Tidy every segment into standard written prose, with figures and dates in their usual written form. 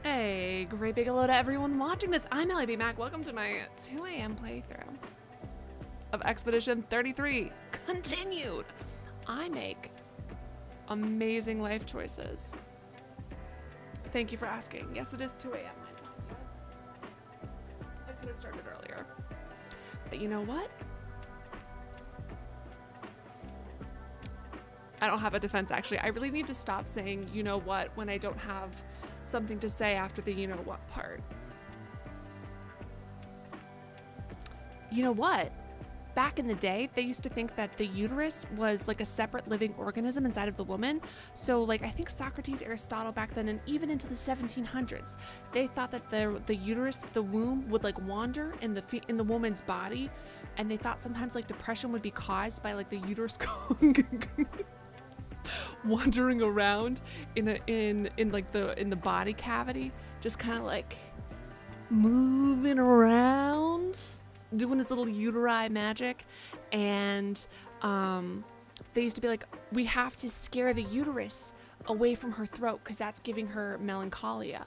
Hey, great big hello to everyone watching this. I'm alliebeemac. Welcome to my 2 a.m. playthrough of Expedition 33 continued. I make amazing life choices. Thank you for asking. Yes, it is 2 a.m. I could have started earlier. But you know what? I don't have a defense, actually. I really need to stop saying you know what when I don't have something to say after the you know what part. You know what? Back in the day, they used to think that the uterus was like a separate living organism inside of the woman. So like I think Socrates, Aristotle back then, and even into the 1700s, they thought that the uterus, the womb, would like wander in the woman's body, and they thought sometimes like depression would be caused by like the uterus wandering around in the body cavity, just kind of like moving around, doing its little uteri magic. And they used to be like, we have to scare the uterus away from her throat because that's giving her melancholia.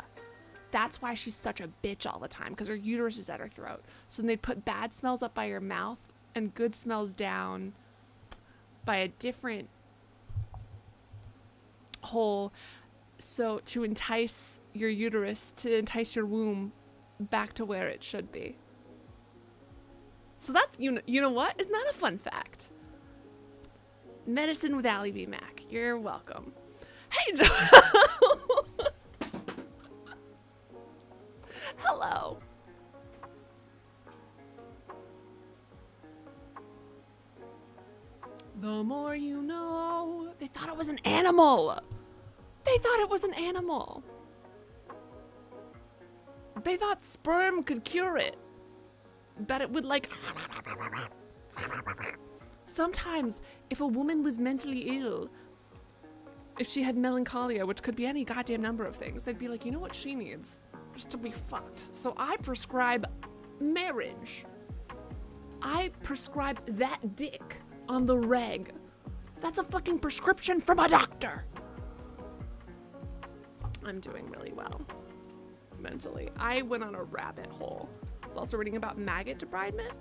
That's why she's such a bitch all the time, because her uterus is at her throat. So then they'd put bad smells up by her mouth and good smells down by a different hole, so to entice your uterus, to entice your womb back to where it should be. So that's, you know what? Isn't that a fun fact? Medicine with alliebeemac. You're welcome. Hey, Joe. Hello. The more you know. They thought it was an animal. They thought it was an animal. They thought sperm could cure it. That it would like... Sometimes, if a woman was mentally ill, if she had melancholia, which could be any goddamn number of things, they'd be like, you know what she needs? Just to be fucked. So I prescribe marriage. I prescribe that dick on the reg. That's a fucking prescription from a doctor. I'm doing really well mentally. I went on a rabbit hole. I was also reading about maggot debridement.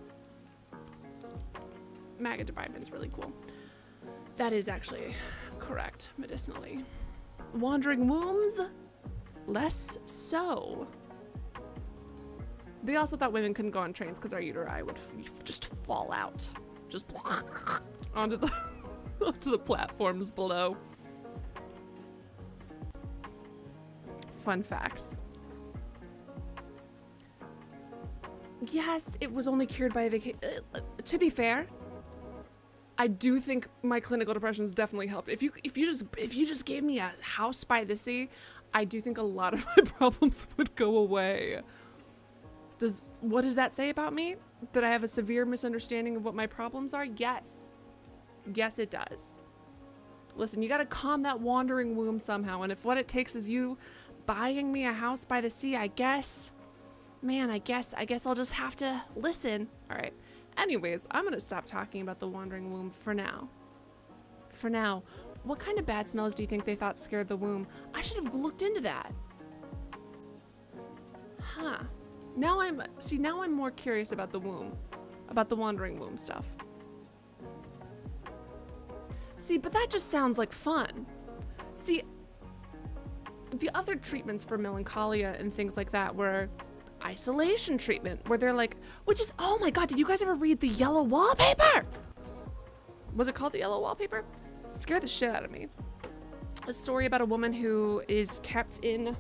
Maggot debridement's really cool. That is actually correct medicinally. Wandering wombs, less so. They also thought women couldn't go on trains because our uteri would just fall out, just onto the platforms below. Fun facts. Yes, it was only cured by a vacation. To be fair, I do think my clinical depression has definitely helped. If you just gave me a house by the sea, I do think a lot of my problems would go away. What does that say about me? That I have a severe misunderstanding of what my problems are? Yes. Yes, it does. Listen, you gotta calm that wandering womb somehow, and if what it takes is you buying me a house by the sea, I guess, man, I guess I'll just have to listen. All right. Anyways, I'm gonna stop talking about the wandering womb for now. For now, what kind of bad smells do you think they thought scared the womb? I should have looked into that. Huh. Now I'm more curious about the womb, about the wandering womb stuff. See, but that just sounds like fun. See, the other treatments for melancholia and things like that were isolation treatment, where they're like, which is, oh my god, did you guys ever read The Yellow Wallpaper? Was it called The Yellow Wallpaper? It scared the shit out of me. A story about a woman who is kept in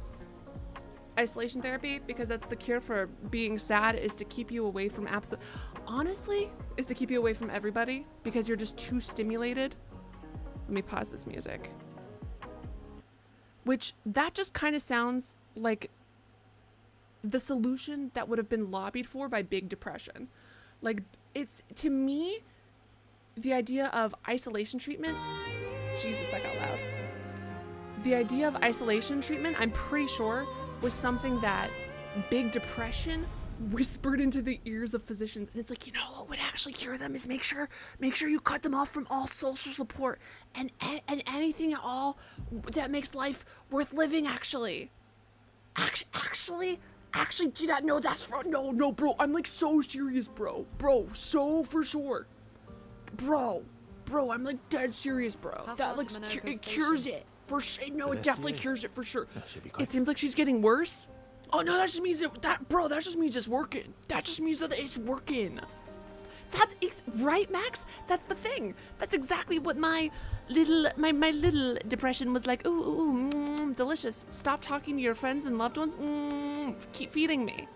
isolation therapy because that's the cure for being sad, is to keep you away from honestly, is to keep you away from everybody because you're just too stimulated. Let me pause this music. Which, that just kind of sounds like the solution that would have been lobbied for by Big Depression. Like, it's, to me, the idea of isolation treatment, Jesus, that got loud. The idea of isolation treatment, I'm pretty sure, was something that Big Depression whispered into the ears of physicians. And it's like, you know what would actually cure them is make sure you cut them off from all social support and anything at all that makes life worth living, actually. Actually, do that. No, that's for no, bro. I'm like so serious, bro. So for sure, bro. I'm like dead serious, bro. That like it cures it for sure. No, it definitely cures it for sure. It seems like she's getting worse. Oh no, that just means that just means it's working. That just means that it's working. That's right, Max. That's the thing. That's exactly what my little depression was like. Ooh, delicious. Stop talking to your friends and loved ones. Keep feeding me.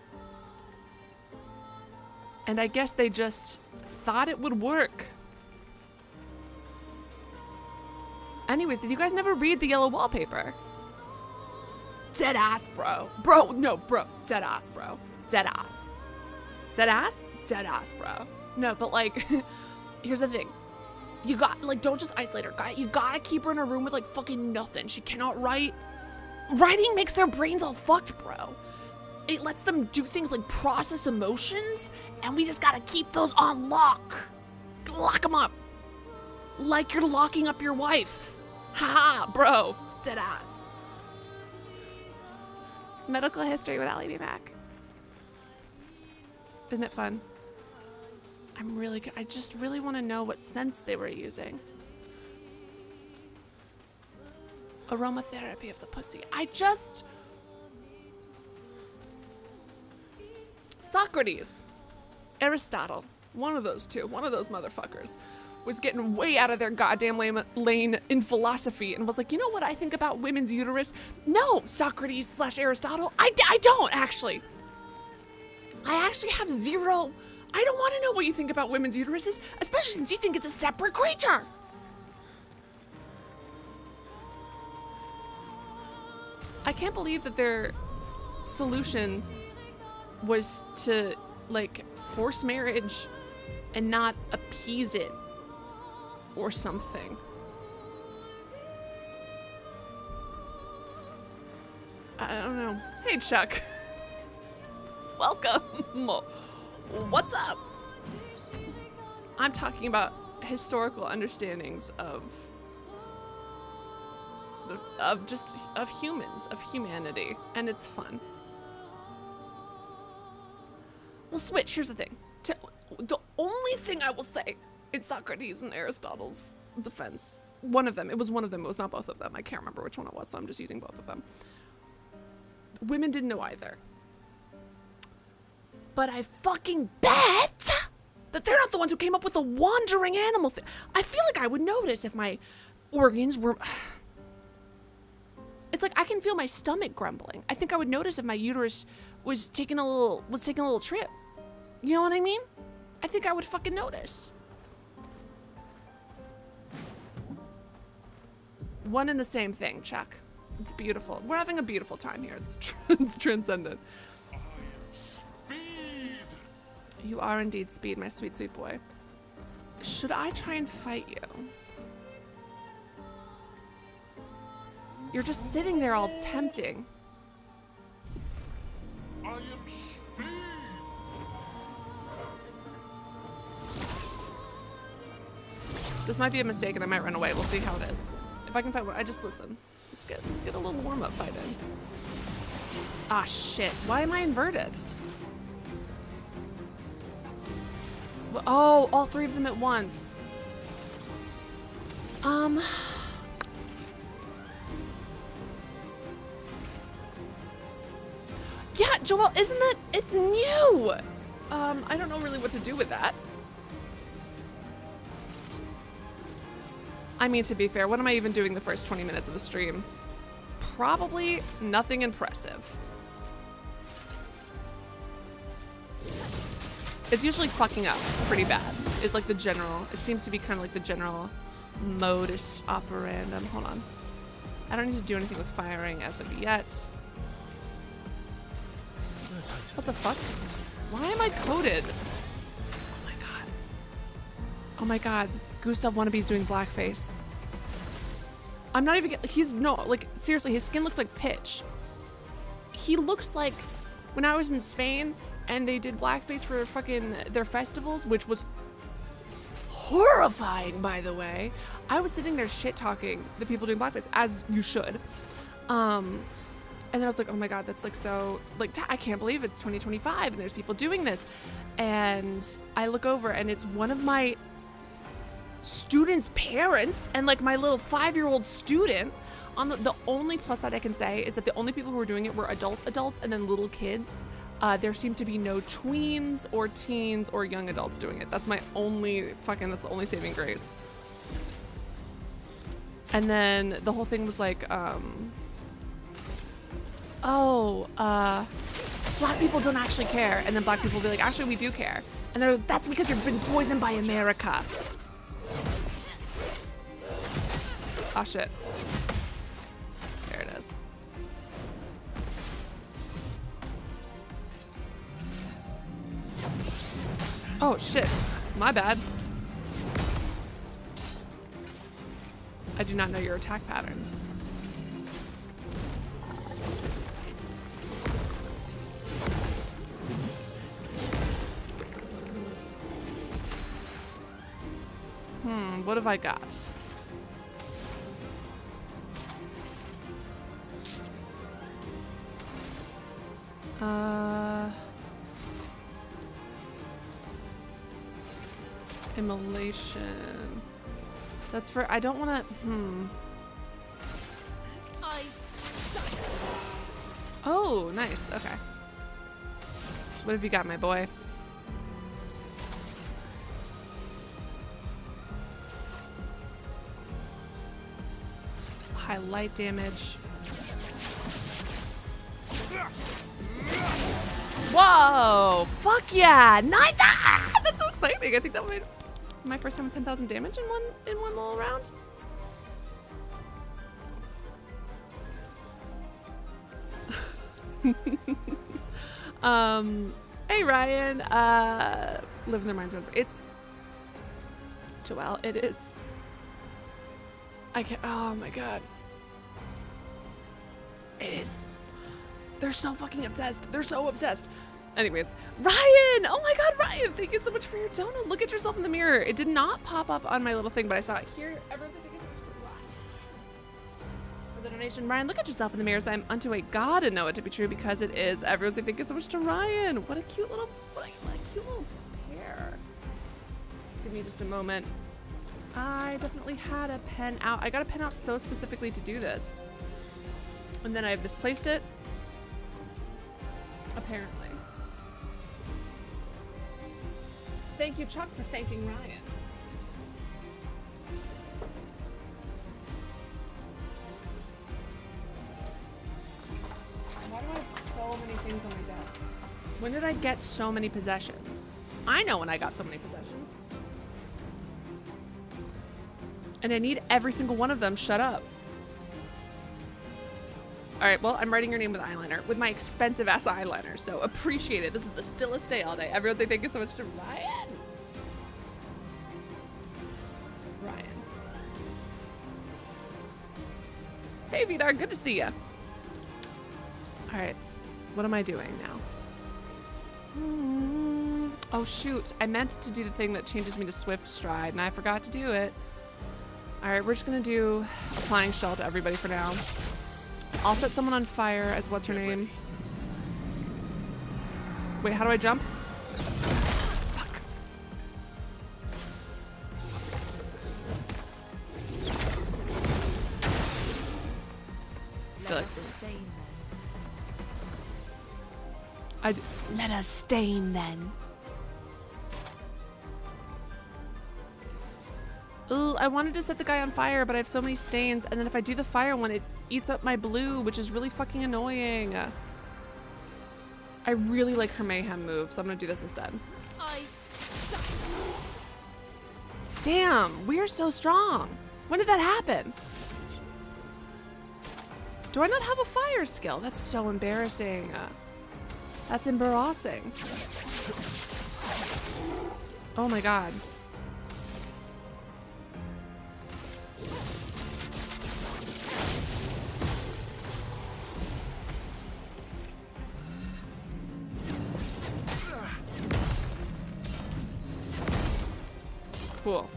And I guess they just thought it would work. Anyways, did you guys never read The Yellow Wallpaper? Dead ass, bro. Dead ass, bro. Dead ass, bro. No, but like, here's the thing. You got, like, don't just isolate her. You gotta keep her in a room with, like, fucking nothing. She cannot write. Writing makes their brains all fucked, bro. It lets them do things like process emotions, and we just gotta keep those on lock. Lock them up. Like you're locking up your wife. Haha, bro. Dead ass. Medical history with alliebeemac. Isn't it fun? I just really want to know what scents they were using. Aromatherapy of the pussy. Socrates, Aristotle, one of those motherfuckers was getting way out of their goddamn lane in philosophy and was like, you know what I think about women's uterus? No, Socrates / Aristotle, I don't actually. I actually have zero. I don't want to know what you think about women's uteruses, especially since you think it's a separate creature. I can't believe that their solution was to, like, force marriage and not appease it or something. I don't know. Hey, Chuck. Welcome. What's up? I'm talking about historical understandings of humans, of humanity, and it's fun. Well, switch. Here's the thing. The only thing I will say in Socrates and Aristotle's defense, one of them. It was not both of them. I can't remember which one it was, so I'm just using both of them. Women didn't know either. But I fucking bet that they're not the ones who came up with the wandering animal thing. I feel like I would notice if my organs were... It's like I can feel my stomach grumbling. I think I would notice if my uterus was taking a little trip. You know what I mean? I think I would fucking notice. One and the same thing, Chuck. It's beautiful. We're having a beautiful time here. It's transcendent. You are indeed Speed, my sweet, sweet boy. Should I try and fight you? You're just sitting there all tempting. I am Speed. This might be a mistake and I might run away. We'll see how it is. If I can fight one, I just listen. Let's get a little warm-up fight in. Ah, shit. Why am I inverted? Oh, all three of them at once. Yeah, Joel, isn't that, it's new. I don't know really what to do with that. I mean, to be fair, what am I even doing the first 20 minutes of a stream? Probably nothing impressive. It's usually fucking up pretty bad, is like the general, it seems to be kind of like the general modus operandum. Hold on. I don't need to do anything with firing as of yet. What the fuck? Why am I coded? Oh my god. Oh my god. Gustav Wannabe's doing blackface. I'm not even, like, seriously, his skin looks like pitch. He looks like when I was in Spain and they did blackface for fucking their festivals, which was horrifying, by the way. I was sitting there shit talking the people doing blackface, as you should. And then I was like, oh my God, that's like so, like, I can't believe it's 2025 and there's people doing this. And I look over and it's one of my students' parents and like my little 5-year-old student. On the only plus side I can say is that the only people who were doing it were adults and then little kids. There seemed to be no tweens or teens or young adults doing it. That's my only that's the only saving grace. And then the whole thing was like, black people don't actually care. And then black people will be like, actually, we do care. And that's because you've been poisoned by America. Oh, shit. There it is. Oh, shit. My bad. I do not know your attack patterns. What have I got? Immolation. That's for, I don't want to, Oh, nice. Okay. What have you got, my boy? High light damage. Whoa! Fuck yeah! That's so exciting. I think that might be my first time with 10,000 damage in one little round. Hey Ryan, living their minds. It's Joelle. It is. I can't. Oh my god. It is. They're so fucking obsessed. They're so obsessed. Anyways, Ryan! Oh my god, Ryan! Thank you so much for your donut. Look at yourself in the mirror. It did not pop up on my little thing, but I saw it here. Everyone, thank you so much to Ryan for the donation. Ryan, look at yourself in the mirror. So I'm unto a god and know it to be true because it is. Everyone, thank you so much to Ryan. What a cute little pair. Give me just a moment. I definitely had a pen out. I got a pen out so specifically to do this. And then I misplaced it. Apparently. Thank you, Chuck, for thanking Ryan. Why do I have so many things on my desk? When did I get so many possessions? I know when I got so many possessions. And I need every single one of them. Shut up. All right, well, I'm writing your name with eyeliner, with my expensive ass eyeliner, so appreciate it. This is the stillest day all day. Everyone say thank you so much to Ryan. Ryan. Hey, Vidar, good to see you. All right, what am I doing now? Oh, shoot. I meant to do the thing that changes me to Swift Stride, and I forgot to do it. All right, we're just gonna do Applying Shell to everybody for now. I'll set someone on fire as what's her name? Wait, how do I jump? Fuck. Felix. Let us stain then. Ooh, I wanted to set the guy on fire, but I have so many stains, and then if I do the fire one, it eats up my blue, which is really fucking annoying. I really like her mayhem move, so I'm gonna do this instead. Damn, we are so strong. When did that happen? Do I not have a fire skill? That's so embarrassing. That's embarrassing. Oh my god. Cool.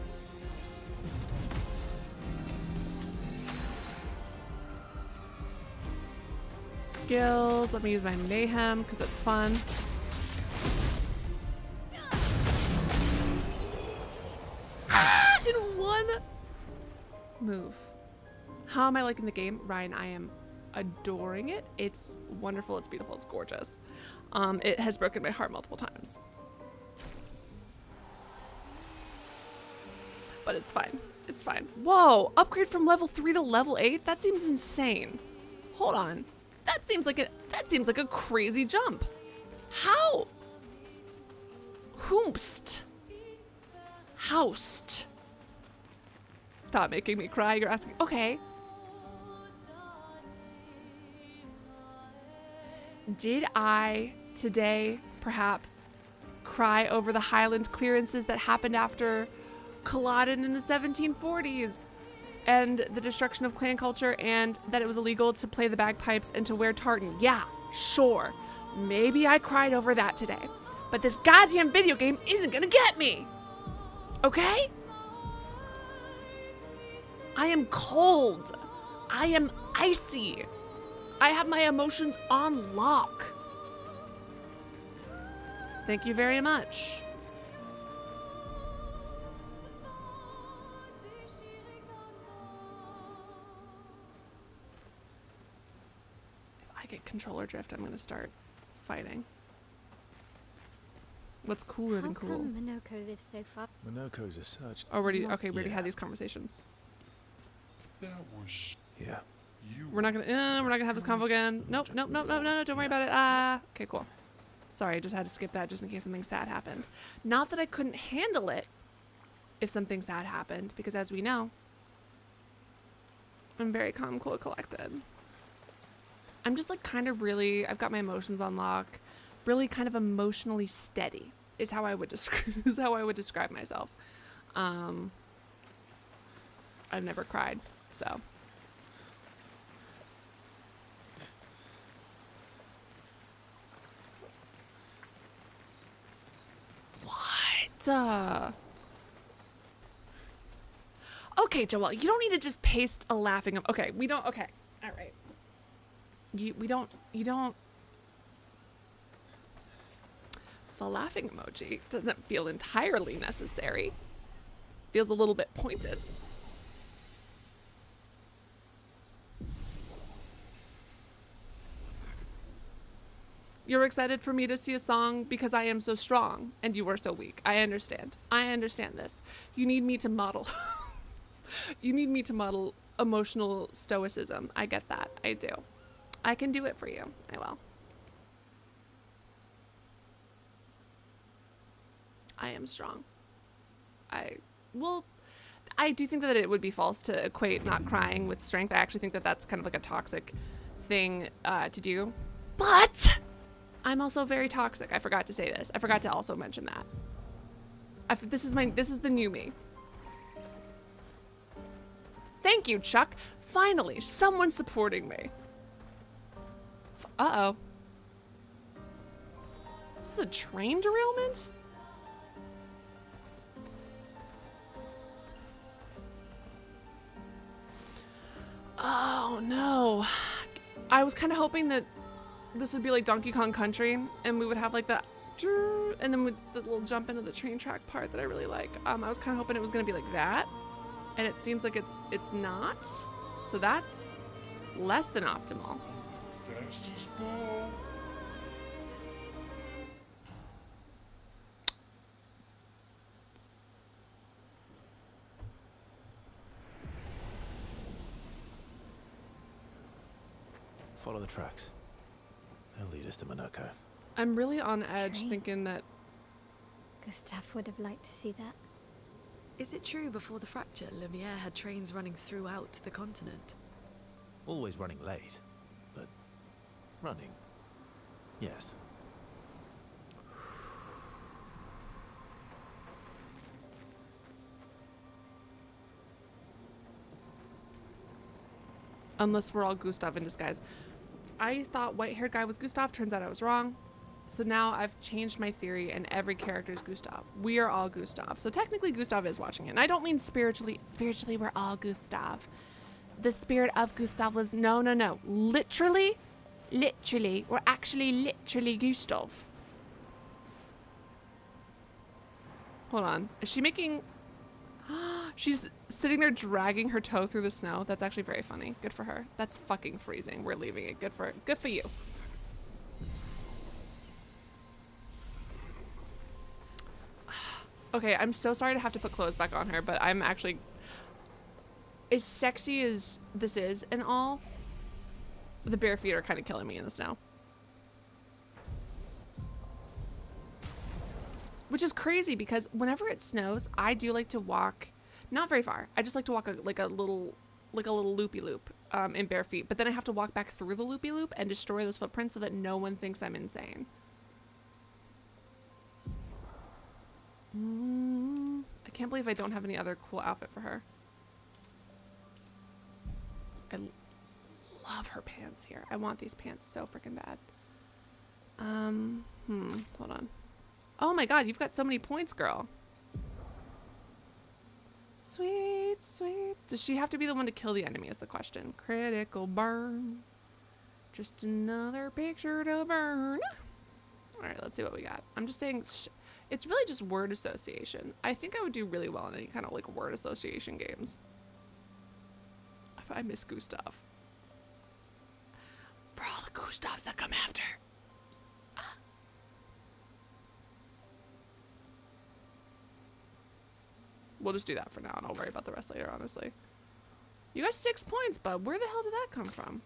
skills. Let me use my mayhem because it's fun. In one move. How am I liking the game? Ryan, I am adoring it. It's wonderful, it's beautiful, it's gorgeous. It has broken my heart multiple times. But it's fine. It's fine. Whoa, upgrade from level 3 to level 8? That seems insane. Hold on. That seems like a crazy jump. How? Hoomst. Housed. Stop making me cry. You're asking. Okay. Did I today perhaps cry over the Highland clearances that happened after Culloden in the 1740s and the destruction of clan culture and that it was illegal to play the bagpipes and to wear tartan? Yeah, sure. Maybe I cried over that today. But this goddamn video game isn't gonna get me. Okay? I am cold. I am icy. I have my emotions on lock. Thank you very much. If I get controller drift, I'm gonna start fighting. What's cooler than cool? How come Monoco lives so far? Monoco's a search. Okay, we already had these conversations. That was Yeah. you. We're not gonna have this convo again. Nope, don't worry about it. Okay, cool. Sorry, I just had to skip that just in case something sad happened. Not that I couldn't handle it if something sad happened, because as we know, I'm very calm, cool, collected. I'm just like kind of really, I've got my emotions on lock, really kind of emotionally steady is how I would describe myself. I've never cried, so. What? Okay, Joelle, you don't need to just paste a laughing. Okay, we don't. Okay, all right. You don't. The laughing emoji doesn't feel entirely necessary. Feels a little bit pointed. You're excited for me to see a song because I am so strong and you are so weak. I understand. I understand this. You need me to model. You need me to model emotional stoicism. I get that. I do. I can do it for you. I will. I am strong. I do think that it would be false to equate not crying with strength. I actually think that that's kind of like a toxic thing to do. But I'm also very toxic. I forgot to say this. I forgot to also mention that. This is the new me. Thank you, Chuck. Finally, someone supporting me. Uh-oh. This is a train derailment? Oh, no. I was kind of hoping that this would be like Donkey Kong Country, and we would have like that, and then with the little jump into the train track part that I really like. I was kind of hoping it was gonna be like that, and it seems like it's not. So that's less than optimal. Fastest ball. Follow the tracks. They'll lead us to Monoco. I'm really on edge Train? thinking that. Gustav would have liked to see that. Is it true before the fracture, Lumiere had trains running throughout the continent? Always running late, but running. Yes. Unless we're all Gustav in disguise. I thought white-haired guy was Gustav. Turns out I was wrong. So now I've changed my theory and every character is Gustav. We are all Gustav. So technically Gustav is watching it. And I don't mean spiritually. Spiritually, we're all Gustav. The spirit of Gustav lives. No. Literally, Literally, or actually literally Gustav. Hold on. Is she making... She's sitting there dragging her toe through the snow. That's actually very funny. Good for her. That's fucking freezing. We're leaving it. Good for you. Okay, I'm so sorry to have to put clothes back on her, but I'm actually... As sexy as this is and all, the bare feet are kind of killing me in the snow. Which is crazy because whenever it snows, I do like to walk, not very far. I just like to walk like a little loopy loop in bare feet. But then I have to walk back through the loopy loop and destroy those footprints so that no one thinks I'm insane. I can't believe I don't have any other cool outfit for her. I love her pants here. I want these pants so freaking bad. Hold on. Oh my god, you've got so many points, girl. Sweet, sweet. Does she have to be the one to kill the enemy is the question. Critical burn. Just another picture to burn. Alright, let's see what we got. I'm just saying, it's really just word association. I think I would do really well in any kind of like word association games. I miss Gustav. For all the Gustavs that come after. We'll just do that for now and I'll worry about the rest later, honestly. You got 6 points, bud. Where the hell did that come from?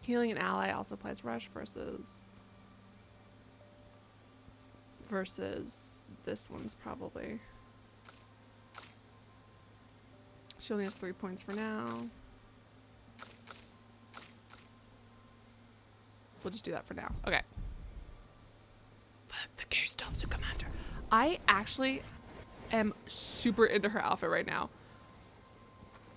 Healing an ally also applies rush versus this one's probably. She only has 3 points for now. We'll just do that for now. Okay. Fuck the Gustavs who come after. I actually am super into her outfit right now.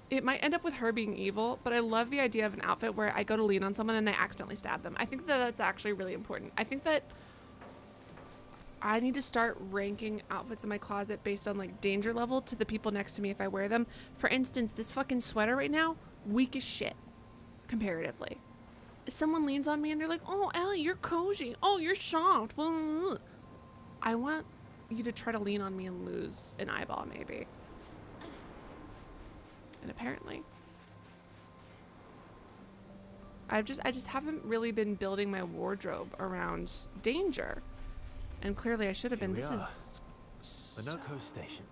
It might end up with her being evil, but I love the idea of an outfit where I go to lean on someone and I accidentally stab them. I think that that's actually really important. I think that I need to start ranking outfits in my closet based on like danger level to the people next to me if I wear them. For instance, this fucking sweater right now, weak as shit, comparatively. If someone leans on me and they're like, oh, Ellie, you're cozy. Oh, you're soft. I want you to try to lean on me and lose an eyeball, maybe. And apparently, I just haven't really been building my wardrobe around danger. And clearly I should have been. This is Monoco Station.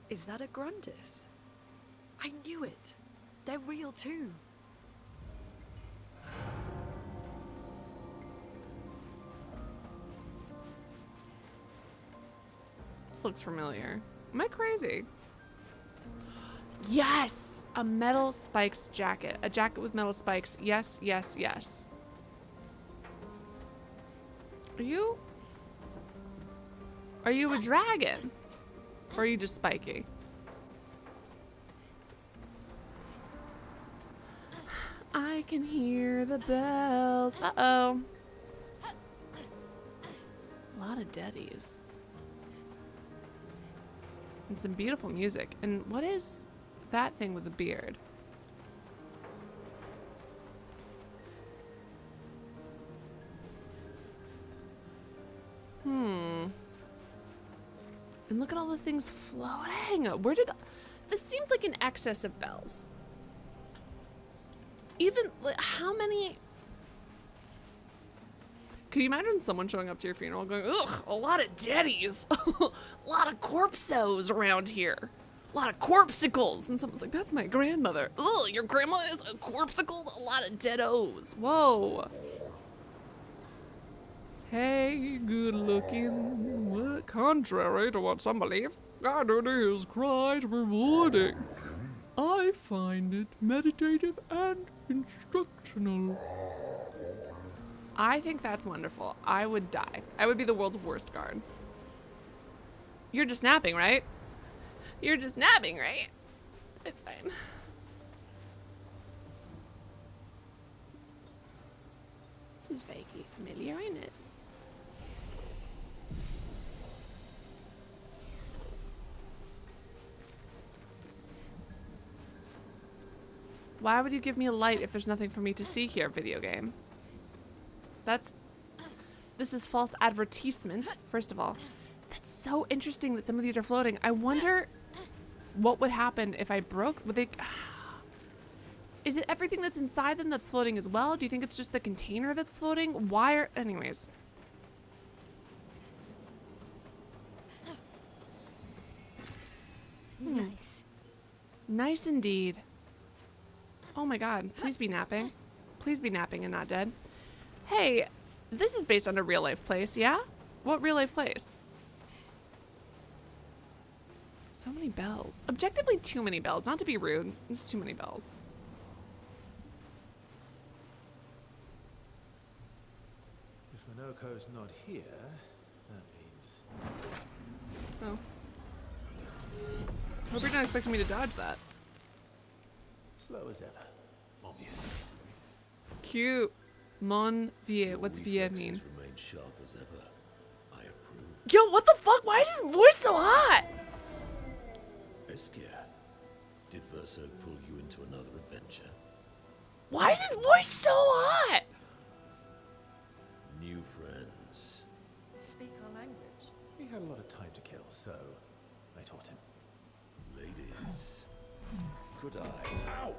Is that a Grundis? I knew it. They're real too. This looks familiar. Am I crazy? Yes! A metal spikes jacket. A jacket with metal spikes. Yes, yes, yes. Are you a dragon? Or are you just spiky? I can hear the bells. Uh-oh. A lot of deadies. And some beautiful music. And what is that thing with the beard? And look at all the things floating. Where did... This seems like an excess of bells. Even... How many... Could you imagine someone showing up to your funeral going, ugh, a lot of deadies. A lot of corpsos around here. A lot of corpsicles. And someone's like, that's my grandmother. Ugh, your grandma is a corpsicle? A lot of deados. Whoa. Hey, good looking. What? Contrary to what some believe, God is quite rewarding. I find it meditative and instructional. I think that's wonderful. I would die. I would be the world's worst guard. You're just napping, right? You're just napping, right? It's fine. This is vaguely familiar, ain't it? Why would you give me a light if there's nothing for me to see here, video game? This is false advertisement, first of all. That's so interesting that some of these are floating. I wonder what would happen if I broke, would they, is it everything that's inside them that's floating as well? Do you think it's just the container that's floating? Why are, anyways. Nice. Nice indeed. Oh my god, please be napping. Please be napping and not dead. Hey, this is based on a real life place, yeah? What real life place? So many bells. Objectively too many bells, not to be rude. There's too many bells. If Monoco's not here, that means... Oh. Hope you're not expecting me to dodge that. slow as ever. Mon vieux. Cute. Mon vieux. What's vieux mean? Remain sharp as ever. I approve. Yo, what the fuck? Why is his voice so hot? Obscur, did Verso pull you into another adventure? Why is his voice so hot? New friends. Speak our language. He had a lot of time to kill, so I taught him. Ladies, could I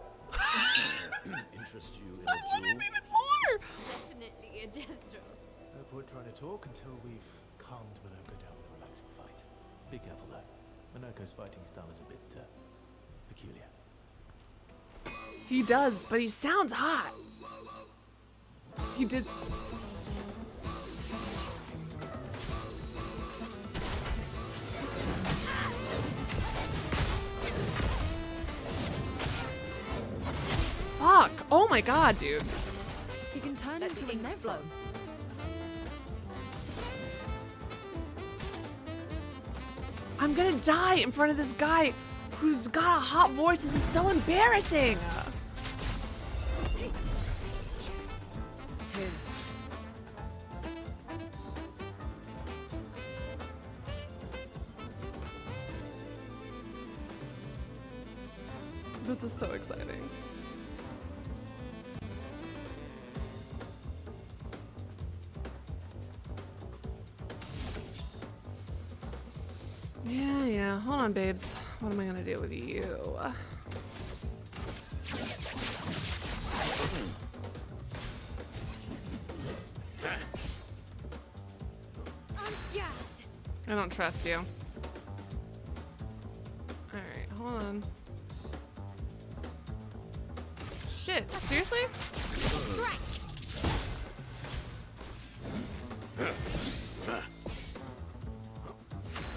interest you in I a want him duel? even more. Definitely a gestural. No point trying to talk until we've calmed Monoco down with a relaxing fight. Be careful though. Monoco's fighting style is a bit peculiar. He does, but he sounds hot. He did. Fuck. Oh my god, dude. He can turn into a nebula. I'm gonna die in front of this guy who's got a hot voice. This is so embarrassing. This is so exciting. Yeah. Hold on, babes. What am I gonna do with you? I don't trust you. Alright, hold on. Shit, seriously?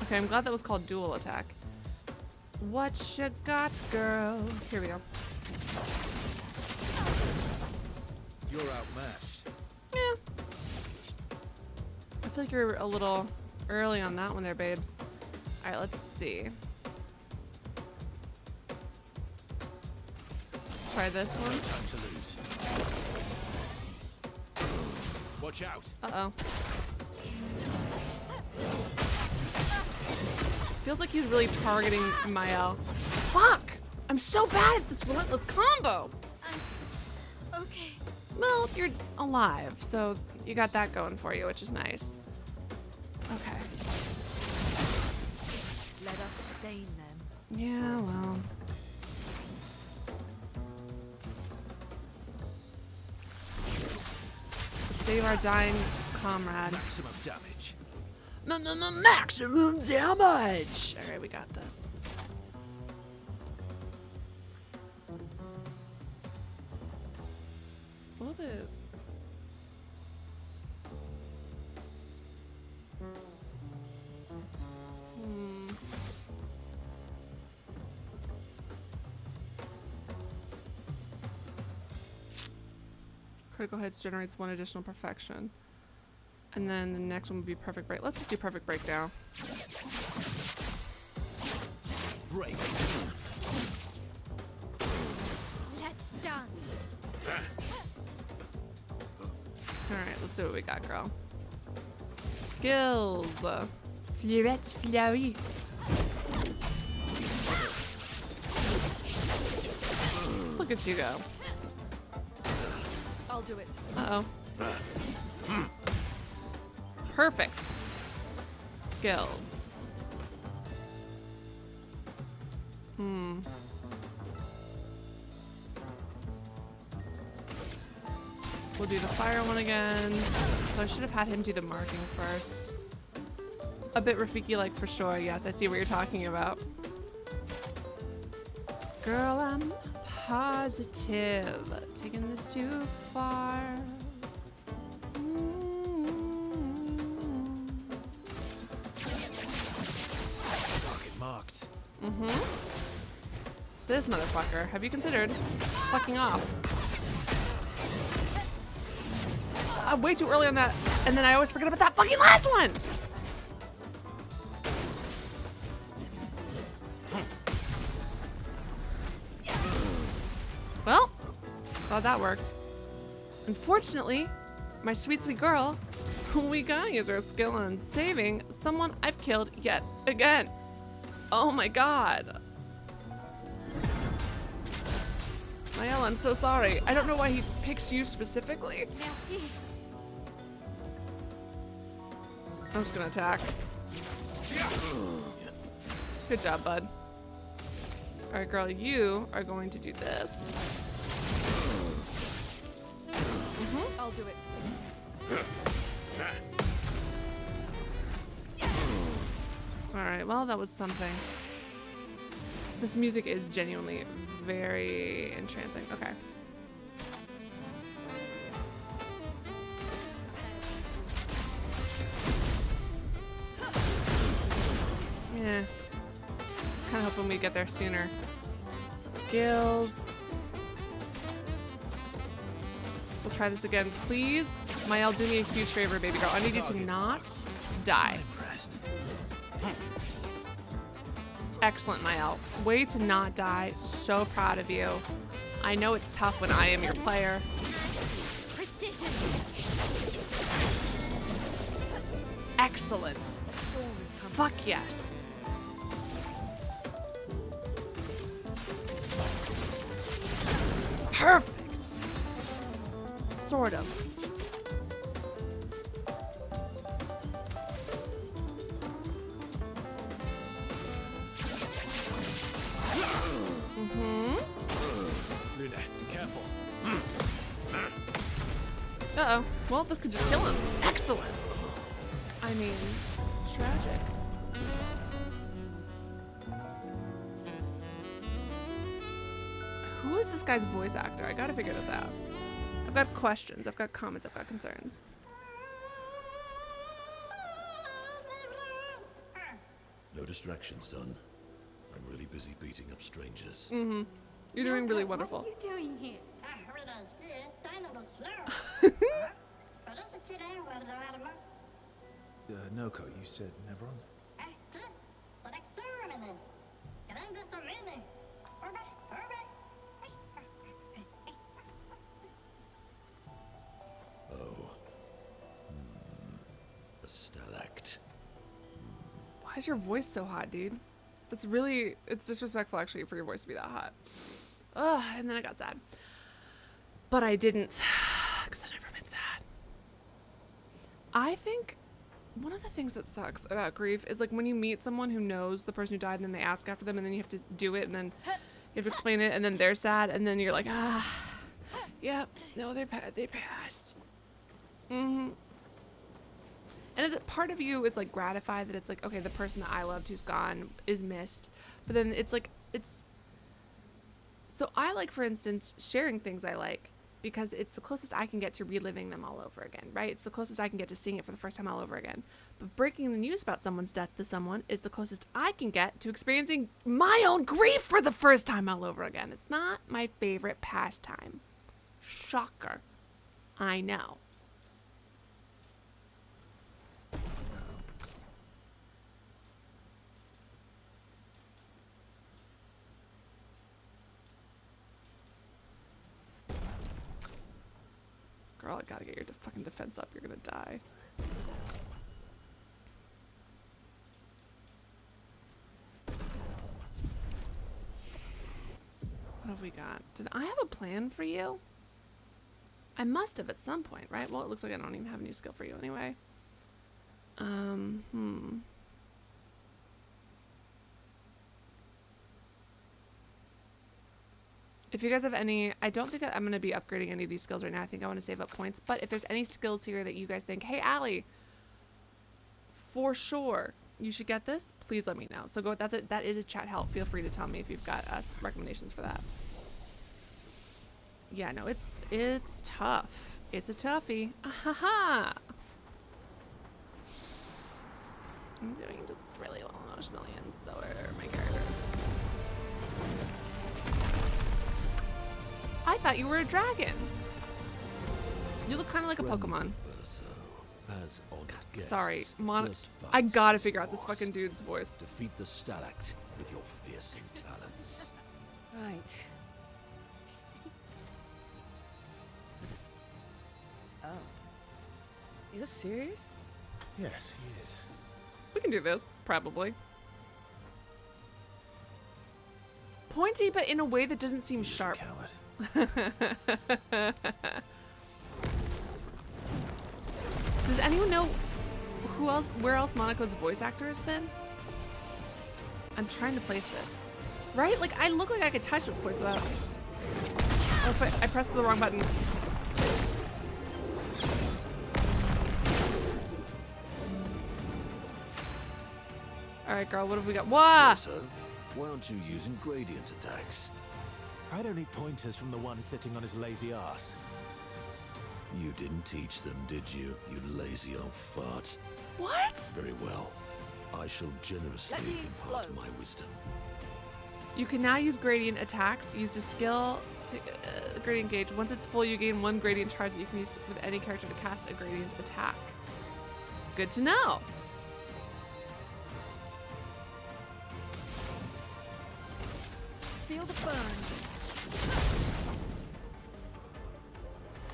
Okay, I'm glad that was called dual attack. What you got, girl? Here we go. You're outmatched. Yeah. I feel like you're a little early on that one there, babes. Alright, let's see. Try this one. Time to lose. Watch out. Uh-oh. Feels like he's really targeting Mael. Fuck! I'm so bad at this relentless combo! Okay. Well, you're alive, so you got that going for you, which is nice. Okay. Let us stain them. Yeah, well. Let's save our dying comrade. Maximum damage. Maximum damage! Alright, we got this. A little bit. Critical hits generates one additional perfection. And then the next one would be perfect break. Let's just do perfect break now. Break. Let's dance. Alright, let's see what we got, girl. Skills. Fleurette's Fleury. Look at you go. I'll do it. Uh-oh. Perfect. Skills. We'll do the fire one again. So I should have had him do the marking first. A bit Rafiki-like for sure. Yes, I see what you're talking about. Girl, I'm positive. Taking this too far. Target marked. This motherfucker. Have you considered fucking off? I'm way too early on that, and then I always forget about that fucking last one! Well, thought that worked. Unfortunately, my sweet, sweet girl, we gotta use our skill on saving someone I've killed yet again. Oh my god. Mael, I'm so sorry. I don't know why he picks you specifically. Merci. I'm just gonna attack. Good job, bud. Alright, girl, you are going to do this. I'll do it. Alright, well, that was something. This music is genuinely very entrancing. Okay. Yeah. I was kind of hoping we'd get there sooner. Skills. We'll try this again, please. Mael, do me a huge favor, baby girl. I need you to not die. Impressed. Excellent, Mael. Way to not die. So proud of you. I know it's tough when I am your player. Precision. Excellent. Storm is coming. Fuck yes. Perfect. Sort of. Luna, careful. Uh-oh. Well, this could just kill him. Excellent. I mean, tragic. Who is this guy's voice actor? I gotta figure this out. I've got questions, I've got comments, I've got concerns. No distraction, son. I'm really busy beating up strangers. You're doing really wonderful. What are you doing here? Monoco, you said Nevron? Oh. A stalact. Why is your voice so hot, dude? It's disrespectful actually for your voice to be that hot. Ugh, and then I got sad. But I didn't, because I've never been sad. I think one of the things that sucks about grief is like when you meet someone who knows the person who died and then they ask after them and then you have to do it and then you have to explain it and then they're sad and then you're like, yep, no, they passed. And part of you is like gratified that it's like, okay, the person that I loved who's gone is missed. But then it's like, so I like, for instance, sharing things I like because it's the closest I can get to reliving them all over again, right? It's the closest I can get to seeing it for the first time all over again. But breaking the news about someone's death to someone is the closest I can get to experiencing my own grief for the first time all over again. It's not my favorite pastime. Shocker. I know. Girl, I gotta get your fucking defense up. You're gonna die. What have we got? Did I have a plan for you? I must have at some point, right? Well, it looks like I don't even have a new skill for you anyway. If you guys have any, I don't think I'm going to be upgrading any of these skills right now. I think I want to save up points. But if there's any skills here that you guys think, hey, Allie, for sure, you should get this, please let me know. So go. That is a chat help. Feel free to tell me if you've got recommendations for that. Yeah, no, it's tough. It's a toughie. Ahaha. I'm doing just really well emotionally, and so are my characters. I thought you were a dragon. You look kind of like a Pokemon. Sorry, I gotta figure out this fucking dude's voice. Defeat the Stalact with your fearsome talents. Right. Oh. Are you serious? Yes, he is. We can do this, probably. Pointy, but in a way that doesn't seem sharp. Coward. Does anyone know where else Monoco's voice actor has been? I'm trying to place this. Right? Like, I look like I could touch those points without... Oh, but I pressed the wrong button. Alright, girl, what have we got? Wah! So, why aren't you using gradient attacks? I don't need pointers from the one sitting on his lazy ass. You didn't teach them, did you, you lazy old fart? What? Very well. I shall generously impart my wisdom. You can now use gradient attacks. Use a skill to gradient gauge. Once it's full, you gain 1 gradient charge that you can use with any character to cast a gradient attack. Good to know. Feel the burn.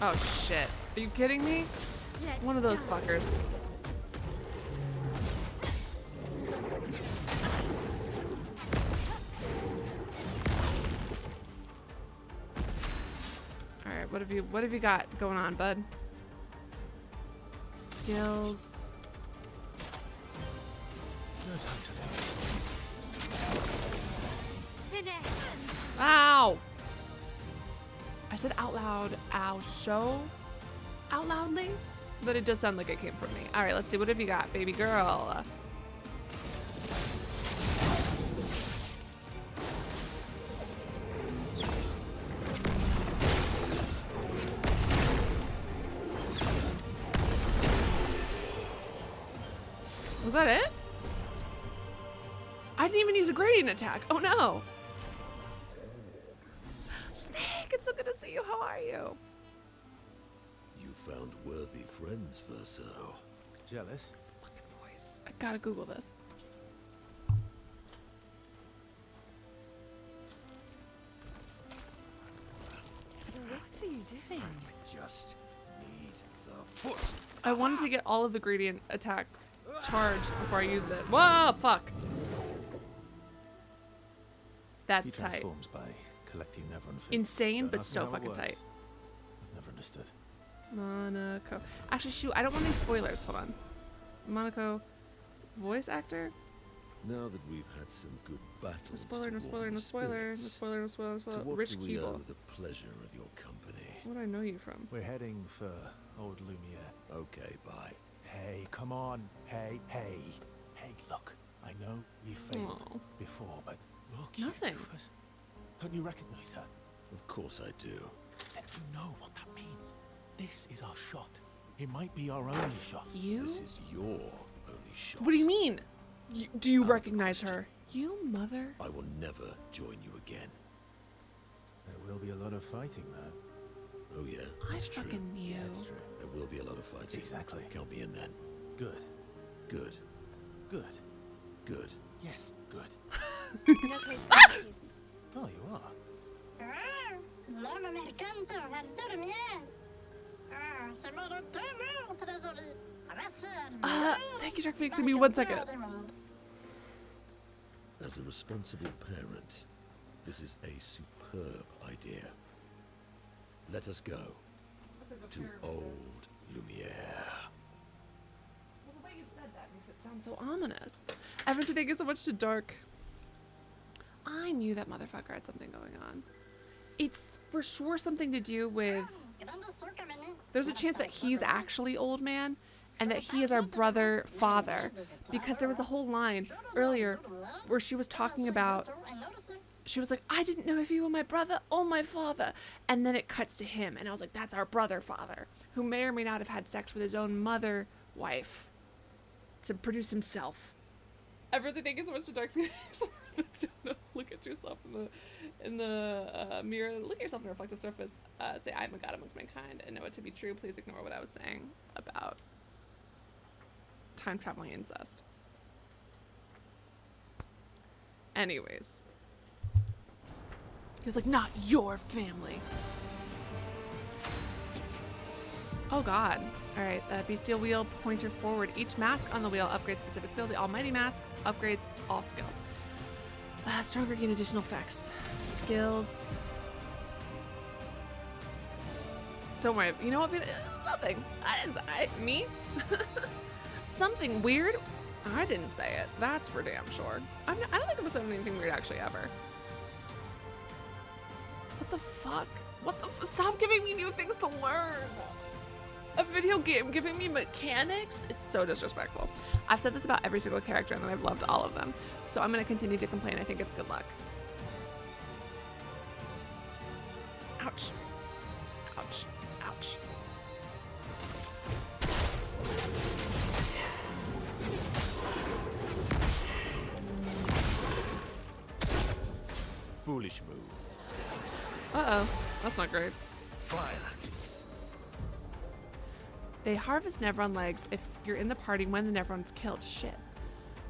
Oh shit. Are you kidding me? Let's One of those dance. fuckers. Alright, what have you got going on, bud? Skills. No time to lose. Finish. Ow! I said out loud, ow, so out loudly, but it does sound like it came from me. All right, let's see. What have you got, baby girl? Was that it? I didn't even use a gradient attack. Oh no. Snake, it's so good to see you. How are you? You found worthy friends, Verso. Jealous? This fucking voice. I gotta Google this. What are you doing? Just need the foot. I wanted to get all of the gradient attack charged before I used it. Whoa, fuck. That's He tight. transforms by collecting Nevron food. Insane, Don't but ask me so how it fucking works. tight. I've never understood. Monoco. Actually, shoot, I don't want any spoilers. Hold on. Monoco, voice actor? Now that we've had some good battles, No spoiler, to no spoiler, warm no the spoiler, no spirits, spoiler, no spoiler, no to spoiler. what Rich do we owe Keeble. the pleasure of your company? What do I know you from? We're heading for old Lumiere. Okay, bye. Hey, come on. Hey, hey. Hey, look. I know we failed Aw. before, but look, Nothing. you doofus. Don't you recognize her? Of course I do. Then you know what that means. This is our shot. It might be our only shot. You? This is your only shot. What do you mean? Do you Out of the recognize question. her? You mother. I will never join you again. There will be a lot of fighting, though. Oh yeah, I that's true. fucking knew. Yeah, it's true. There will be a lot of fighting. Exactly. Count me in then. Good. Good. Good. Good. Yes, good. Monoco's gratitude. Oh, you are. L'homme mercante reste de lumière. Ah, c'est mon tellement très joli. Merci. Thank you, Jack Phoenix. Give me 1 second. As a responsible parent, this is a superb superb idea. Let us go to old Lumiere. Well, the way you said that makes it sound so ominous. Everyone, thank you so much to Dark. I knew that motherfucker had something going on. It's for sure something to do with... There's a chance that he's actually old man and that he is our brother father, because there was the whole line earlier where she was talking about, she was like, I didn't know if you were my brother or my father, and then it cuts to him and I was like, that's our brother father, who may or may not have had sex with his own mother wife to produce himself. Everyone, thank you so much to Dark Phoenix. Look at yourself in the mirror. Look at yourself in the reflective surface. Say, I am a god amongst mankind, and know it to be true. Please ignore what I was saying about time traveling incest. Anyways, he was like, not your family. Oh god. Alright, bestial wheel, pointer forward. Each mask on the wheel upgrades specific skill. The almighty mask upgrades all skills. Stronger gain additional effects. Skills. Don't worry. You know what? Nothing. Me? Something weird? I didn't say it. That's for damn sure. I don't think I've said anything weird actually ever. What the fuck? Stop giving me new things to learn. A video game giving me mechanics? It's so disrespectful. I've said this about every single character and I've loved all of them. So I'm going to continue to complain. I think it's good luck. Ouch. Ouch. Ouch. Foolish move. Uh-oh. That's not great. Violence. They harvest Nevron legs if you're in the party when the Nevron's killed. Shit.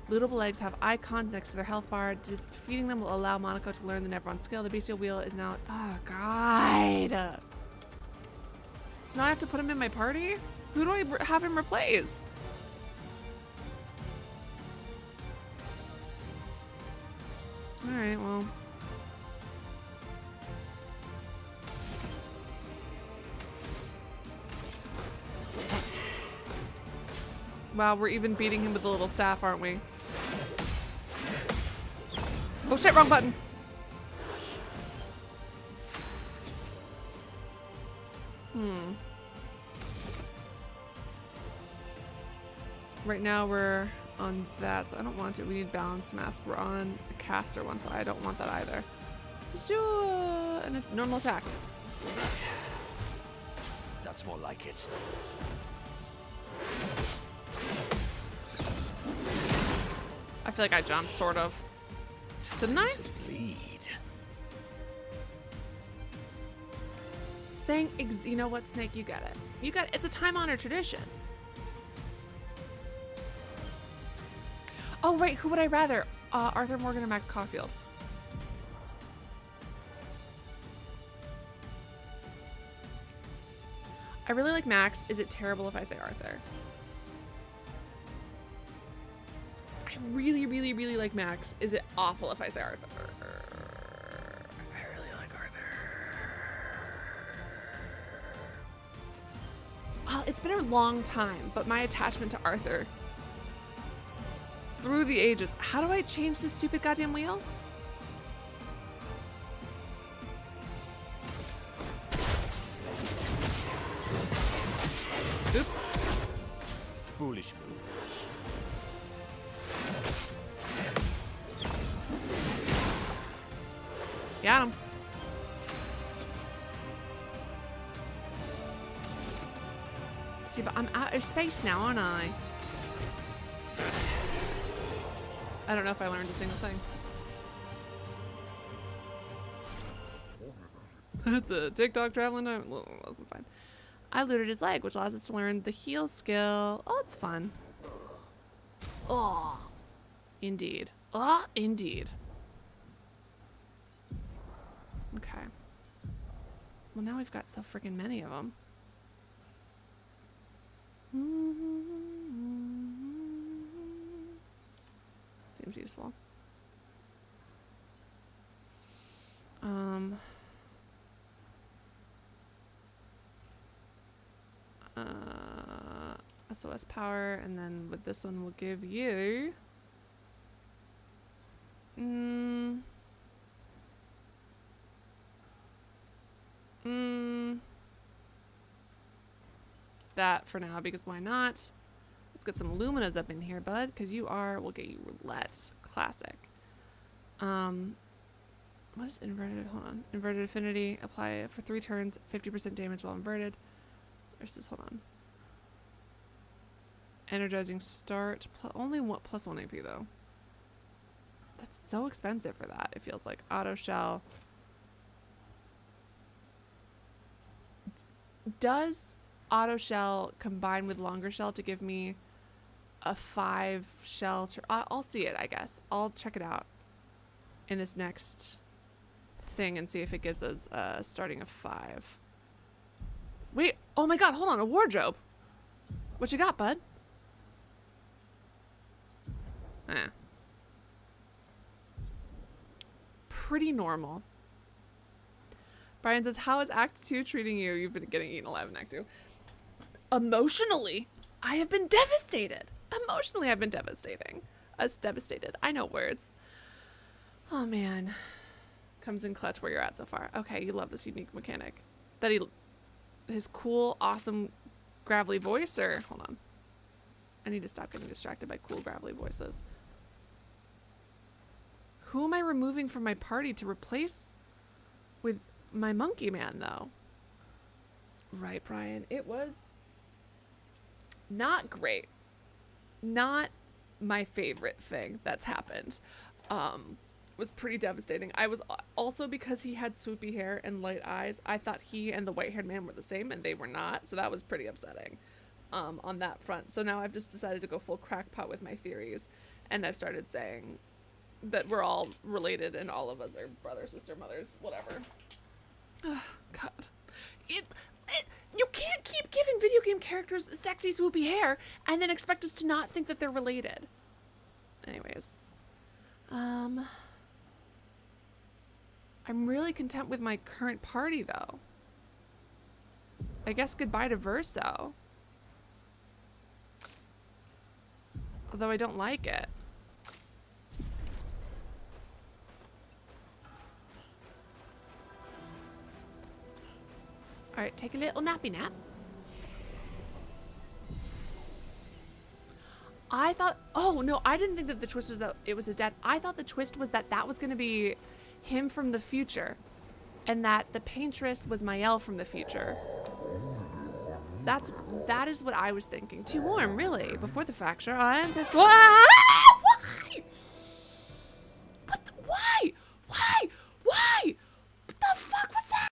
Lootable legs have icons next to their health bar. Defeating them will allow Monoco to learn the Nevron skill. The bestial wheel is now... Oh, God. So now I have to put him in my party? Who do I have him replace? Alright, well... Wow, we're even beating him with the little staff, aren't we? Oh shit, wrong button. Right now we're on that, so I don't want to. We need balanced mask. We're on a caster one, so I don't want that either. Just do a normal attack. That's more like it. I feel like I jumped, sort of. Didn't I? To bleed. You know what, Snake? You get it. You got it. It's a time-honored tradition. Oh, right. Who would I rather? Arthur Morgan or Max Caulfield? I really like Max. Is it terrible if I say Arthur? I really, really, really like Max. Is it awful if I say Arthur? I really like Arthur. Well, it's been a long time, but my attachment to Arthur through the ages. How do I change this stupid goddamn wheel? Oops. Foolish move. Got him. See, but I'm out of space now, aren't I? I don't know if I learned a single thing. That's a TikTok traveling time. Well, wasn't fine. I looted his leg, which allows us to learn the heal skill. Oh, it's fun. Oh, indeed. Oh, indeed. Okay. Well, now we've got so freaking many of them. Seems useful. SOS power, and then with this one we'll give you that for now, because why not? Let's get some luminas up in here, bud, because we'll get you roulette. Classic. What is inverted? Hold on. Inverted affinity. Apply it for 3 turns. 50% damage while inverted. Versus, hold on. Energizing start. Only plus 1 AP though. That's so expensive for that. It feels like auto shell. Does auto shell combine with longer shell to give me a 5 shell? I'll see it, I guess. I'll check it out in this next thing and see if it gives us starting of 5. Wait, oh my god, hold on, a wardrobe. What you got, bud? Pretty normal. Brian says, how is Act 2 treating you? You've been getting eaten alive in Act 2. Emotionally, I have been devastated. Emotionally, I've been devastating. Devastated. I know words. Oh, man. Comes in clutch where you're at so far. Okay, you love this unique mechanic. His cool, awesome, gravelly voice, or... Hold on. I need to stop getting distracted by cool, gravelly voices. Who am I removing from my party to replace with my monkey man, though? Right, Brian. It was not great. Not my favorite thing that's happened. Was pretty devastating. I was also, because he had swoopy hair and light eyes, I thought he and the white-haired man were the same, and they were not. So that was pretty upsetting on that front. So now I've just decided to go full crackpot with my theories, and I've started saying that we're all related and all of us are brother, sister, mothers, whatever. Oh, God. You can't keep giving video game characters sexy, swoopy hair and then expect us to not think that they're related. Anyways. I'm really content with my current party, though. I guess goodbye to Verso. Although I don't like it. Alright, take a little nappy nap. I thought, oh no, I didn't think that the twist was that it was his dad. I thought the twist was that that was going to be him from the future. And that the Paintress was Mael from the future. That is what I was thinking. Too warm, really. Before the fracture, our ancestral... Ah! Why? Why? Why? Why? What the fuck was that?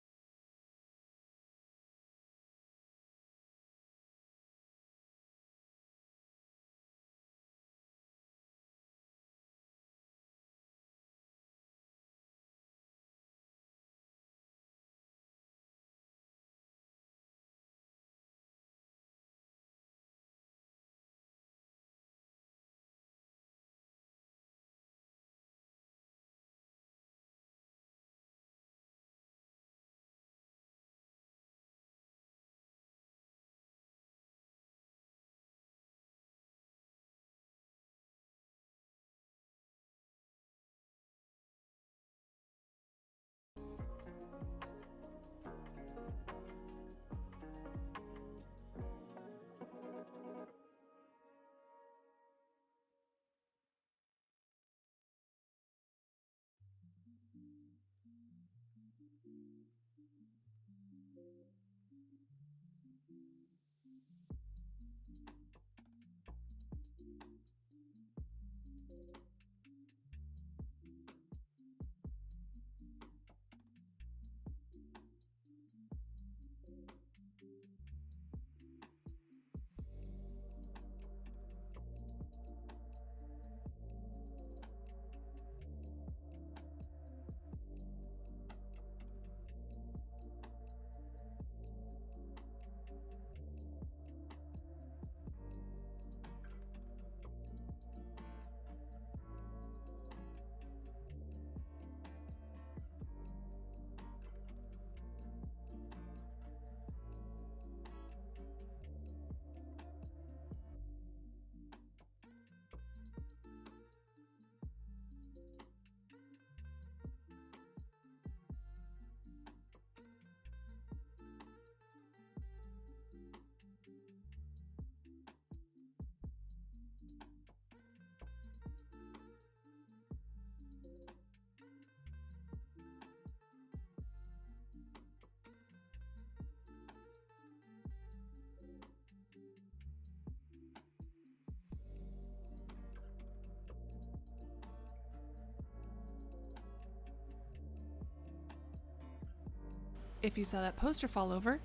if you saw that poster fall over,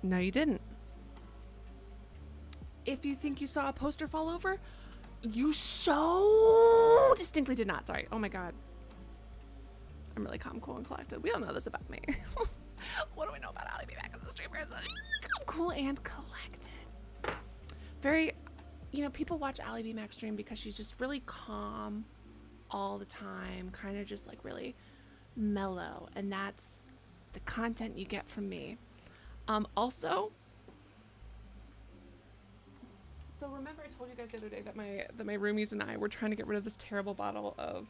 no, you didn't. If you think you saw a poster fall over, you so distinctly did not. Sorry. Oh my God. I'm really calm, cool, and collected. We all know this about me. What do we know about alliebeemac as a streamer? Calm, cool, and collected. Very, you know, people watch alliebeemac stream because she's just really calm all the time, kind of just like really mellow, and that's the content you get from me. Also, so remember I told you guys the other day that my roomies and I were trying to get rid of this terrible bottle of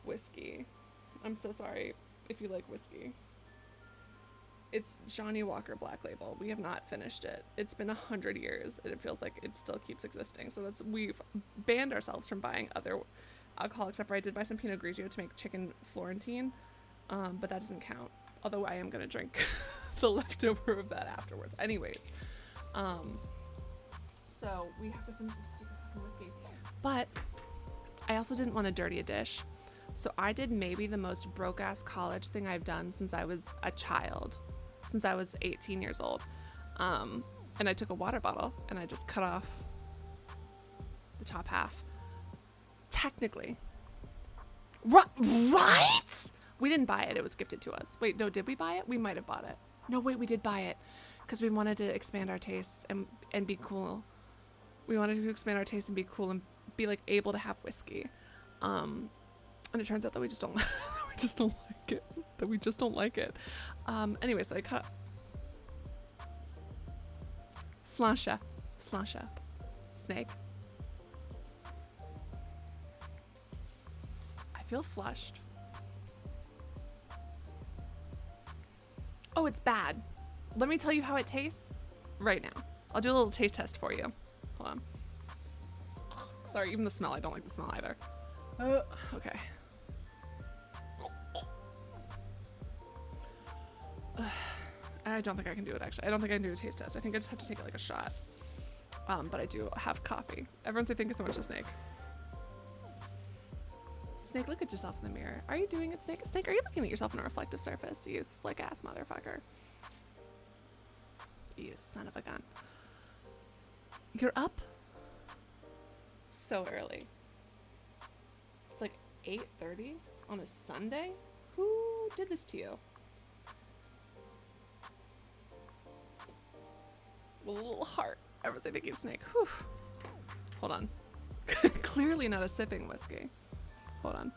whiskey. I'm so sorry if you like whiskey. It's Johnny Walker Black Label. We have not finished it. It's been 100 years and it feels like it still keeps existing. So we've banned ourselves from buying other alcohol, except for I did buy some Pinot Grigio to make chicken Florentine, but that doesn't count. Although I am gonna drink the leftover of that afterwards. Anyways, so we have to finish this stupid fucking whiskey. But I also didn't want to dirty a dish. So I did maybe the most broke-ass college thing I've done since I was a child, since I was 18 years old. And I took a water bottle and I just cut off the top half. Technically. Right? We didn't buy it. It was gifted to us. Wait, no, did we buy it? We might have bought it. No, wait, we did buy it because we wanted to expand our tastes and be cool. We wanted to expand our tastes and be cool and be like able to have whiskey. And it turns out that we just don't like it. Anyway, so I cut Slasha. Snake. I feel flushed. Oh, it's bad. Let me tell you how it tastes right now. I'll do a little taste test for you. Hold on. Sorry, even the smell. I don't like the smell either. Okay. I don't think I can do it, actually. I don't think I can do a taste test. I think I just have to take it like a shot. But I do have coffee. Everyone say thank you so much to Snake. Snake, look at yourself in the mirror. Are you doing it, Snake? Snake, are you looking at yourself in a reflective surface? You slick ass motherfucker. You son of a gun. You're up so early. It's like 8:30 on a Sunday? Who did this to you? A little heart. Everyone's like, thank you, Snake. Whew. Hold on. Clearly not a sipping whiskey. Hold on.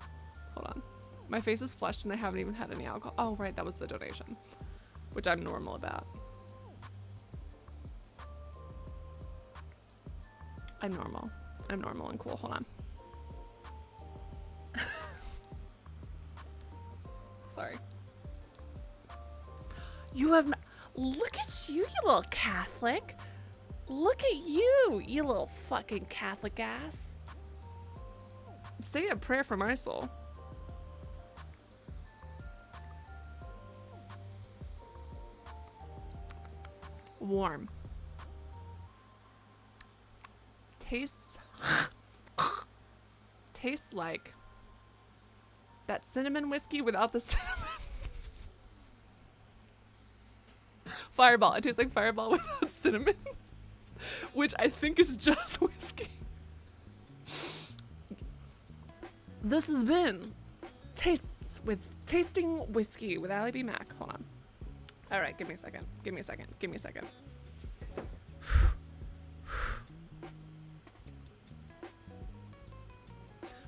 My face is flushed and I haven't even had any alcohol. Oh, right, that was the donation, which I'm normal about. I'm normal and cool. Hold on. Sorry. You have not. Look at you, you little Catholic. Look at you, you little fucking Catholic ass. Say a prayer for my soul. Warm. Tastes like that cinnamon whiskey without the cinnamon. Fireball. It tastes like Fireball without cinnamon, which I think is just whiskey. This has been Tasting Whiskey with alliebeemac. Hold on. All right, give me a second.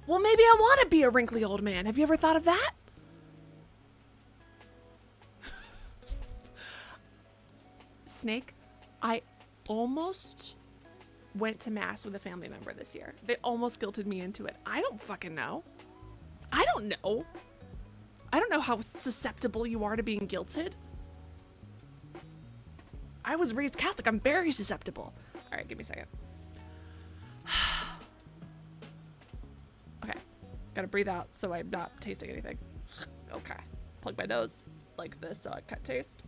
Well, maybe I want to be a wrinkly old man. Have you ever thought of that? Snake, I almost went to mass with a family member this year. They almost guilted me into it. I don't fucking know. I don't know how susceptible you are to being guilted. I was raised Catholic. I'm very susceptible. All right, give me a second. Okay, gotta breathe out so I'm not tasting anything. Okay, plug my nose like this so I can't taste.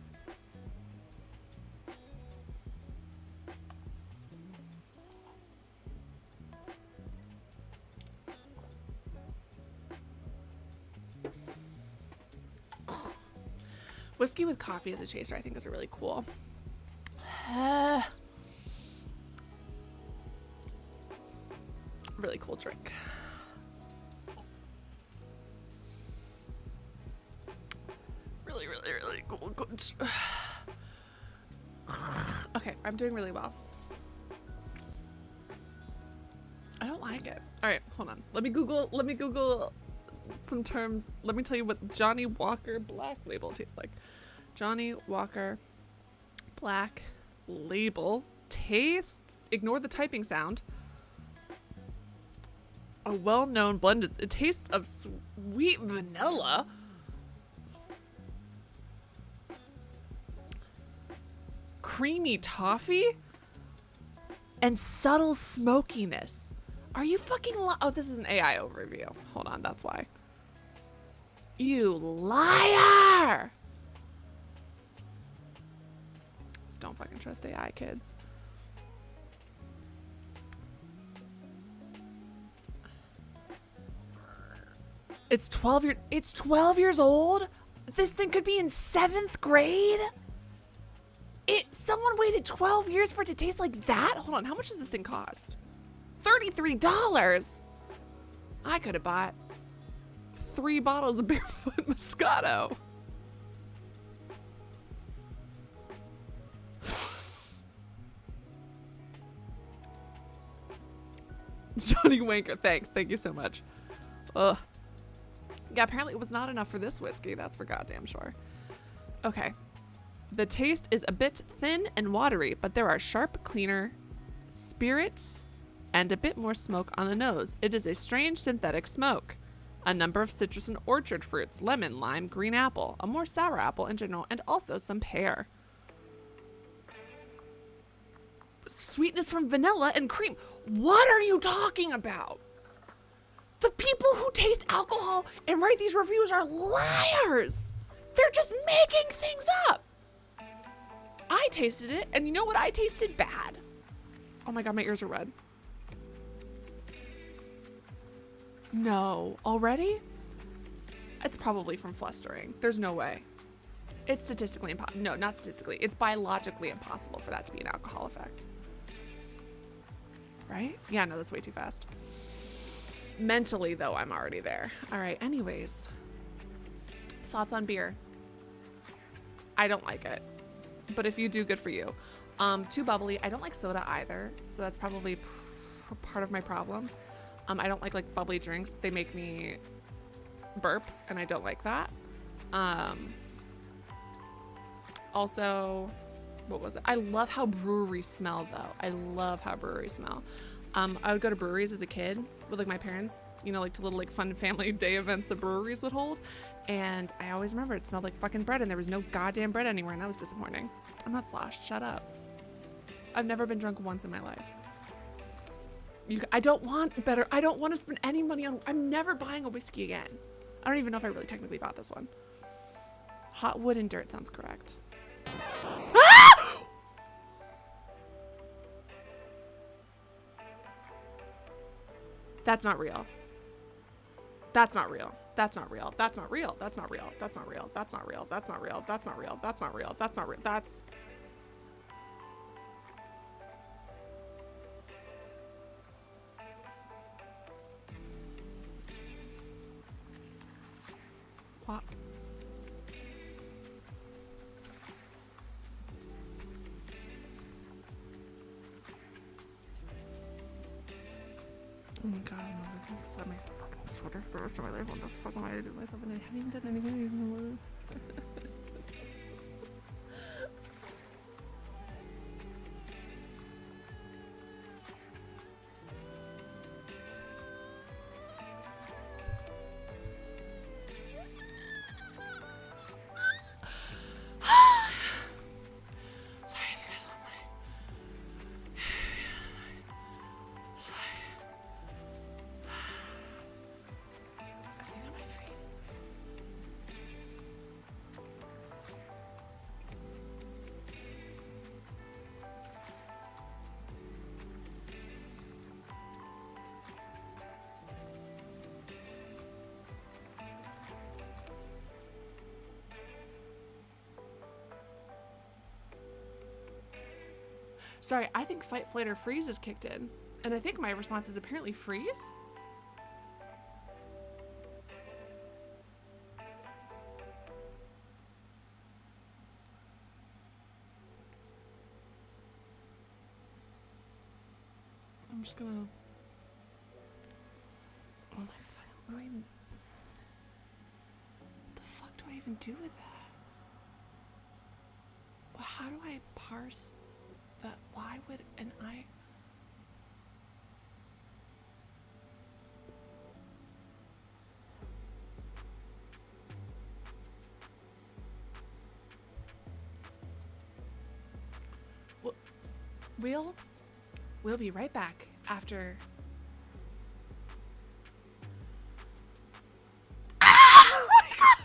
Whiskey with coffee as a chaser, I think, is a really cool. Really cool drink. Really, really, really cool. Okay, I'm doing really well. I don't like it. All right, hold on. Let me Google some terms. Let me tell you what Johnny Walker Black Label tastes like. Johnny Walker Black Label tastes. Ignore the typing sound. A well-known blend. It tastes of sweet vanilla. Creamy toffee. And subtle smokiness. Are you fucking oh, this is an AI overview. Hold on, that's why. You liar! Just don't fucking trust AI, kids. It's 12 years old? This thing could be in 7th grade? Someone waited 12 years for it to taste like that? Hold on, how much does this thing cost? $33. I could have bought 3 bottles of Barefoot Moscato. Johnny Wanker, thanks. Thank you so much. Ugh. Yeah, apparently it was not enough for this whiskey. That's for goddamn sure. Okay. The taste is a bit thin and watery, but there are sharp, cleaner spirits and a bit more smoke on the nose. It is a strange synthetic smoke. A number of citrus and orchard fruits, lemon, lime, green apple, a more sour apple in general, and also some pear. Sweetness from vanilla and cream. What are you talking about? The people who taste alcohol and write these reviews are liars. They're just making things up. I tasted it, and you know what I tasted? Bad. Oh my god, my ears are red. No. Already? It's probably from flustering. There's no way. It's statistically impossible. No, not statistically. It's biologically impossible for that to be an alcohol effect. Right? Yeah, no, that's way too fast. Mentally, though, I'm already there. All right, anyways. Thoughts on beer? I don't like it. But if you do, good for you. Too bubbly. I don't like soda either, so that's probably part of my problem. I don't like bubbly drinks. They make me burp, and I don't like that. Also, what was it? I love how breweries smell, though. I love how breweries smell. I would go to breweries as a kid with like my parents, you know, like to little like fun family day events the breweries would hold. And I always remember it smelled like fucking bread, and there was no goddamn bread anywhere, and that was disappointing. I'm not sloshed. Shut up. I've never been drunk once in my life. I don't want to spend any money on. I'm never buying a whiskey again. I don't even know if I really technically bought this one. Hot wood and dirt sounds correct. Ah! That's not real. That's not real. That's not real. That's not real. That's not real. That's not real. That's not real. That's not real. That's not real. That's not real. That's not real. That's what? Oh my god, I'm not looking at my Twitter for the rest of my life. What the fuck am I gonna do to myself? And I haven't even done anything. Sorry, I think fight, flight, or freeze is kicked in. And I think my response is apparently freeze. I'm just gonna... Oh my fucking... What the fuck do I even do with that? Well, how do I parse that? Why would an I... We'll be right back after... Oh my God!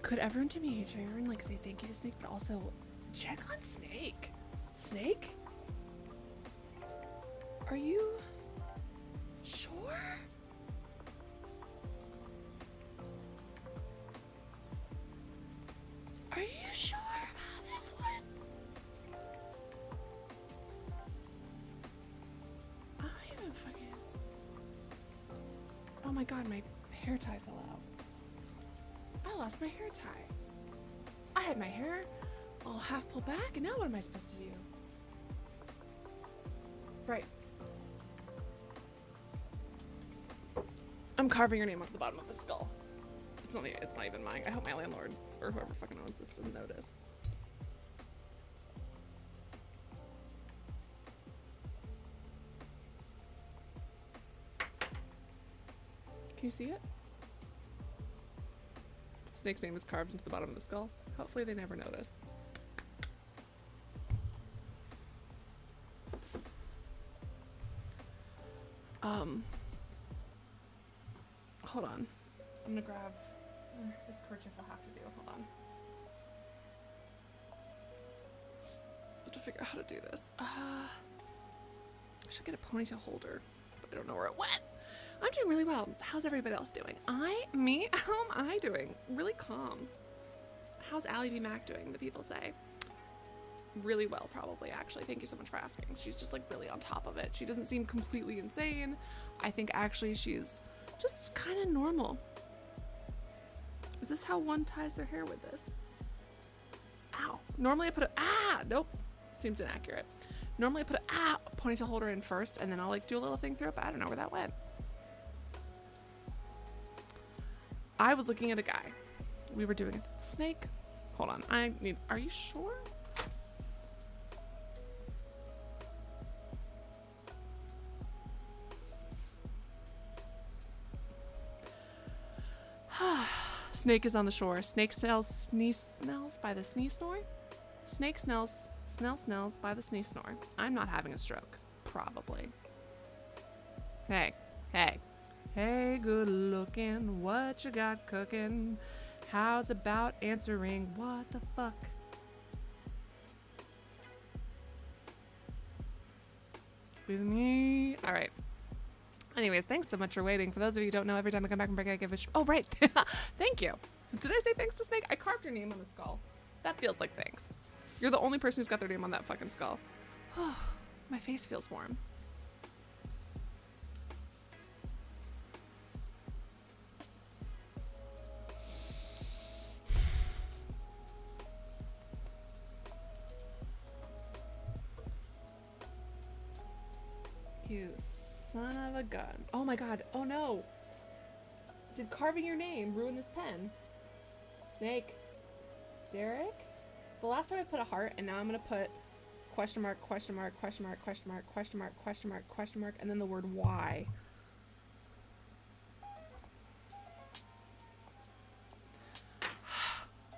Could everyone do me a favor and like say thank you to Snake, but also check on Snake? Snake? Are you sure? Are you sure about this one? I haven't fucking... Oh my god, my hair tie fell out. I lost my hair tie. I had my hair all half pulled back, and now what am I supposed to do? Right. I'm carving your name onto the bottom of the skull. It's not even mine. I hope my landlord or whoever fucking owns this doesn't notice. Can you see it? Snake's name is carved into the bottom of the skull. Hopefully they never notice. Hold on. I'm gonna grab this kerchief I'll have to do. Hold on. I have to figure out how to do this. I should get a ponytail holder, but I don't know where it went. I'm doing really well. How's everybody else doing? How am I doing? Really calm. How's alliebeemac doing, the people say? Really well, probably, actually. Thank you so much for asking. She's just like really on top of it. She doesn't seem completely insane. I think actually she's just kind of normal. Is this how one ties their hair with this? Ow. Normally I put nope. Seems inaccurate. Normally I put a ponytail holder in first and then I'll like do a little thing through it, but I don't know where that went. I was looking at a guy. We were doing a snake. Hold on. Are you sure? Snake is on the shore. Snake smells by the sneeze snore. Snake smells by the sneeze snore. I'm not having a stroke. Probably. Hey, good looking. What you got cooking? How's about answering what the fuck? With me. All right. Anyways, thanks so much for waiting. For those of you who don't know, every time I come back from break, I give a oh, right. Thank you. Did I say thanks to Snake? I carved your name on the skull. That feels like thanks. You're the only person who's got their name on that fucking skull. My face feels warm. You son of a gun. Oh my god. Oh no. Did carving your name ruin this pen? Snake. Derek? The last time I put a heart and now I'm gonna put question mark, question mark, question mark, question mark, question mark, question mark, question mark, and then the word why.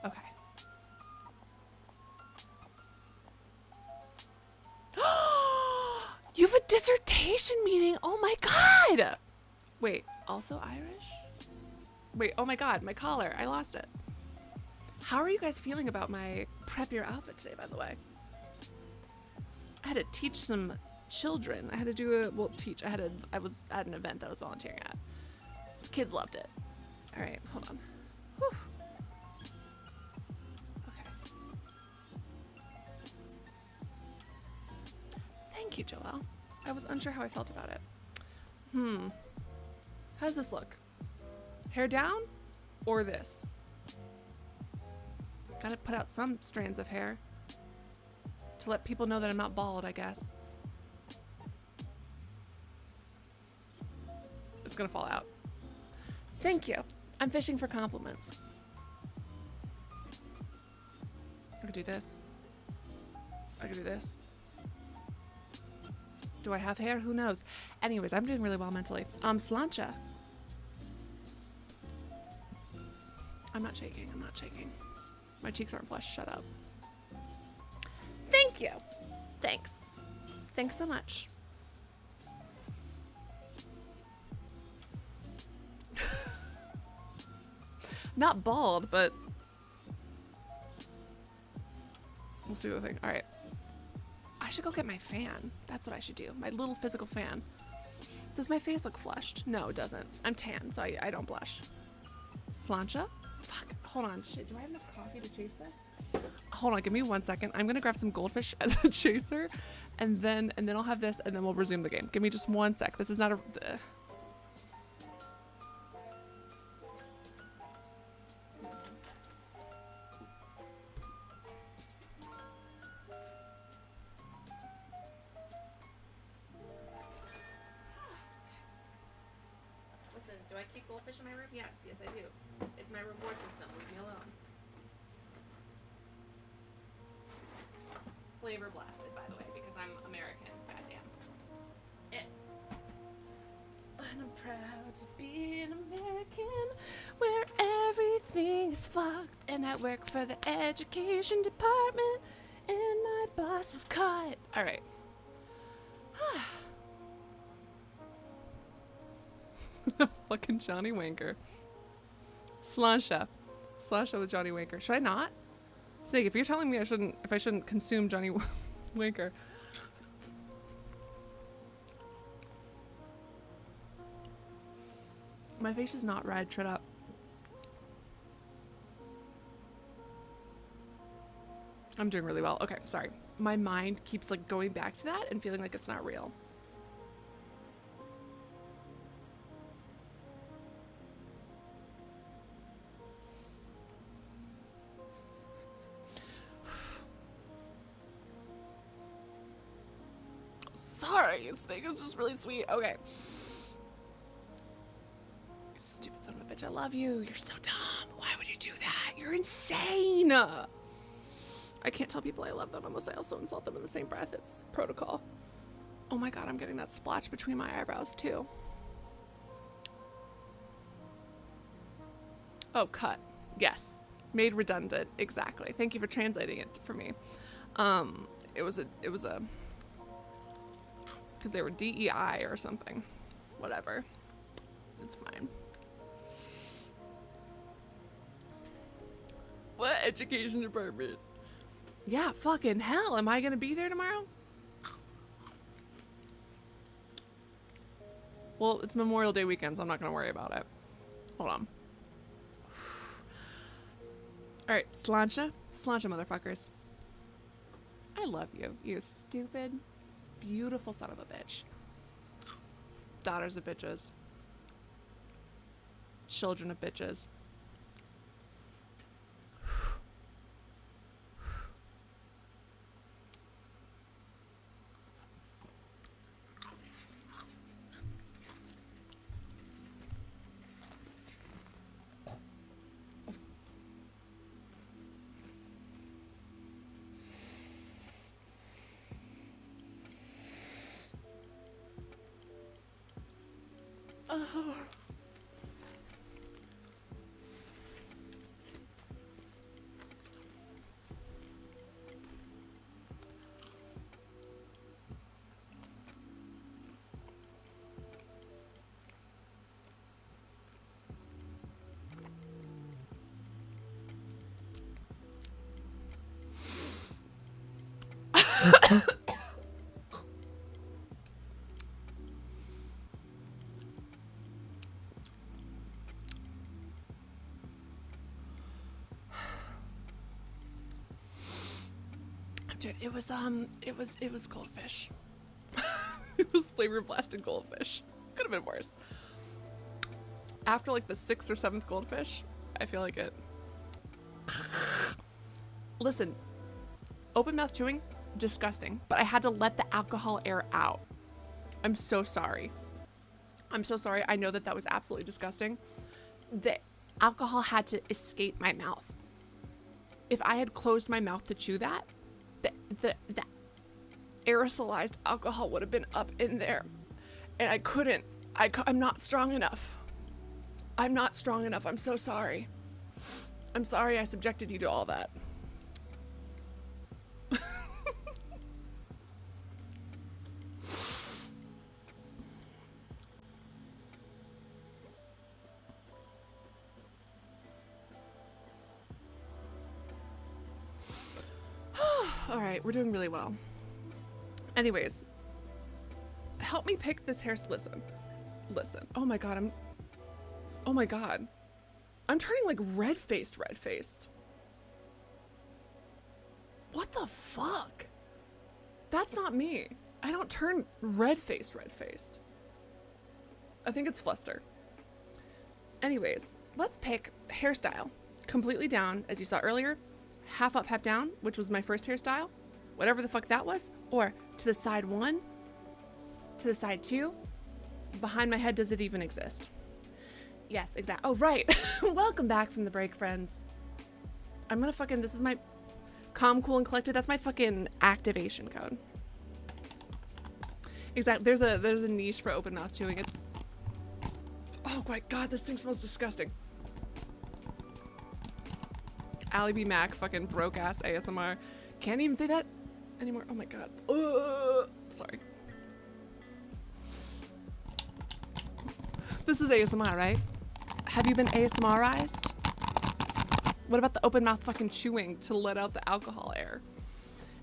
Okay. You have a dissertation meeting. Oh my god. Wait, also Irish? Wait, oh my god, my collar. I lost it. How are you guys feeling about my prep your outfit today, by the way? I had to teach some children. I had to do I was at an event that I was volunteering at. The kids loved it. All right, hold on. Whew. Thank you, Joelle. I was unsure how I felt about it. How does this look? Hair down or this? Gotta put out some strands of hair to let people know that I'm not bald, I guess. It's gonna fall out. Thank you. I'm fishing for compliments. I could do this. I could do this. Do I have hair? Who knows? Anyways, I'm doing really well mentally. Slancha. I'm not shaking. I'm not shaking. My cheeks aren't flushed. Shut up. Thank you. Thanks. Thanks so much. Not bald, but we'll see what I think. All right. I should go get my fan. That's what I should do. My little physical fan. Does my face look flushed? No, it doesn't. I'm tan, so I don't blush. Slancha? Fuck. Hold on. Shit, do I have enough coffee to chase this? Hold on, give me 1 second. I'm gonna grab some goldfish as a chaser, and then I'll have this, and then we'll resume the game. Give me just 1 sec. This is not a. Listen, do I keep goldfish in my room? Yes, I do. It's my reward system. Leave me alone. Flavor blasted, by the way, because I'm American. Goddamn. And I'm proud to be an American where everything is fucked. And I work for the education department and my boss was caught. All right. Fucking Johnny Wanker. Sláinte. Sláinte with Johnny Wanker. Should I not? Snake, if you're telling me I shouldn't consume Johnny Wanker. My face is not red. Shut up. I'm doing really well. Okay, sorry. My mind keeps like going back to that and feeling like it's not real. Sorry, Snake is just really sweet. Okay. Stupid son of a bitch, I love you. You're so dumb. Why would you do that? You're insane. I can't tell people I love them unless I also insult them in the same breath. It's protocol. Oh my god, I'm getting that splotch between my eyebrows too. Oh, cut. Yes. Made redundant. Exactly. Thank you for translating it for me. It was a because they were DEI or something. Whatever. It's fine. What education department? Yeah, fucking hell. Am I gonna be there tomorrow? Well, it's Memorial Day weekend, so I'm not gonna worry about it. Hold on. Alright, Sláinte. Sláinte, motherfuckers. I love you, you stupid, beautiful son of a bitch. Daughters of bitches. Children of bitches. Dude, it was goldfish. It was flavor blasted goldfish. Could have been worse. After like the 6th or 7th goldfish, I feel like it. Listen, open mouth chewing, disgusting, but I had to let the alcohol air out. I'm so sorry. I'm so sorry. I know that that was absolutely disgusting. The alcohol had to escape my mouth. If I had closed my mouth to chew that, the aerosolized alcohol would have been up in there, and I couldn't. I'm not strong enough. I'm not strong enough. I'm so sorry. I'm sorry I subjected you to all that. All right, we're doing really well. Anyways, help me pick this hair. Listen. Oh my god, I'm turning like red-faced. What the fuck? That's not me. I don't turn red-faced. I think it's fluster. Anyways, let's pick hairstyle. Completely down, as you saw earlier. Half up, half down, which was my first hairstyle. Whatever the fuck that was. Or to the side 1, to the side 2. Behind my head, does it even exist? Yes, exactly. Oh, right. Welcome back from the break, friends. I'm gonna fucking, this is my calm, cool, and collected. That's my fucking activation code. Exactly. There's a niche for open mouth chewing. Oh my god, this thing smells disgusting. alliebeemac, fucking broke ass ASMR. Can't even say that anymore. Oh my god. Sorry. This is ASMR, right? Have you been ASMRized? What about the open mouth fucking chewing to let out the alcohol air?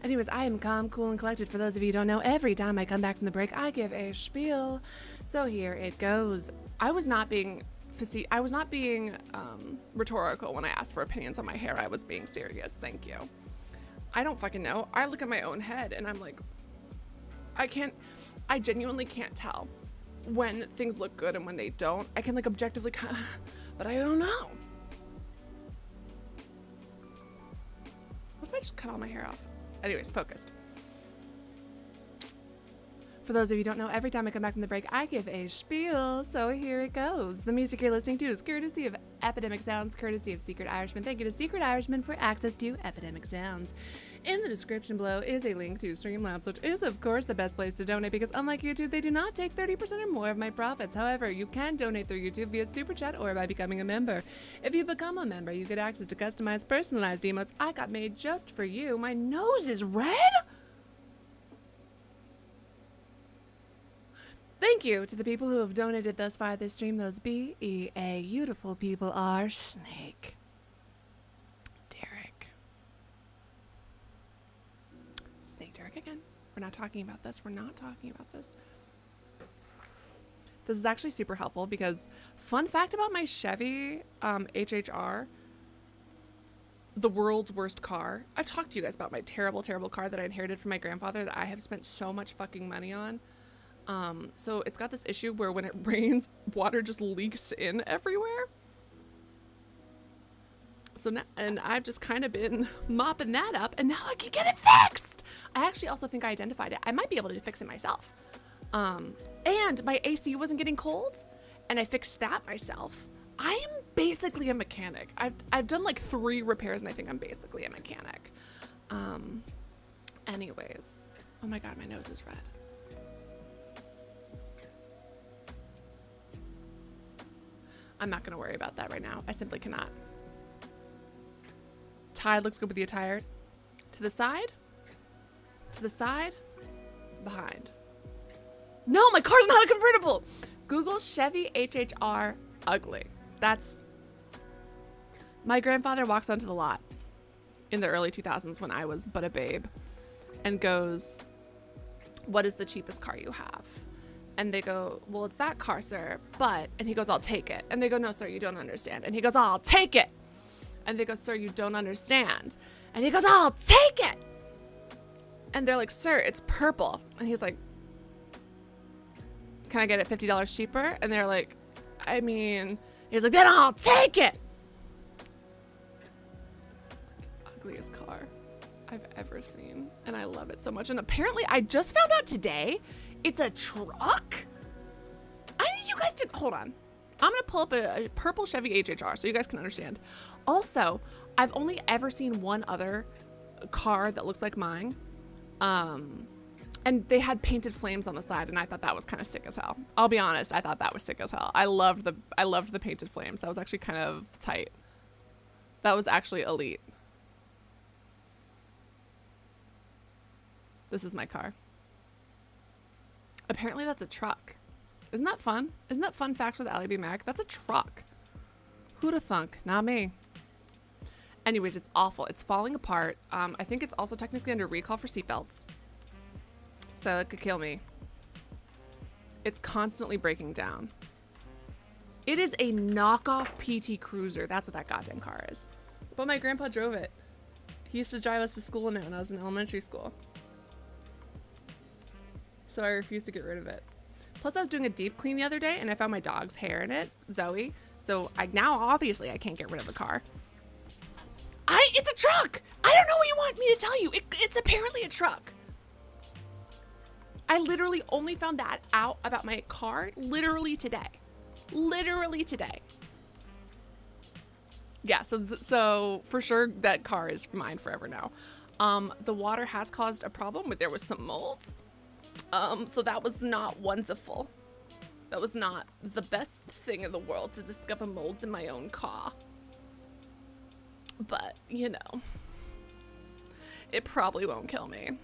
Anyways, I am calm, cool, and collected. For those of you who don't know, every time I come back from the break, I give a spiel. So here it goes. I was not being rhetorical when I asked for opinions on my hair. I was being serious. Thank you. I don't fucking know. I look at my own head and I'm like, I genuinely can't tell when things look good and when they don't. I can like objectively, but I don't know. What if I just cut all my hair off? Anyways, focused. For those of you who don't know, every time I come back from the break, I give a spiel. So here it goes. The music you're listening to is courtesy of Epidemic Sounds, courtesy of Secret Irishman. Thank you to Secret Irishman for access to Epidemic Sounds. In the description below is a link to Streamlabs, which is, of course, the best place to donate because unlike YouTube, they do not take 30% or more of my profits. However, you can donate through YouTube via Super Chat or by becoming a member. If you become a member, you get access to customized, personalized emotes I got made just for you. My nose is red? Thank you to the people who have donated thus far this stream. Those B-E-A beautiful people are Snake, Derek, again. We're not talking about this. We're not talking about this. This is actually super helpful because fun fact about my Chevy HHR, the world's worst car. I've talked to you guys about my terrible, terrible car that I inherited from my grandfather that I have spent so much fucking money on. So it's got this issue where when it rains, water just leaks in everywhere. So now, and I've just kind of been mopping that up and now I can get it fixed. I actually also think I identified it. I might be able to fix it myself. And my AC wasn't getting cold and I fixed that myself. I am basically a mechanic. I've done like 3 repairs and I think I'm basically a mechanic. Anyways, oh my God, my nose is red. I'm not gonna worry about that right now. I simply cannot. Tide looks good with the attire. To the side, behind. No, my car's not a convertible. Google Chevy HHR ugly. That's, my grandfather walks onto the lot in the early 2000s when I was but a babe and goes, "What is the cheapest car you have?" And they go, "Well, it's that car, sir, but," and he goes, "I'll take it." And they go, "No, sir, you don't understand." And he goes, "I'll take it." And they go, "Sir, you don't understand." And he goes, "I'll take it." And they're like, "Sir, it's purple." And he's like, "Can I get it $50 cheaper?" And they're like, "I mean," he's like, "Then I'll take it." It's the ugliest car I've ever seen. And I love it so much. And apparently I just found out today, it's a truck. I need you guys to, hold on. I'm gonna pull up a purple Chevy HHR so you guys can understand. Also, I've only ever seen one other car that looks like mine. And they had painted flames on the side and I thought that was kind of sick as hell. I'll be honest, I thought that was sick as hell. I loved the painted flames. That was actually kind of tight. That was actually elite. This is my car. Apparently that's a truck. Isn't that fun? Isn't that fun facts with alliebeemac? That's a truck. Who'da thunk? Not me. Anyways, it's awful. It's falling apart. I think it's also technically under recall for seatbelts. So it could kill me. It's constantly breaking down. It is a knockoff PT Cruiser. That's what that goddamn car is. But my grandpa drove it. He used to drive us to school in it when I was in elementary school. So I refused to get rid of it. Plus I was doing a deep clean the other day and I found my dog's hair in it, Zoe. So now obviously I can't get rid of the car. It's a truck. I don't know what you want me to tell you. It's apparently a truck. I literally only found that out about my car literally today. Literally today. Yeah, so for sure that car is mine forever now. The water has caused a problem where there was some mold. So that was not wonderful. That it was not the best thing in the world to discover molds in my own car. But, you know, it probably won't kill me.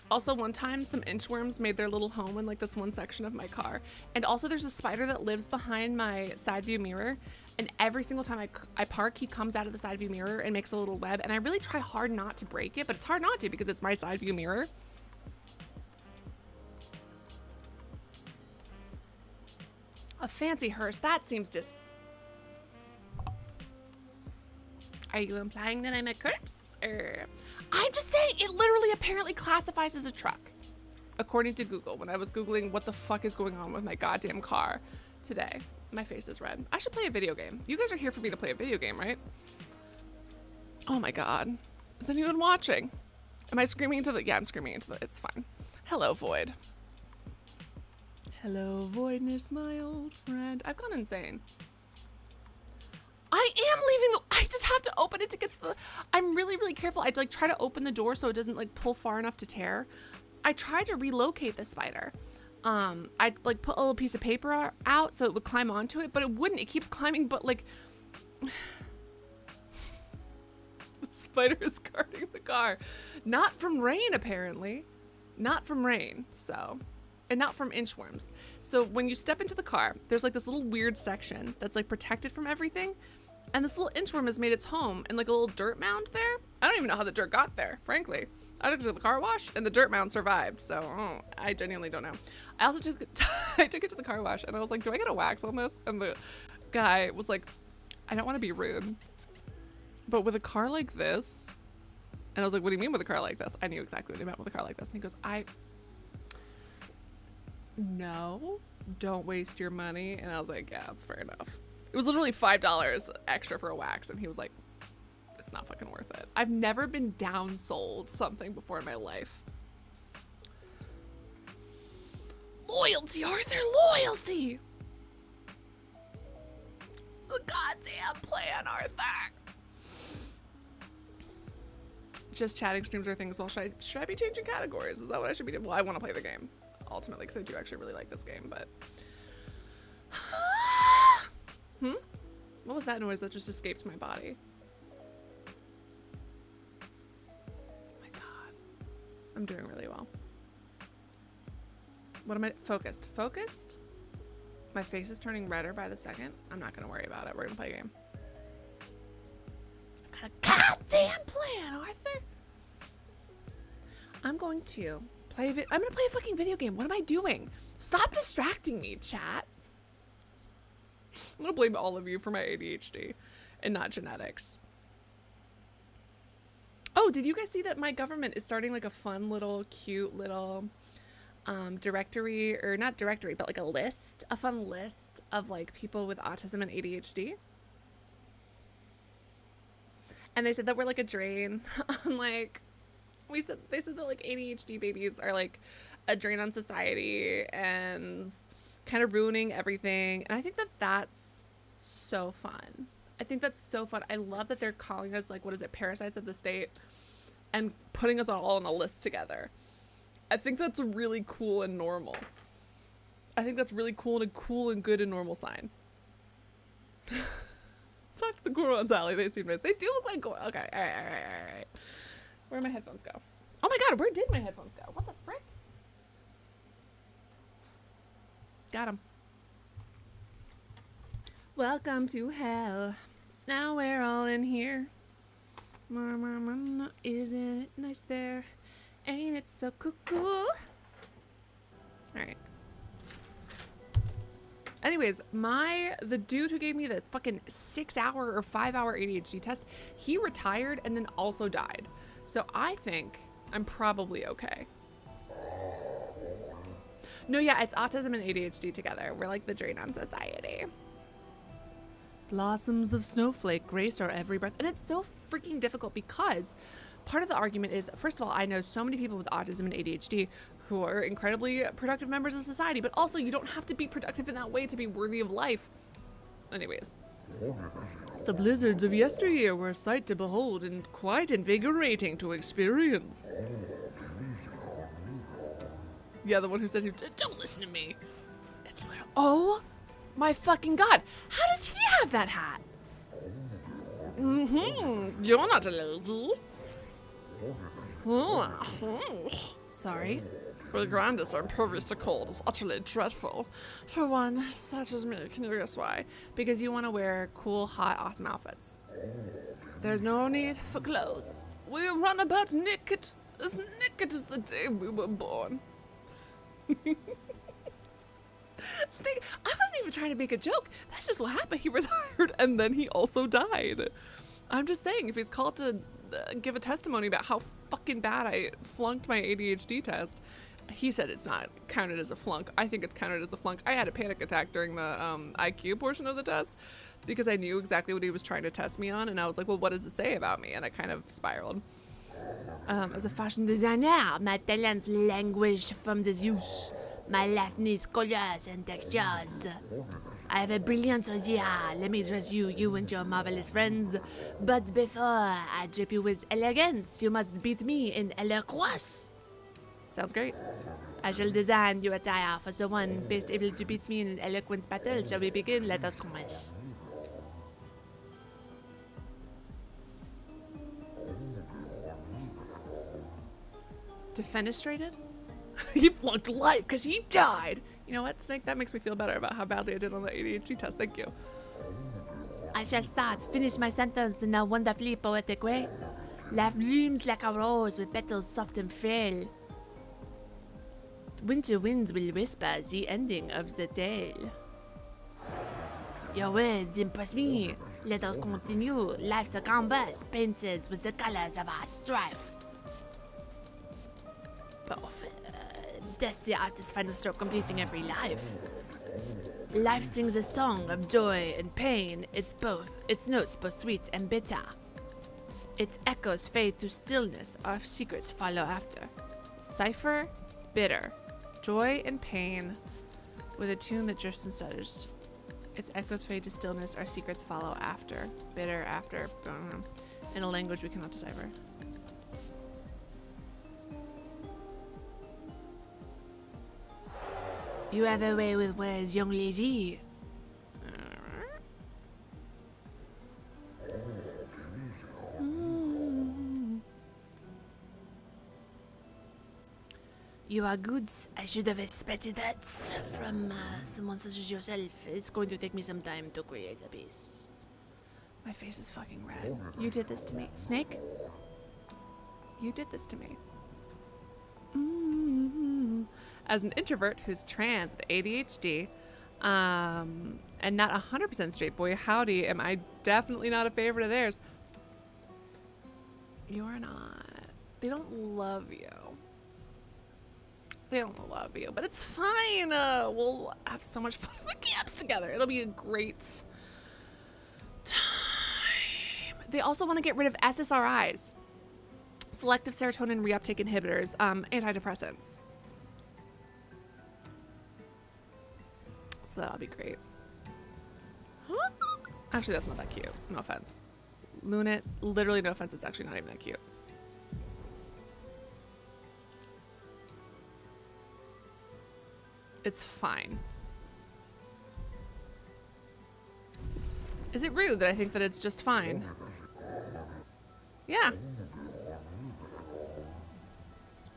Also, one time, some inchworms made their little home in like this one section of my car. And also, there's a spider that lives behind my side view mirror. And every single time I park, he comes out of the side view mirror and makes a little web. And I really try hard not to break it, but it's hard not to because it's my side view mirror. A fancy hearse, that seems Are you implying that I'm a corpse? I'm just saying, it literally apparently classifies as a truck. According to Google, when I was Googling what the fuck is going on with my goddamn car today. My face is red. I should play a video game. You guys are here for me to play a video game, right? Oh my god. Is anyone watching? Am I screaming into the... Yeah, I'm screaming into the... It's fine. Hello, Void. Hello, Voidness, my old friend. I've gone insane. I am leaving the... I just have to open it to get to the... I'm really, really careful. I like try to open the door so it doesn't like pull far enough to tear. I tried to relocate the spider. I'd like put a little piece of paper out so it would climb onto it, but it wouldn't. It keeps climbing, but like... The spider is guarding the car. Not from rain, apparently. Not from rain, so... And not from inchworms. So when you step into the car, there's like this little weird section that's like protected from everything. And this little inchworm has made its home in like a little dirt mound there. I don't even know how the dirt got there, frankly. I took it to the car wash and the dirt mound survived. So I genuinely don't know. I also took it, I took it to the car wash and I was like, do I get a wax on this? And the guy was like, I don't want to be rude, but with a car like this, and I was like, what do you mean with a car like this? I knew exactly what he meant with a car like this. And he goes, no, don't waste your money. And I was like, yeah, that's fair enough. It was literally $5 extra for a wax. And he was like, it's not fucking worth it. I've never been downsold something before in my life. Loyalty, Arthur, loyalty. The goddamn plan, Arthur. Just chatting streams are things. Well, should I be changing categories? Is that what I should be doing? Well, I want to play the game ultimately because I do actually really like this game, but what was that noise that just escaped my body? Oh my god, I'm doing really well. What am I focused? My face is turning redder by the second. I'm not gonna worry about it. We're gonna play a game. I've got a goddamn plan, Arthur. I'm going to play I'm gonna play a fucking video game. What am I doing? Stop distracting me, chat. I'm gonna blame all of you for my ADHD and not genetics. Oh, did you guys see that my government is starting like a fun little cute little directory, or not directory, but like a fun list of like people with autism and ADHD? And they said that we're like a drain on like, they said that like ADHD babies are like a drain on society and kind of ruining everything. And I think that that's so fun. I think that's so fun. I love that they're calling us like, what is it, parasites of the state, and putting us all on a list together. I think that's really cool and normal. I think that's really cool and good and normal sign. Talk to the Gorons, Allie. They seem nice. They do look like Gorons. Okay, all right. Where'd my headphones go? Oh my god, where did my headphones go? What the frick? Got them. Welcome to hell. Now we're all in here. Isn't it nice there? Ain't it so cool? Alright. Anyways, the dude who gave me the fucking 6-hour or 5-hour ADHD test, he retired and then also died. So I think I'm probably okay. No, yeah, it's autism and ADHD together. We're like the drain on society. Blossoms of snowflake graced our every breath. And it's so freaking difficult because part of the argument is, first of all, I know so many people with autism and ADHD who are incredibly productive members of society, but also you don't have to be productive in that way to be worthy of life. Anyways. The blizzards of yesteryear were a sight to behold and quite invigorating to experience. Yeah, the one who said, don't listen to me. It's literal. Oh my fucking god. How does he have that hat? Mm-hmm. You're not a lady. Sorry. The grandest are impervious to cold is utterly dreadful. For one, such as me, can you guess why? Because you want to wear cool, hot, awesome outfits. There's no need for clothes. We run about naked as the day we were born. Steve, I wasn't even trying to make a joke. That's just what happened. He retired and then he also died. I'm just saying, if he's called to give a testimony about how fucking bad I flunked my ADHD test, he said it's not counted as a flunk. I think it's counted as a flunk. I had a panic attack during the IQ portion of the test because I knew exactly what he was trying to test me on, and I was like, well, what does it say about me? And I kind of spiraled. As a fashion designer, my talents languish from disuse. My life needs colors and textures. I have a brilliant idea. Let me dress you and your marvelous friends. But before I drape you with elegance, you must beat me in eloquence. Sounds great. I shall design your attire for the one best able to beat me in an eloquence battle. Shall we begin? Let us commence. Defenestrated? He flunked life because he died. You know what, Snake? That makes me feel better about how badly I did on the ADHD test. Thank you. I shall start. Finish my sentence in a wonderfully poetic way. Life blooms like a rose with petals soft and frail. Winter winds will whisper the ending of the tale. Your words impress me. Let us continue. Life's a canvas painted with the colors of our strife. That's the artist's final stroke, completing every life. Life sings a song of joy and pain. It's both. Its notes both sweet and bitter. Its echoes fade to stillness. Our secrets follow after. Cipher, bitter, joy and pain, with a tune that drifts and stutters. Its echoes fade to stillness. Our secrets follow after. Bitter after. In a language we cannot decipher. You have a way with words, young lady. You are good. I should have expected that from someone such as yourself. It's going to take me some time to create a piece. My face is fucking red. You did this to me. Snake? You did this to me. As an introvert who's trans with ADHD, and not 100% straight, boy howdy, am I definitely not a favorite of theirs. You're not. They don't love you. They don't love you, but it's fine. We'll have so much fun with camps together. It'll be a great time. They also want to get rid of SSRIs, selective serotonin reuptake inhibitors, antidepressants. So that'll be great. Huh? Actually, that's not that cute. No offense. Lunit, literally no offense. It's actually not even that cute. It's fine. Is it rude that I think that it's just fine? Yeah.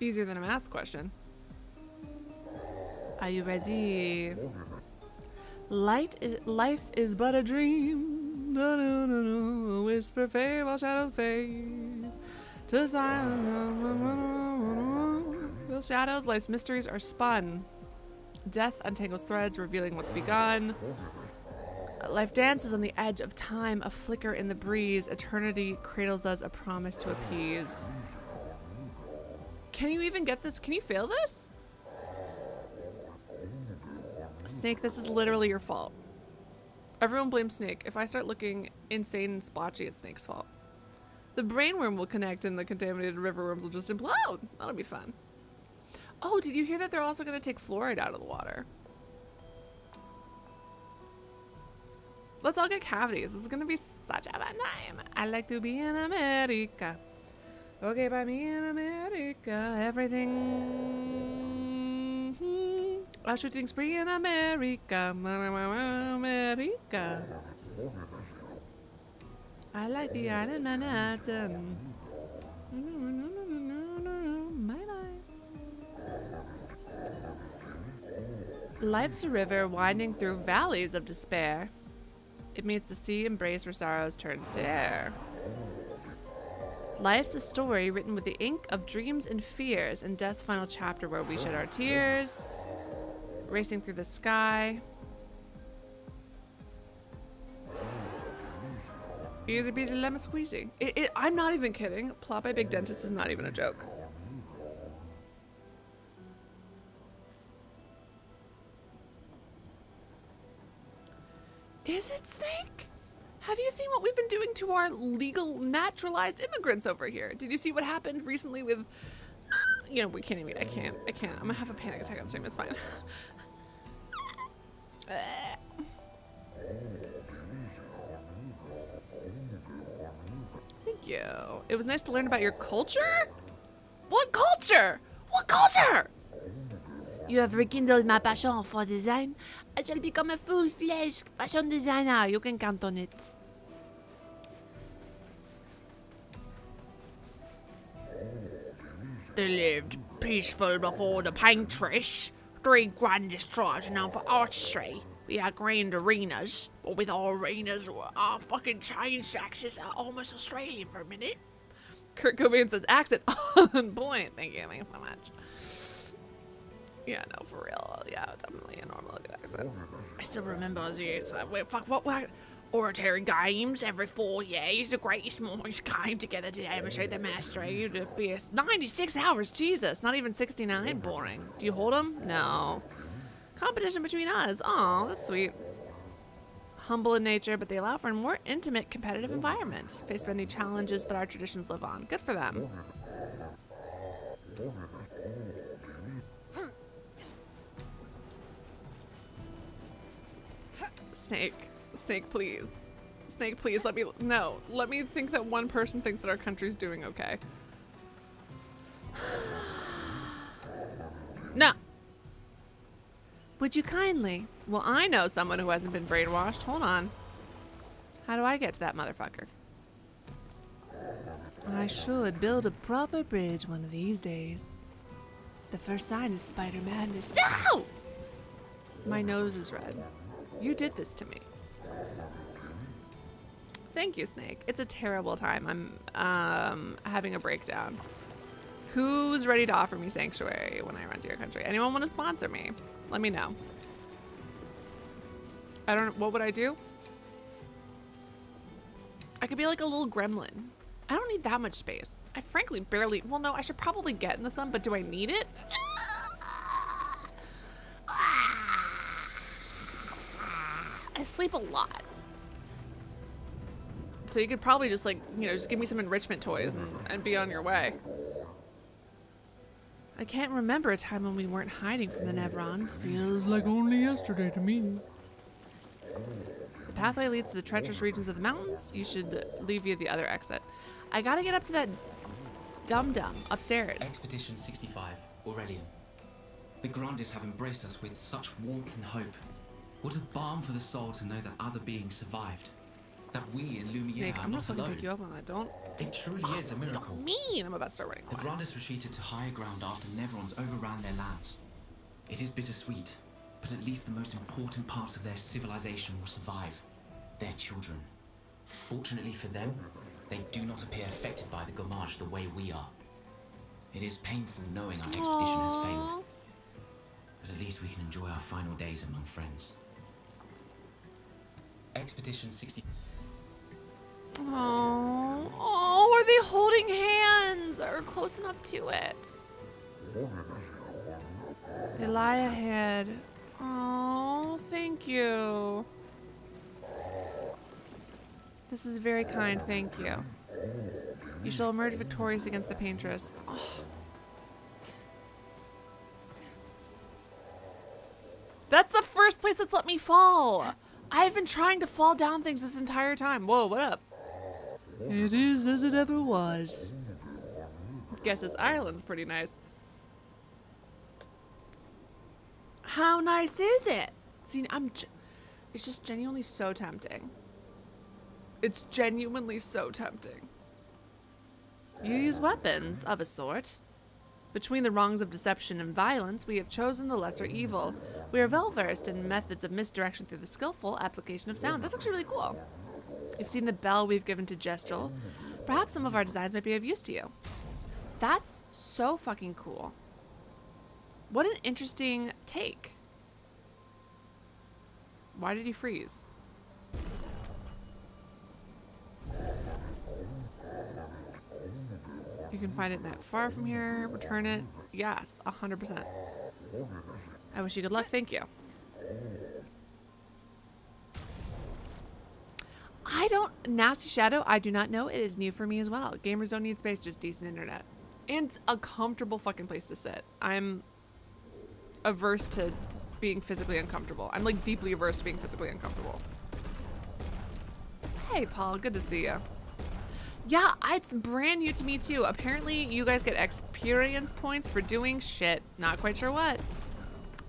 Easier than a math question. Are you ready? Life is but a dream. No, no, no, no. A whisper fade while shadows fade. To silence. Will shadows, life's mysteries are spun. Death untangles threads, revealing what's begun. Life dances on the edge of time, a flicker in the breeze. Eternity cradles us, a promise to appease. Can you even get this? Can you fail this? Snake, this is literally your fault. Everyone blames Snake. If I start looking insane and splotchy, it's Snake's fault. The brainworm will connect and the contaminated river worms will just implode. That'll be fun. Oh, did you hear that they're also going to take fluoride out of the water? Let's all get cavities. This is going to be such a fun time. I like to be in America. Okay, by me in America, everything A shooting spree in America. America. I like the island Manhattan. Bye-bye. Life's a river winding through valleys of despair. It meets the sea embrace where sorrows turns to air. Life's a story written with the ink of dreams and fears, and death's final chapter where we shed our tears. Racing through the sky. Easy peasy lemon squeezy. I'm not even kidding. Plot by Big Dentist is not even a joke. Is it Snake? Have you seen what we've been doing to our legal, naturalized immigrants over here? Did you see what happened recently with... You know, we can't even... I can't. I'm gonna have a panic attack on stream. It's fine. Thank you. It was nice to learn about your culture? What culture? What culture? You have rekindled my passion for design. I shall become a full-fledged fashion designer. You can count on it. They lived peaceful before the Paintress. 3 grandest tribes known for artistry. We had grand arenas, but with our arenas, our fucking chain shacks are almost Australian for a minute. Kurt Cobain says accent on point. Thank you so much. Yeah, no, for real. Yeah, definitely a normal good accent. I still remember what oratory games every 4 years. The greatest minds came together to demonstrate their mastery of the fierce 96 hours. Jesus, not even 69. Boring. Do you hold them? No. Competition between us. Aw, that's sweet. Humble in nature, but they allow for a more intimate, competitive environment. Faced many challenges, but our traditions live on. Good for them. Snake, please. Snake, please, let me think that one person thinks that our country's doing okay. No. Would you kindly? Well, I know someone who hasn't been brainwashed. Hold on. How do I get to that motherfucker? I should build a proper bridge one of these days. The first sign is spider madness. No! My nose is red. You did this to me. Thank you, Snake. It's a terrible time. I'm having a breakdown. Who's ready to offer me sanctuary when I run to your country? Anyone want to sponsor me? Let me know. I don't know. What would I do? I could be like a little gremlin. I don't need that much space. I frankly barely... Well, no, I should probably get in the sun, but do I need it? I sleep a lot. So you could probably just, like, you know, just give me some enrichment toys and be on your way. I can't remember a time when we weren't hiding from the Nevrons. Feels like only yesterday to me. The pathway leads to the treacherous regions of the mountains. You should leave via the other exit. I gotta get up to that dum-dum upstairs. Expedition 65, Aurelian. The Grandists have embraced us with such warmth and hope. What a balm for the soul to know that other beings survived. That we in Lumiere Snake, are I'm not not fucking alone. take you up on that. Don't. It truly is a miracle. Mean. I'm about to start running The away. Grandists retreated to higher ground after Nevrons overran their lands. It is bittersweet, but at least the most important parts of their civilization will survive. Their children. Fortunately for them, they do not appear affected by the Gommage the way we are. It is painful knowing our expedition has failed, but at least we can enjoy our final days among friends. Expedition 60. Oh, are they holding hands or close enough to it? They lie ahead. Oh, thank you. This is very kind, thank you. You shall emerge victorious against the Paintress. Oh. That's the first place that's let me fall. I've been trying to fall down things this entire time. Whoa, what up? It is as it ever was. Guess this Ireland's pretty nice. How nice is it? See, it's just genuinely so tempting. It's genuinely so tempting. You use weapons of a sort. Between the wrongs of deception and violence, we have chosen the lesser evil. We are well versed in methods of misdirection through the skillful application of sound. That's actually really cool. You've seen the bell we've given to Gestrel. Perhaps some of our designs might be of use to you. That's so fucking cool. What an interesting take. Why did he freeze? You can find it not far from here. Return it. Yes, 100%. I wish you good luck. Thank you. Nasty Shadow, I do not know. It is new for me as well. Gamers don't need space, just decent internet. And a comfortable fucking place to sit. I'm averse to being physically uncomfortable. I'm like deeply averse to being physically uncomfortable. Hey, Paul, good to see you. Yeah, it's brand new to me too. Apparently, you guys get experience points for doing shit. Not quite sure what.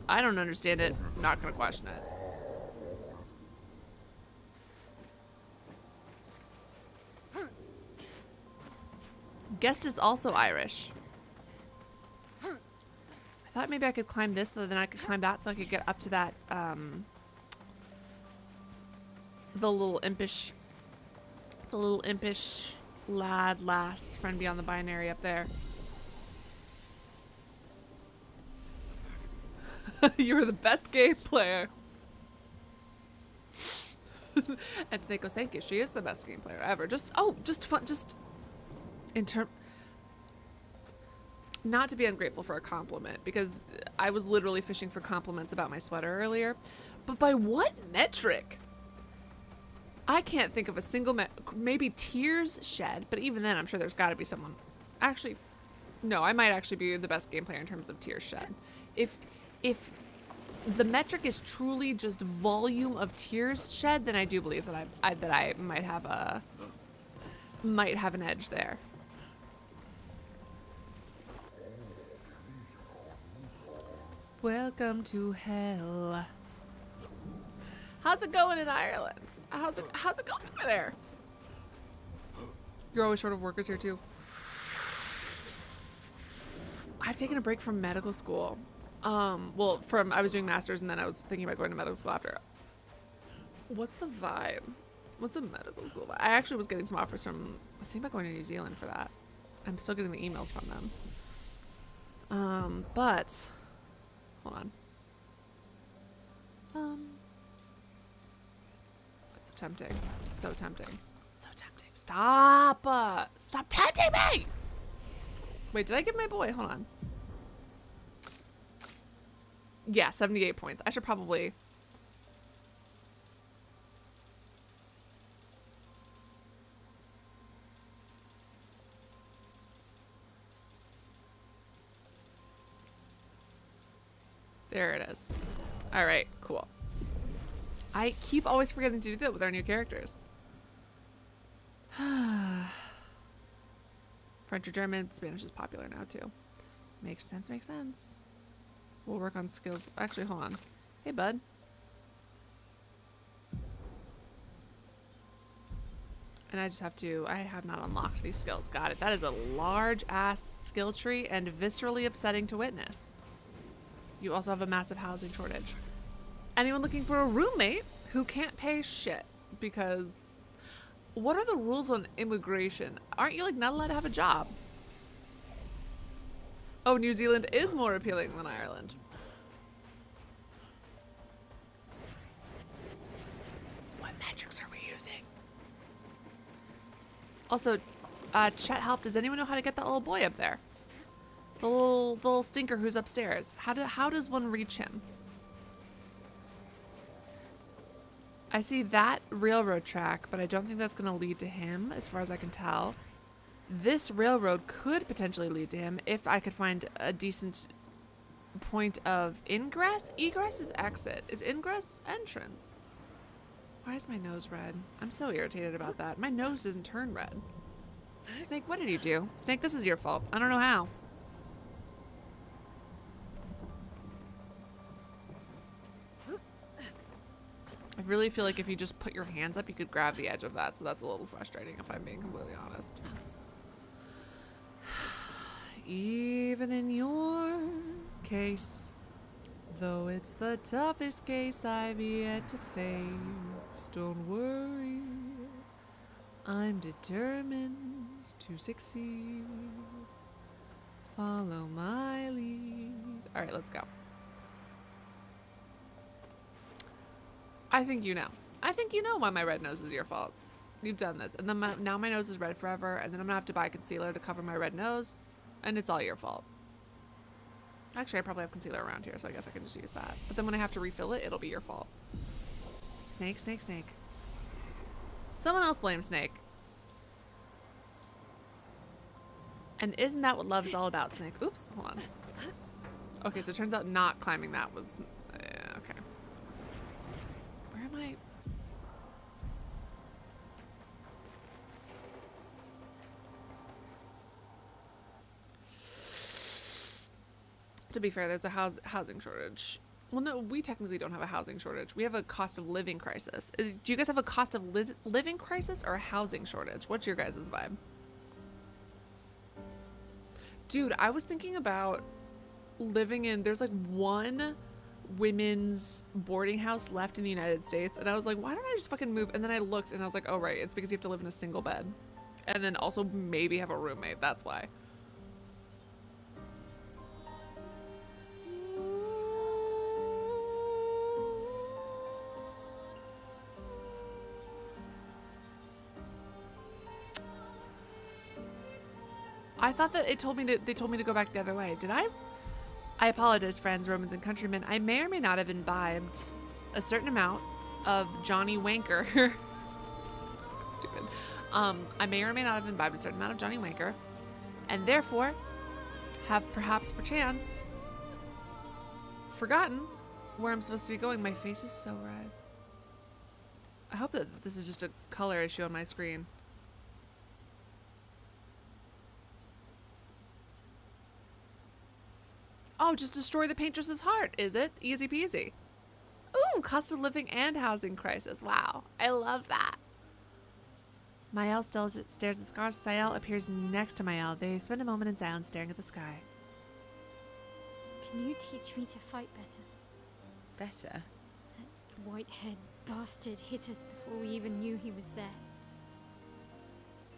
I don't understand it. Not gonna question it. Guest is also Irish. I thought maybe I could climb this so then I could climb that so I could get up to that, the little impish lass friend beyond the binary up there. You're the best game player. And Snake goes, thank you. She is the best game player ever. Just fun, not to be ungrateful for a compliment, because I was literally fishing for compliments about my sweater earlier, but by what metric? I can't think of a single maybe tears shed, but even then I'm sure there's got to be someone. Actually, no, I might actually be the best game player in terms of tears shed. If the metric is truly just volume of tears shed, then I do believe that I might have an edge there. Welcome to hell. How's it going in Ireland? How's it going over there? You're always short of workers here too. I've taken a break from medical school. I was doing masters and then I was thinking about going to medical school after. What's the vibe? What's the medical school vibe? I actually was getting some offers from, I was thinking about going to New Zealand for that. I'm still getting the emails from them. But hold on. It's so tempting. It's so tempting. So tempting. Stop! Stop tempting me! Wait, did I give my boy? Hold on. Yeah, 78 points. I should probably... There it is. All right, cool. I keep always forgetting to do that with our new characters. French or German, Spanish is popular now too. Makes sense, makes sense. We'll work on skills. Actually, hold on. Hey, bud. And I have not unlocked these skills. Got it. That is a large ass skill tree and viscerally upsetting to witness. You also have a massive housing shortage. Anyone looking for a roommate who can't pay shit? Because what are the rules on immigration? Aren't you like not allowed to have a job? Oh, New Zealand is more appealing than Ireland. What metrics are we using? Also, chat help. Does anyone know how to get that little boy up there? The little stinker who's upstairs. How does one reach him? I see that railroad track, but I don't think that's going to lead to him, as far as I can tell. This railroad could potentially lead to him if I could find a decent point of ingress. Egress is exit. Is ingress entrance? Why is my nose red? I'm so irritated about that. My nose doesn't turn red. Snake, what did you do? Snake, this is your fault. I don't know how. really feel like if you just put your hands up, you could grab the edge of that. So that's a little frustrating if I'm being completely honest. Even in your case, though it's the toughest case I've yet to face, don't worry, I'm determined to succeed. Follow my lead. All right, let's go. I think you know. I think you know why my red nose is your fault. You've done this. And then now my nose is red forever, and then I'm gonna have to buy concealer to cover my red nose, and it's all your fault. Actually, I probably have concealer around here, so I guess I can just use that. But then when I have to refill it, it'll be your fault. Snake, snake, snake. Someone else blame Snake. And isn't that what love is all about, Snake? Oops, hold on. Okay, so it turns out not climbing that was... okay. Where am I? To be fair, there's a housing shortage. Well, no, we technically don't have a housing shortage. We have a cost of living crisis. Do you guys have a cost of living crisis or a housing shortage? What's your guys' vibe? Dude, I was thinking about living in, there's like one women's boarding house left in the United States. And I was like, why don't I just fucking move? And then I looked and I was like, oh, right. It's because you have to live in a single bed. And then also maybe have a roommate. That's why. I thought that they told me to go back the other way. Did I? I apologize, friends, Romans, and countrymen. I may or may not have imbibed a certain amount of Johnny Wanker. Stupid. I may or may not have imbibed a certain amount of Johnny Wanker, and therefore have perhaps perchance forgotten where I'm supposed to be going. My face is so red. I hope that this is just a color issue on my screen. Oh, just destroy the Paintress's heart, is it? Easy peasy. Ooh, cost of living and housing crisis. Wow, I love that. Mael stares at the stars. Sael appears next to Mael. They spend a moment in silence staring at the sky. Can you teach me to fight better? Better? That white-haired bastard hit us before we even knew he was there.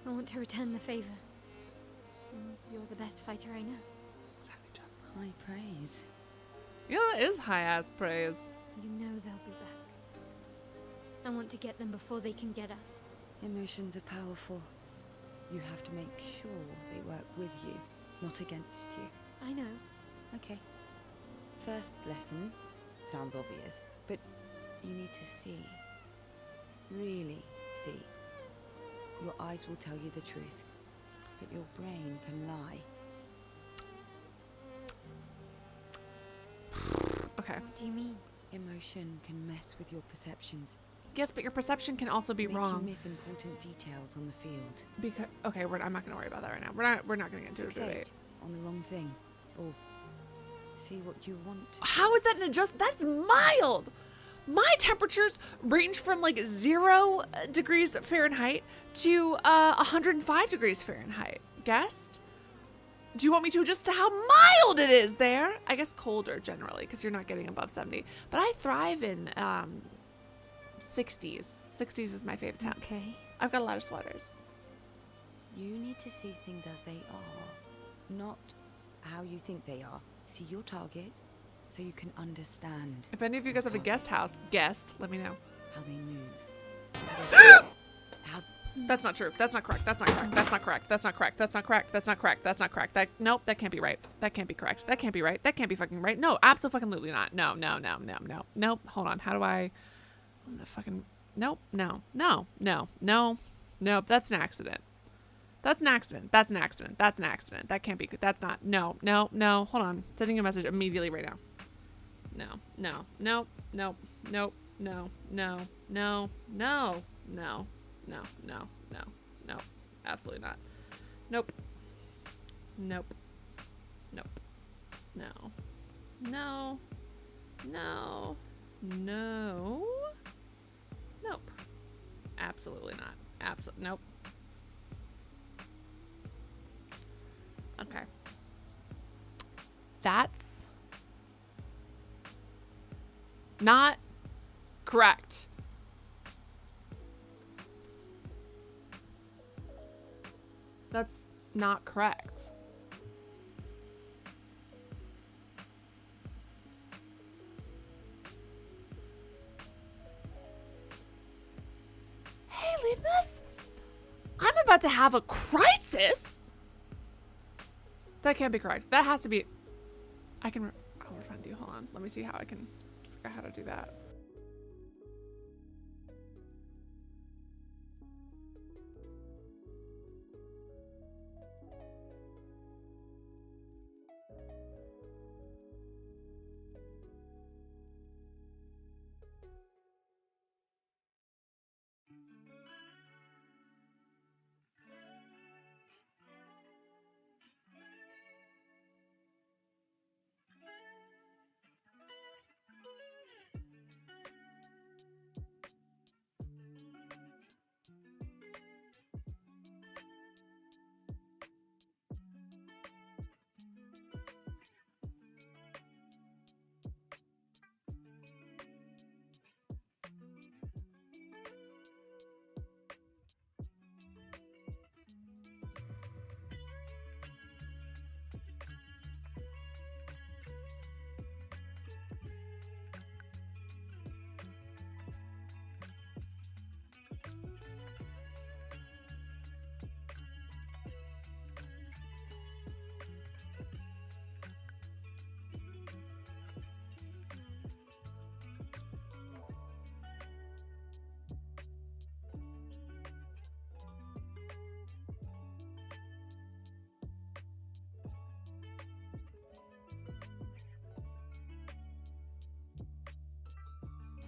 I want to return the favor. And you're the best fighter I know. High praise. Yeah, that is high-ass praise. You know they'll be back. I want to get them before they can get us. Emotions are powerful. You have to make sure they work with you, not against you. I know. Okay. First lesson sounds obvious, but you need to see. Really see. Your eyes will tell you the truth, but your brain can lie. Okay. What do you mean? Emotion can mess with your perceptions. Yes, but your perception can also be Make wrong. you miss important details on the field. Because okay, I'm not gonna worry about that right now. We're not gonna get into a debate. On the wrong thing, or see what you want. How is that an adjust? That's mild. My temperatures range from like 0 degrees Fahrenheit to 105 degrees Fahrenheit. Guessed? Do you want me to adjust to how mild it is there? I guess colder generally, because you're not getting above 70. But I thrive in 60s. 60s is my favorite temp. Okay. I've got a lot of sweaters. You need to see things as they are, not how you think they are. See your target, so you can understand. If any of you guys have a guest house, let me know. How they move. How That's not true. That's not correct. That's not correct. That's not correct. That's not correct. That's not correct. That's not correct. That's not correct. That nope, that can't be right. That can't be correct. That can't be right. That can't be fucking right. No, absolutely not. No. Nope. Hold on. How do I fucking nope. No. Nope. That's an accident. That's an accident. That can't be good. That's not. No. Hold on. Sending a message immediately right now. No. Absolutely not. Nope. Absolutely not. Nope. Okay. That's not correct. That's not correct. Hey, Leibniz! I'm about to have a crisis! That can't be correct. That has to be... I'll refund you. Hold on. Let me see how I can figure out how to do that.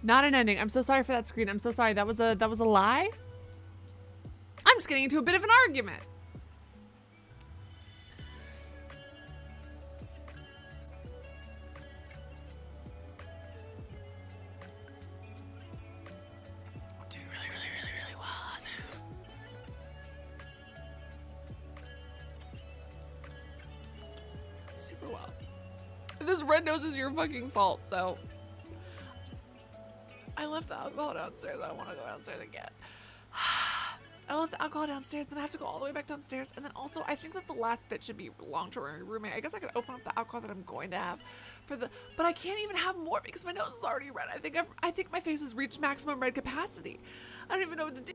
Not an ending. I'm so sorry for that screen. I'm so sorry. That was a lie? I'm just getting into a bit of an argument. I'm doing really well. Super well. This red nose is your fucking fault, so... I left the alcohol downstairs. I don't want to go downstairs again. I left the alcohol downstairs, then I have to go all the way back downstairs. And then also, I think that the last bit should be long-term roommate. I guess I could open up the alcohol that I'm going to have for the, but I can't even have more because my nose is already red. I think my face has reached maximum red capacity. I don't even know what to do.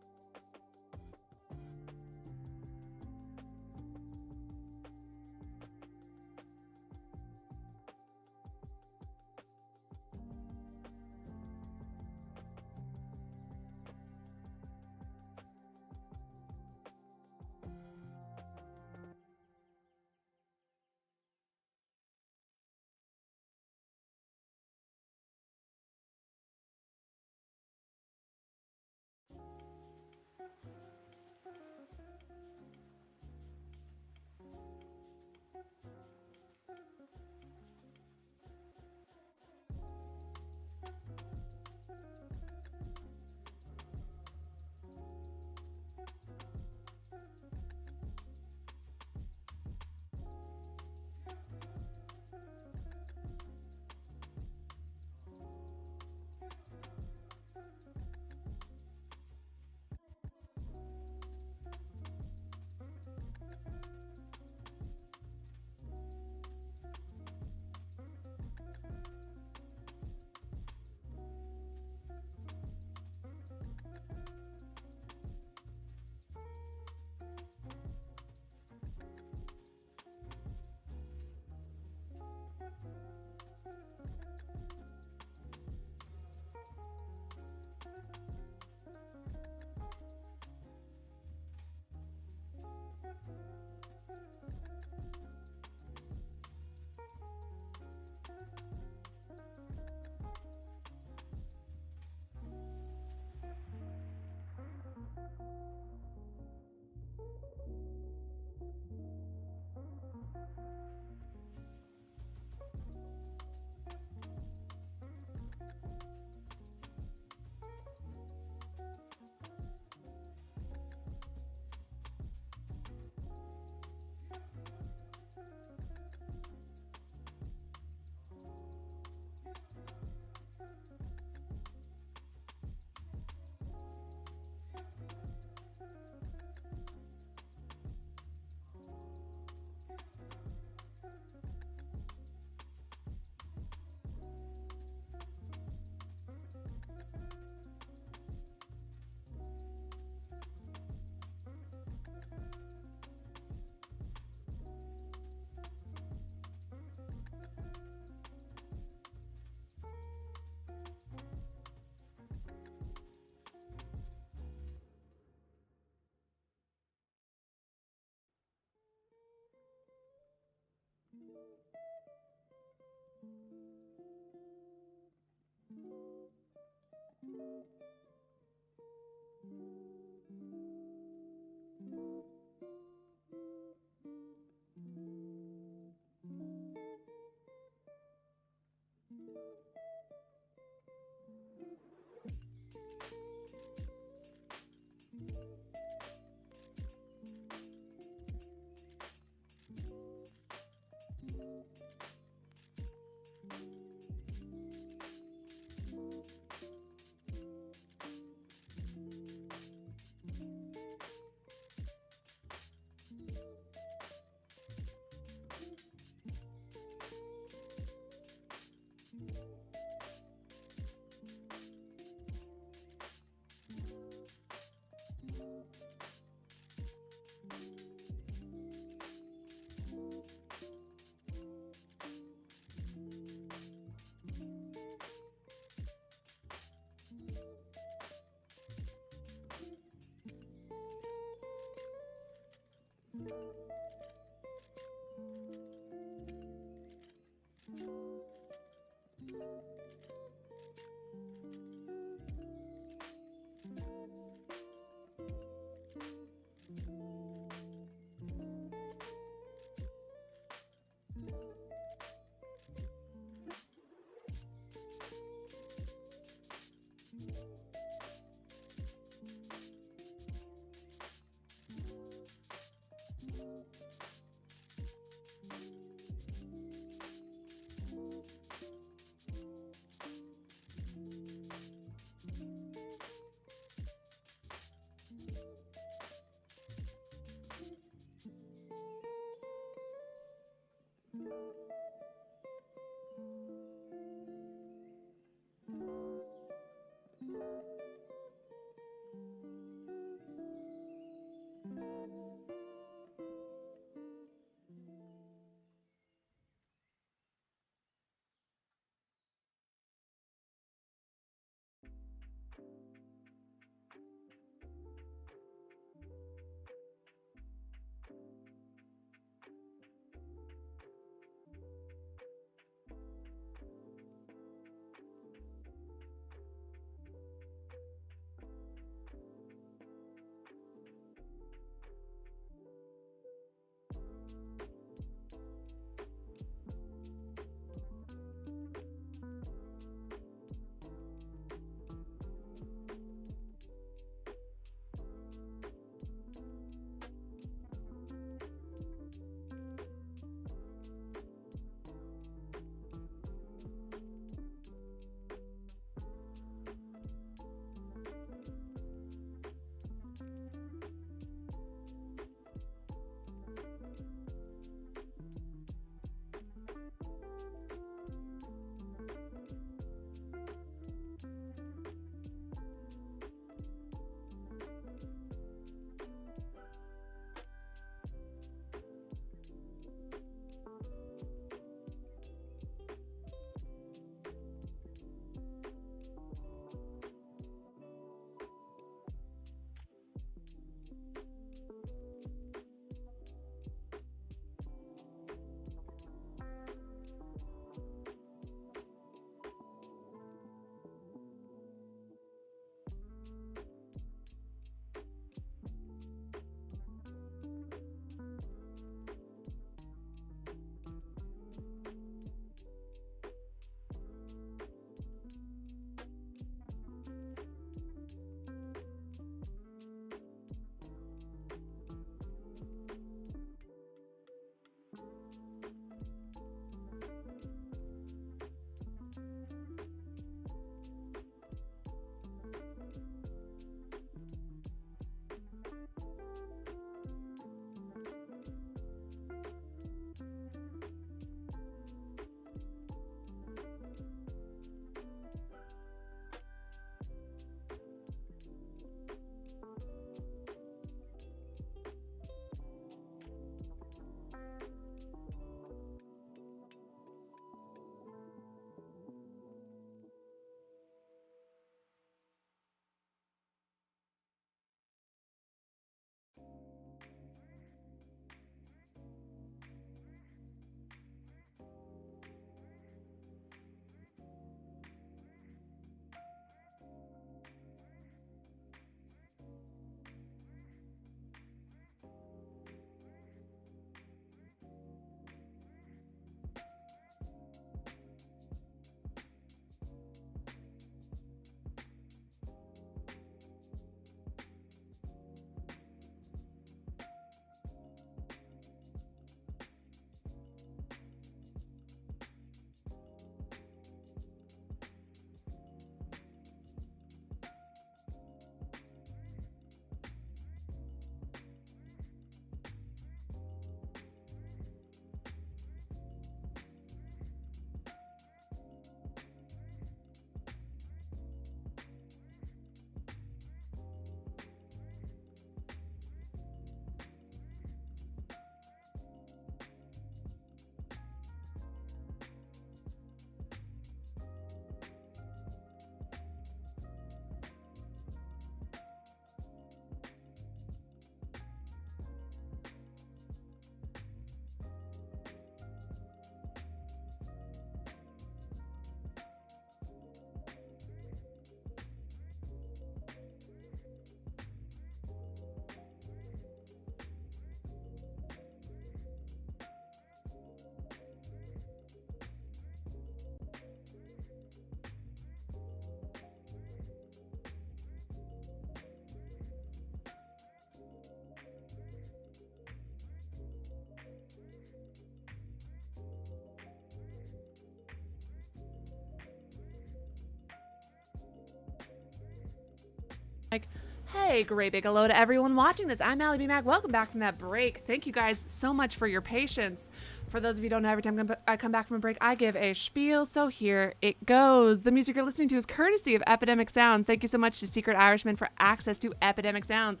Like, hey, great big hello to everyone watching this. I'm alliebeemac. Welcome back from that break. Thank you guys so much for your patience. For those of you who don't know, every time I come back from a break, I give a spiel. So here it goes. The music you're listening to is courtesy of Epidemic Sounds. Thank you so much to Secret Irishman for access to Epidemic Sounds.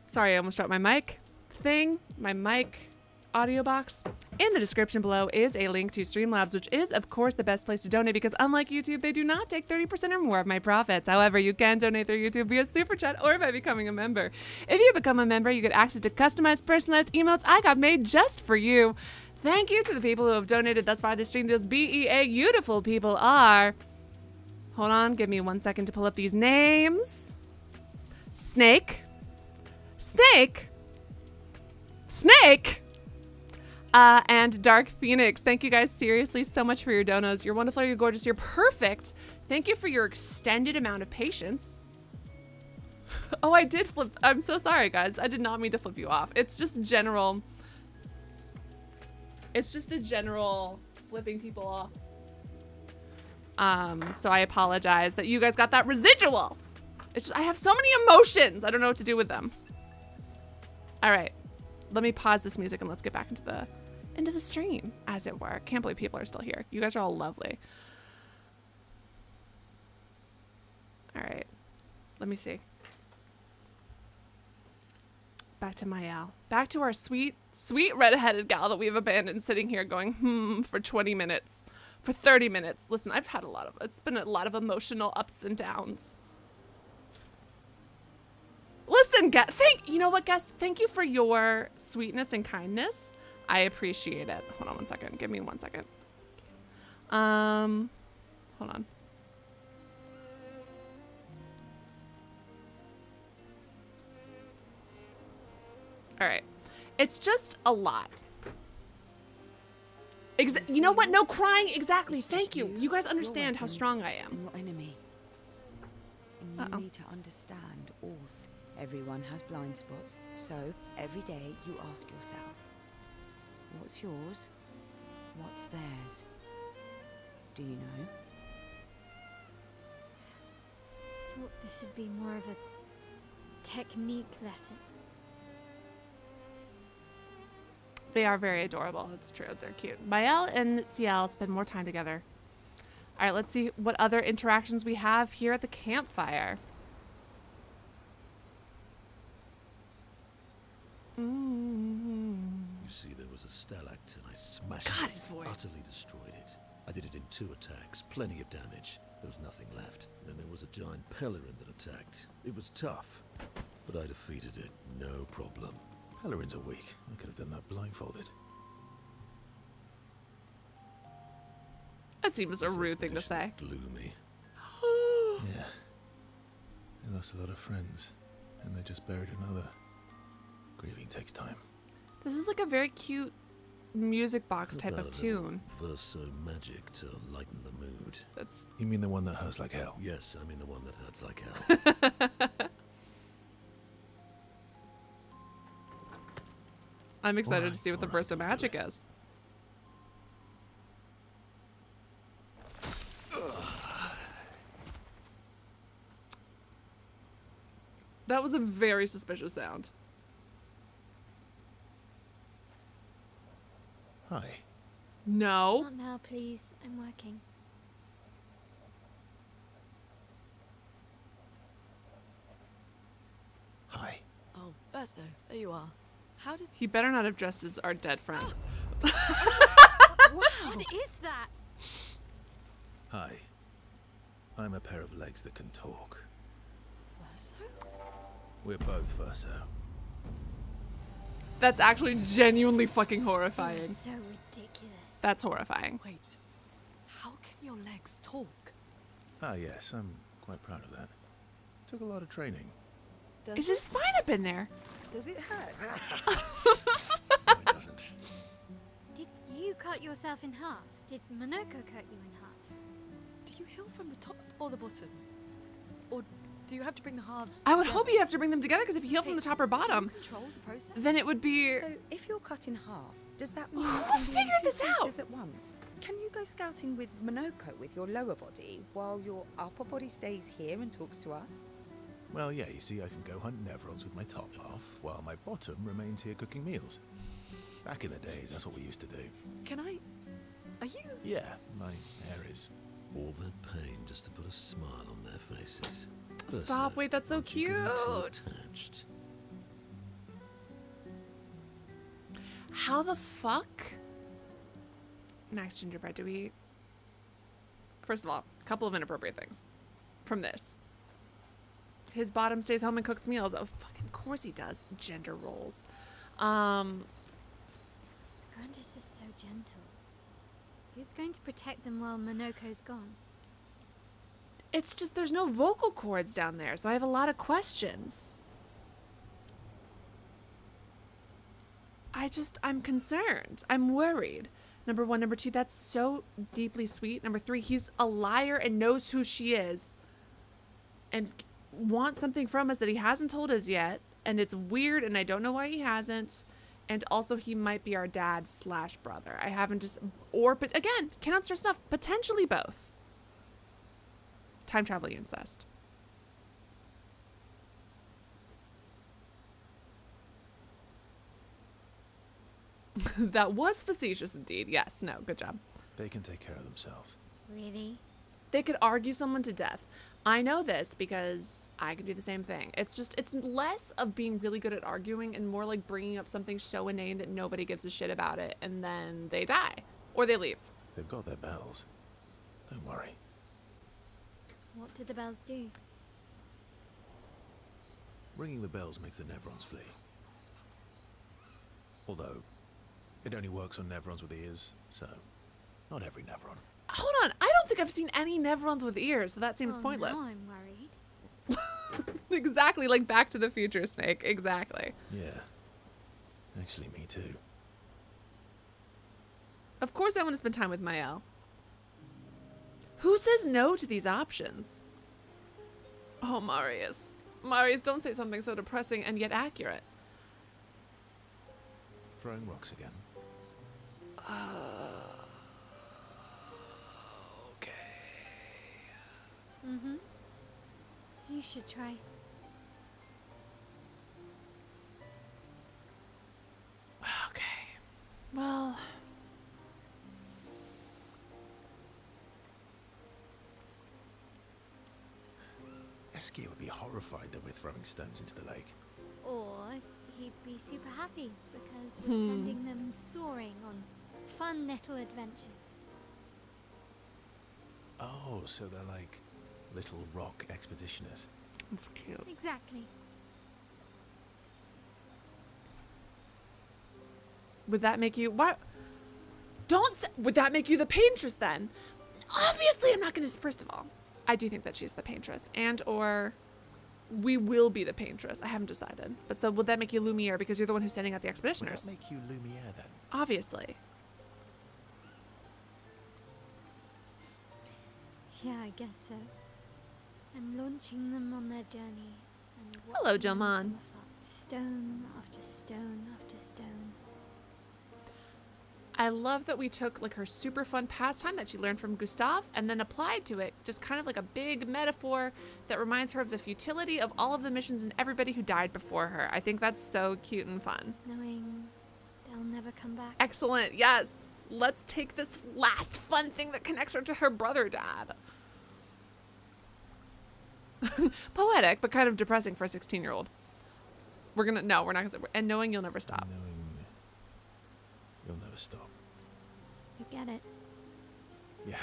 Sorry, I almost dropped my mic thing. My mic audio box. In the description below is a link to Streamlabs, which is, of course, the best place to donate because unlike YouTube, they do not take 30% or more of my profits. However, you can donate through YouTube via Super Chat or by becoming a member. If you become a member, you get access to customized, personalized emotes I got made just for you. Thank you to the people who have donated thus far this stream. Those beautiful people are... Hold on, give me 1 second to pull up these names. Snake. And Dark Phoenix. Thank you guys seriously so much for your donos. You're wonderful, you're gorgeous, you're perfect. Thank you for your extended amount of patience. Oh, I did flip. I'm so sorry, guys. I did not mean to flip you off. It's just general. It's just a general flipping people off. So I apologize that you guys got that residual. It's just, I have so many emotions. I don't know what to do with them. All right. Let me pause this music and let's get back into the stream, as it were. Can't believe people are still here. You guys are all lovely. All right, let me see. Back to Mayal. Back to our sweet redheaded gal that we've abandoned sitting here going, for 20 minutes, for 30 minutes. Listen, I've had it's been a lot of emotional ups and downs. Listen, you know what, guest? Thank you for your sweetness and kindness. I appreciate it. Hold on 1 second. Give me 1 second. Hold on. All right. It's just a lot. You know what? No crying. Exactly. Thank you. You guys understand how strong I am. And your enemy. And you need to understand all. Everyone has blind spots, so every day you ask yourself, what's yours? What's theirs? Do you know? Thought this would be more of a technique lesson. They are very adorable. It's true. They're cute. Mael and Ciel spend more time together. All right, let's see what other interactions we have here at the campfire. You see, there was a stalactite and I smashed God, it, his voice. utterly destroyed it. I did it in 2 attacks, plenty of damage. There was nothing left. Then there was a giant pelican that attacked. It was tough, but I defeated it, no problem. Pelerins are weak. I could have done that blindfolded. That seems a rude thing to say. Gloomy. Yeah. They lost a lot of friends, and they just buried another. Grieving takes time. This is like a very cute music box type of tune. Verso magic to lighten the mood. That's. You mean the one that hurts like hell? Yes, I mean the one that hurts like hell. I'm excited to see what the verso magic is. That was a very suspicious sound. Hi. No. Not now, please. I'm working. Hi. Oh, Verso, there you are. How did... He better not have dressed as our dead friend. Wow. What is that? Hi. I'm a pair of legs that can talk. Verso? We're both Verso. That's actually genuinely fucking You're horrifying. so ridiculous. That's horrifying. Wait, how can your legs talk? Ah, yes, I'm quite proud of that. Took a lot of training. Does Is his spine up in there? Does it hurt? No, it doesn't. Did you cut yourself in half? Did Monoco cut you in half? Do you heal from the top or the bottom? Or do you have to bring the halves I would together? hope you have to bring them together because if you heal from the top or Can you bottom, control the process? then it would be. So, if you're cut in half, does that mean Who you can be in figured 2 this out? pieces at once? Can you go scouting with Monoco with your lower body while your upper body stays here and talks to us? Well, yeah, you see, I can go hunt Nevrons with my top half, while my bottom remains here cooking meals. Back in the days, that's what we used to do. Can I... Are you... Yeah, my hair is... All that pain just to put a smile on their faces. Stop, wait, that's so aren't you getting too cute. attached? How the fuck? Max Gingerbread, do we... First of all, a couple of inappropriate things from this. His bottom stays home and cooks meals. Oh, fucking course he does. Gender roles. Grandis is so gentle. Who's going to protect them while Monoco's gone? It's just there's no vocal cords down there, so I have a lot of questions. I'm concerned. I'm worried. Number one. Number two, that's so deeply sweet. Number three, he's a liar and knows who she is and wants something from us that he hasn't told us yet. And it's weird, and I don't know why he hasn't. And also, he might be our dad / brother. I haven't just... Or, but again, cannot stress enough. Potentially both. Time travel incest. That was facetious indeed. Yes, no, good job. They can take care of themselves. Really? They could argue someone to death. I know this because I could do the same thing. It's less of being really good at arguing and more like bringing up something so inane that nobody gives a shit about it, and then they die. Or they leave. They've got their bells. Don't worry. What do the bells do? Ringing the bells makes the Nevrons flee. Although, it only works on Nevrons with ears, so not every Nevron. Hold on, I don't think I've seen any Nevrons with ears, so that seems pointless. Now I'm worried. Exactly, like Back to the Future, Snake. Exactly. Yeah. Actually, me too. Of course I want to spend time with Mael. Who says no to these options? Oh, Marius. Marius, don't say something so depressing and yet accurate. Throwing rocks again. Okay. Mm-hmm. You should try. Okay. Well... Eskia would be horrified that we're throwing stones into the lake. Or he'd be super happy because we're sending them soaring on fun little adventures. Oh, so they're like little rock expeditioners. That's cute. Exactly. Would that make you... What? Don't say... Would that make you the Paintress then? Obviously I'm not going to... First of all, I do think that she's the Paintress. And or... We will be the Paintress. I haven't decided. But so would that make you Lumiere because you're the one who's sending out the Would expeditioners? that make you Lumiere then? Obviously. Yeah, I guess so. I'm launching them on their journey. And Hello, watching them Joman. from afar. Stone after stone after stone. I love that we took like her super fun pastime that she learned from Gustav and then applied to it just kind of like a big metaphor that reminds her of the futility of all of the missions and everybody who died before her. I think that's so cute and fun. Knowing they'll never come back. Excellent. Yes. Let's take this last fun thing that connects her to her brother dad. Poetic, but kind of depressing for a 16-year-old. We're not gonna say, and knowing you'll never stop. Knowing you'll never stop. You get it. Yeah.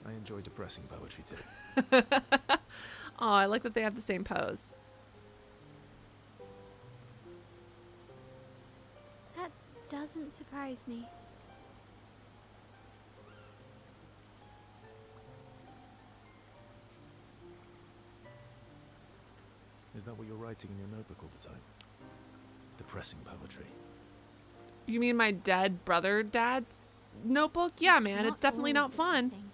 I enjoy depressing poetry too. Oh, I like that they have the same pose. That doesn't surprise me. Is that what you're writing in your notebook all the time? Depressing poetry. You mean my dead brother dad's notebook? Yeah, It's man, not it's definitely all not fun. depressing.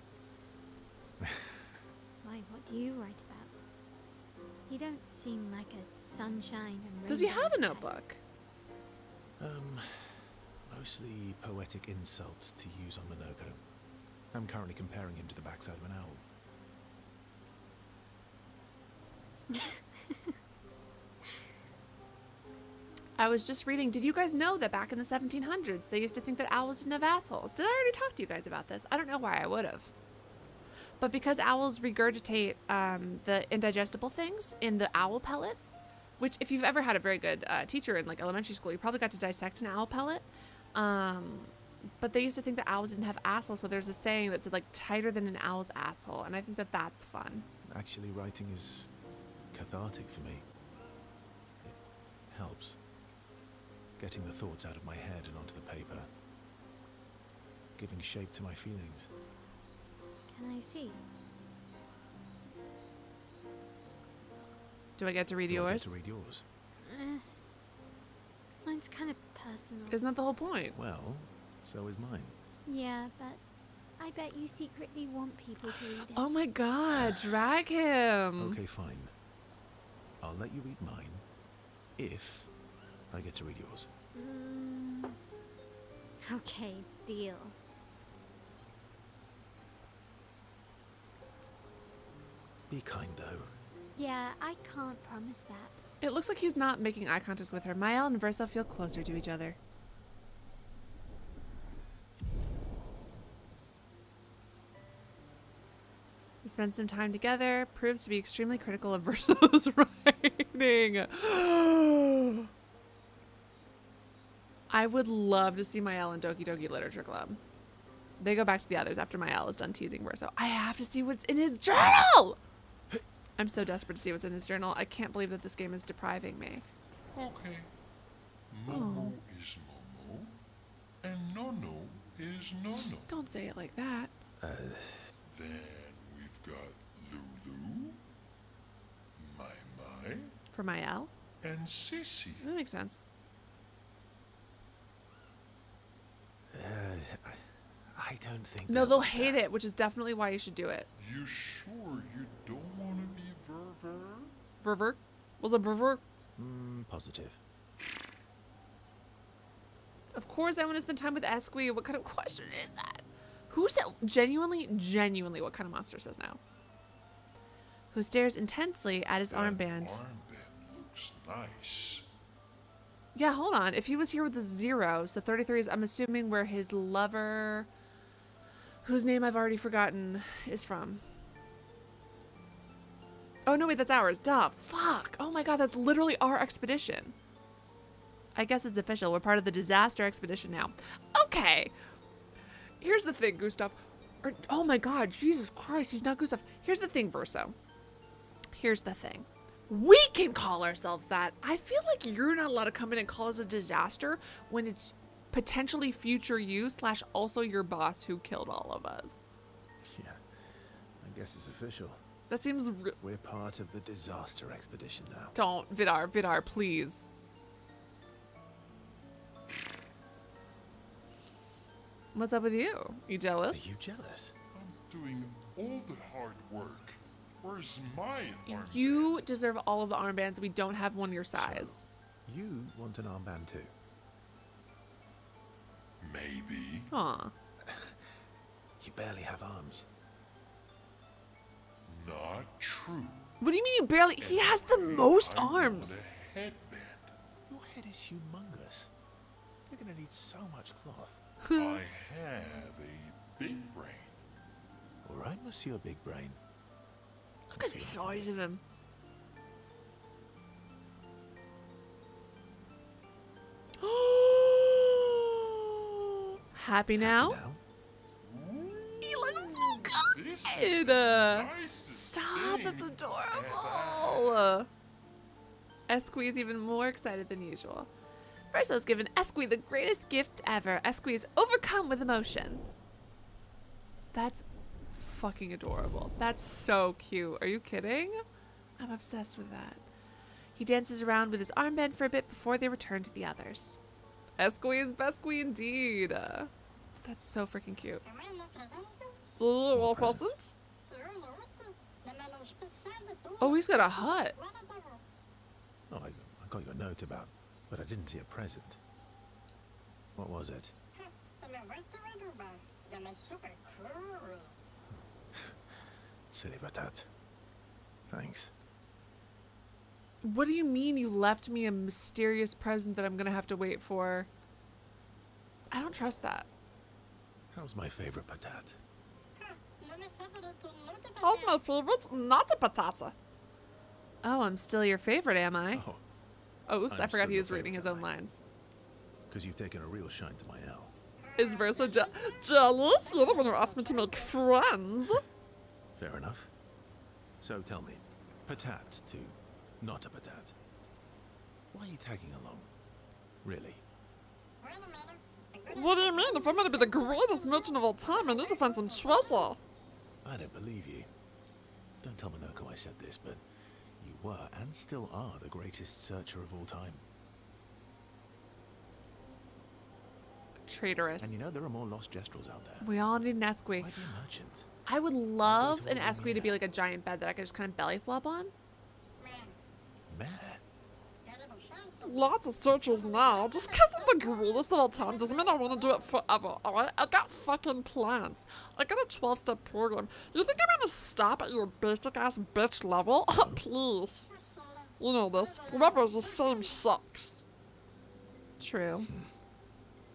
Why, what do you write about? You don't seem like a sunshine and Does he have a rainbows type. notebook? Mostly poetic insults to use on Monoco. I'm currently comparing him to the backside of an owl. I was just reading, did you guys know that back in the 1700s, they used to think that owls didn't have assholes? Did I already talk to you guys about this? I don't know why I would have. But because owls regurgitate the indigestible things in the owl pellets, which if you've ever had a very good teacher in like elementary school, you probably got to dissect an owl pellet. But they used to think that owls didn't have assholes, so there's a saying that said like tighter than an owl's asshole, and I think that that's fun. Actually, writing is cathartic for me. It helps. Getting the thoughts out of my head and onto the paper. Giving shape to my feelings. Can I see? Do I get to read Do I yours? get to read yours? Mine's kind of personal. Isn't that the whole point? Well, so is mine. Yeah, but I bet you secretly want people to read it. Oh my god, drag him. Okay, fine. I'll let you read mine if I get to read yours. Okay, deal. Be kind, though. Yeah, I can't promise that. It looks like he's not making eye contact with her. Mael and Verso feel closer to each other. They spend some time together, proves to be extremely critical of Verso's writing. I would love to see Mael and Doki Doki Literature Club. They go back to the others after Mael is done teasing Verso. I have to see what's in his journal! I'm so desperate to see what's in his journal. I can't believe that this game is depriving me. Okay. Momo is Momo, and Nono is Nono. Don't say it like that. Then we've got Lulu, Mai, For Mael? and Sissy. That makes sense. I don't think. No, they'll hate it, which is definitely why you should do it. You sure you don't want to be Verver? Verver? Was it Verver? Positive. Of course I want to spend time with Esqui. What kind of question is that? Who said, genuinely, what kind of monster says now? Who stares intensely at his armband. Armband looks nice. Yeah, hold on. If he was here with a 0, so 33 is, I'm assuming, where his lover, whose name I've already forgotten, is from. Oh, no, wait, that's ours. Duh. Fuck. Oh my god, that's literally our expedition. I guess it's official. We're part of the disaster expedition now. Okay. Here's the thing, Gustav. Oh my god, Jesus Christ, he's not Gustav. Here's the thing, Verso. Here's the thing. We can call ourselves that. I feel like you're not allowed to come in and call us a disaster when it's potentially future you / also your boss who killed all of us. Yeah, I guess it's official. That seems We're part of the disaster expedition now. Don't, Vidar, please. What's up with you? You jealous? Are you jealous? I'm doing all the hard work. Where's my armband? You deserve all of the armbands. We don't have one your size. You want an armband too? Maybe. Aw. You barely have arms. Not true. What do you mean you barely? He has the most I want arms. a headband. Your head is humongous. You're gonna need so much cloth. I have a big brain. All right, Monsieur Big Brain. Look at the size of him. Happy now? He looks so This is good. the nicest Stop, that's thing adorable. Esqui is even more excited than usual. Verso's given Esqui the greatest gift ever. Esqui is overcome with emotion. That's fucking adorable. That's so cute. Are you kidding? I'm obsessed with that. He dances around with his armband for a bit before they return to the others. Esqui is Besqui indeed. That's so freaking cute. Little present? Oh, he's got a hut. Oh, I got your note about, but I didn't see a present. What was it? Silly Ratat. Thanks. What do you mean you left me a mysterious present that I'm gonna have to wait for? I don't trust that. How's my favorite patat? How's my favorite? Not a patata. Oh, I'm still your favorite, am I? Oh, oops, I I'm forgot still he your was reading favorite, his own am I? lines. Because you've taken a real shine to my L. Is Versa jealous? You're the one who asked me to make friends. Fair enough. So tell me, patat to not a patat. Why are you tagging along? Really? What do you mean? If I'm gonna be the greatest merchant of all time, I need to find some treasure. I don't believe you. Don't tell Monoco I said this, but you were and still are the greatest searcher of all time. Traitorous. And you know there are more lost Gestrels out there. We all need an esque. Why be a merchant? I would love Why an go to esque to be Lumiere? like a giant bed that I could just kind of belly flop on. Mare? Lots of searchers now. Just because I'm the greatest of all time doesn't mean I want to do it forever, alright? I got fucking plans. I got a 12-step program. You think I'm gonna stop at your basic-ass bitch level? Please. You know this. Forever is the same sucks. True.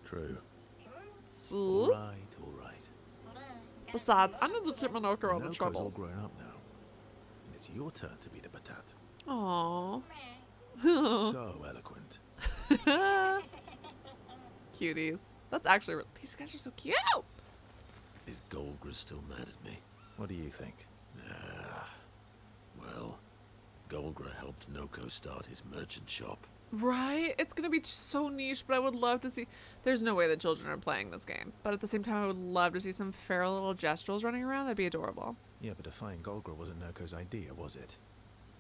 True. See? All right. Besides, I need to keep Monoco out of Monoco's trouble. all grown up now. And it's your turn to be the patat. Aww. So eloquent. Cuties. That's actually these guys are so cute. Is Golgra still mad at me? What do you think? Well, Golgra helped Noko start his merchant shop. Right? It's gonna be so niche, but I would love to see. There's no way that children are playing this game, but at the same time, I would love to see some feral little Gestrels running around. That'd be adorable. Yeah, but defying Golgra wasn't Noko's idea, was it?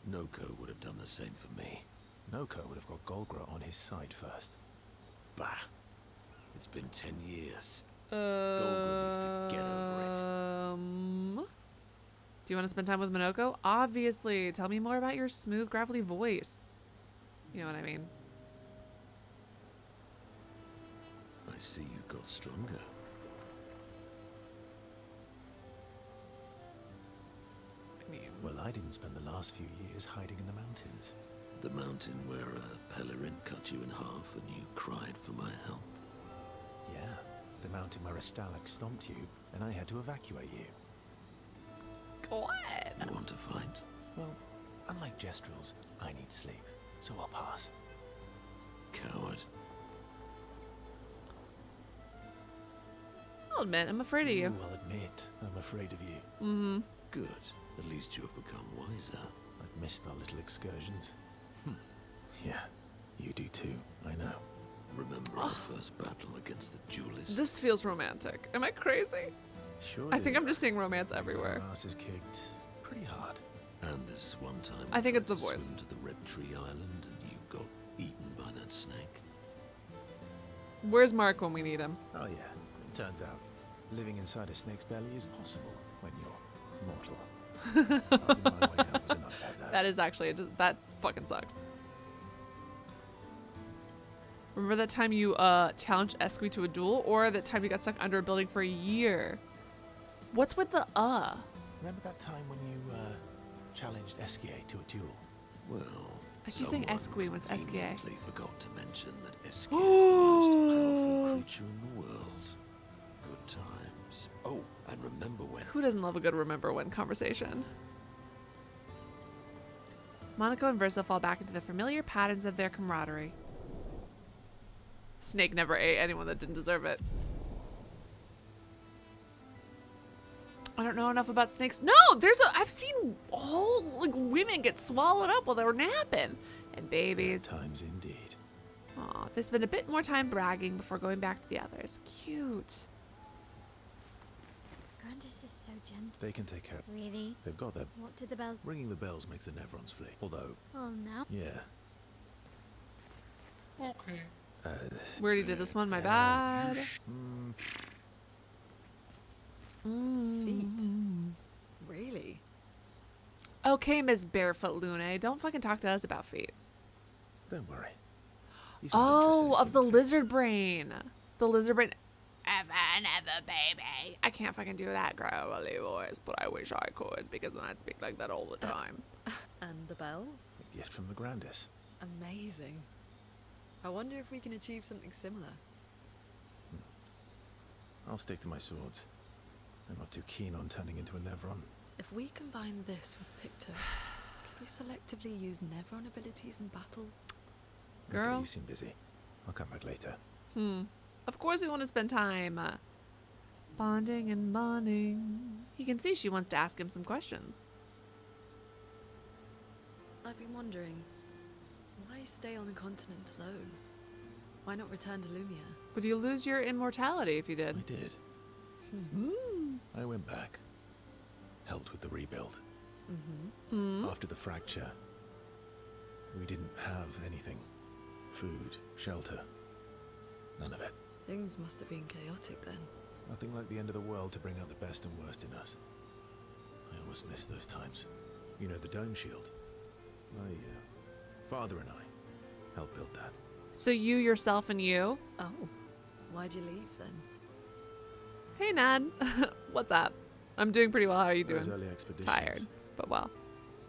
Noko would have done the same for me. Noko would have got Golgra on his side first. Bah. It's been 10 years. Golgra needs to get over Do you want to spend time with Monoco? Obviously. Tell me more about your smooth, gravelly voice. You know what I mean? I see you got stronger. Well, I didn't spend the last few years hiding in the mountains. The mountain where a Pellerin cut you in half and you cried for my help. Yeah, the mountain where a Stalak stomped you and I had to evacuate you. God. You want to fight? Well, unlike Gestrels, I need sleep, so I'll pass. Coward. I'll admit, I'm afraid of you. Ooh, I'll admit, I'm afraid of you. Mm-hmm. Good. At least you have become wiser. I've missed our little excursions. Yeah, you do too, I know. Remember our first battle against the duelists? This feels romantic. Am I crazy? Sure I think do. I'm just seeing romance We got everywhere. our asses kicked pretty hard. And this one time I we think it's tried the to voice. swim to the Red Tree Island and you got eaten by that snake. Where's Mark when we need him? Oh yeah, turns out living inside a snake's belly is possible when you're mortal. Finding my way out was a nightmare, though. That is actually, that's fucking sucks. Remember that time you challenged Esqui to a duel, or that time you got stuck under a building for a year? What's with the Remember that time when you challenged Esquier to a duel? Well, I keep saying someone Esqui when it's Esquier. conveniently forgot to mention that Esquier is the most powerful creature in the world. Good times. Oh, and remember when... Who doesn't love a good remember when conversation? Monoco and Versa fall back into the familiar patterns of their camaraderie. Snake never ate anyone that didn't deserve it. I don't know enough about snakes. No, I've seen whole women get swallowed up while they were napping. And babies. Good times indeed. Aw, they spend a bit more time bragging before going back to the others. Cute. Grandis is so gentle. They can take care. Really? They've got their... What did the bells... Ringing the bells makes the Nevrons flee. Although, Oh, now? yeah. Okay. We already did this one, my bad. Feet. Really? Okay, Miss Barefoot Lune, don't fucking talk to us about feet. Don't worry. Oh, of the lizard brain. The lizard brain. Evan. and ever, baby. I can't fucking do that gravelly voice, but I wish I could, because then I'd speak like that all the time. And the bell? A gift from the Grandis. Amazing. I wonder if we can achieve something similar. I'll stick to my swords. I'm not too keen on turning into a Nevron. If we combine this with Pictos, could we selectively use Nevron abilities in battle? Girl. Okay, you seem busy. I'll come back later. Of course we want to spend time bonding and bonding. He can see she wants to ask him some questions. I've been wondering, why stay on the continent alone? Why not return to Lumia? Would you lose your immortality if you did? I did. I went back. Helped with the rebuild. After the fracture, we didn't have anything. Food, shelter. None of it. Things must have been chaotic then. Nothing like the end of the world to bring out the best and worst in us. I almost miss those times. You know, the dome shield. My father and I helped build that. So you, yourself, and you? Oh, why'd you leave then? Hey, Nan. What's up? I'm doing pretty well. How are you Those doing? early expeditions. Tired, but well.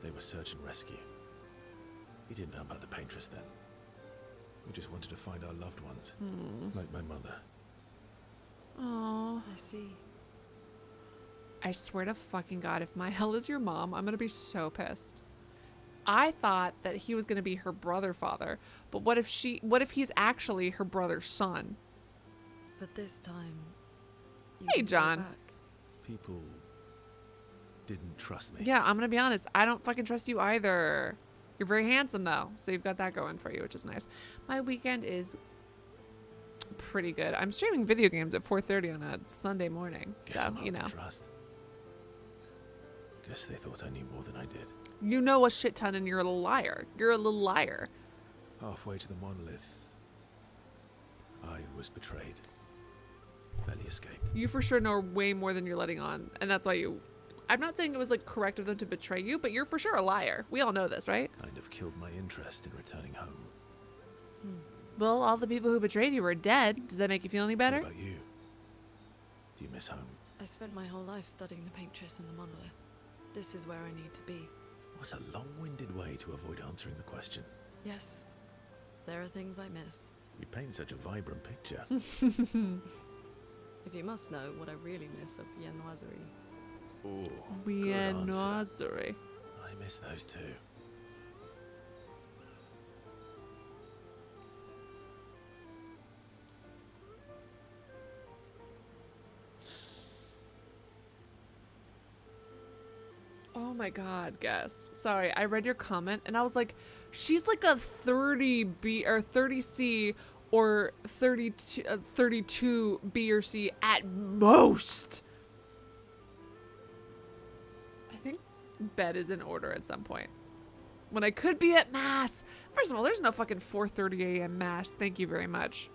They were search and rescue. We didn't know about the Paintress then. We just wanted to find our loved ones. Like my mother. Oh, I see. I swear to fucking God, if my hell is your mom, I'm gonna be so pissed. I thought that he was gonna be her brother father, but what if he's actually her brother's son? But this time, you Hey, didn't go John. back. People didn't trust me. Yeah, I'm gonna be honest. I don't fucking trust you either. You're very handsome though, so you've got that going for you, which is nice. My weekend is pretty good. I'm streaming video games at 4:30 on a Sunday morning, Guess so I'm hard you to know. trust. Guess they thought I knew more than I did. You know a shit ton, and you're a little liar. You're a little liar. Halfway to the monolith, I was betrayed. Barely escaped. You for sure know way more than you're letting on, and that's why you. I'm not saying it was like correct of them to betray you, but you're for sure a liar. We all know this, right? Kind of killed my interest in returning home. Well, all the people who betrayed you are dead. Does that make you feel any better? What about you? Do you miss home? I spent my whole life studying the Paintress and the monolith. This is where I need to be. What a long-winded way to avoid answering the question. Yes, there are things I miss. You paint such a vibrant picture. If you must know what I really miss of Viennoiserie. Oh, good answer. Viennoiserie. I miss those too. Oh my God, guest. Sorry, I read your comment and I was like, she's like a 30B or 30C or 32 B or C at most. I think bed is in order at some point. When I could be at mass. First of all, there's no fucking 4:30 a.m. mass. Thank you very much.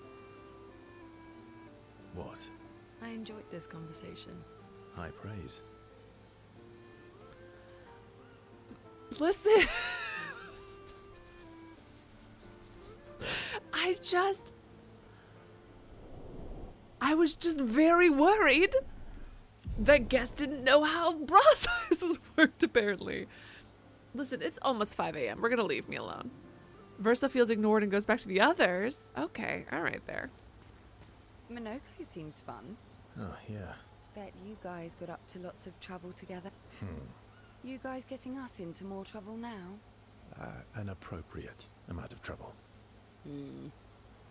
What? I enjoyed this conversation. High praise. Listen. I was just very worried that guests didn't know how bra sizes worked, apparently. Listen, it's almost 5 a.m. We're gonna leave me alone. Versa feels ignored and goes back to the others. Okay, all right there. Monoco seems fun. Oh, yeah. Bet you guys got up to lots of trouble together. You guys getting us into more trouble now? An appropriate amount of trouble.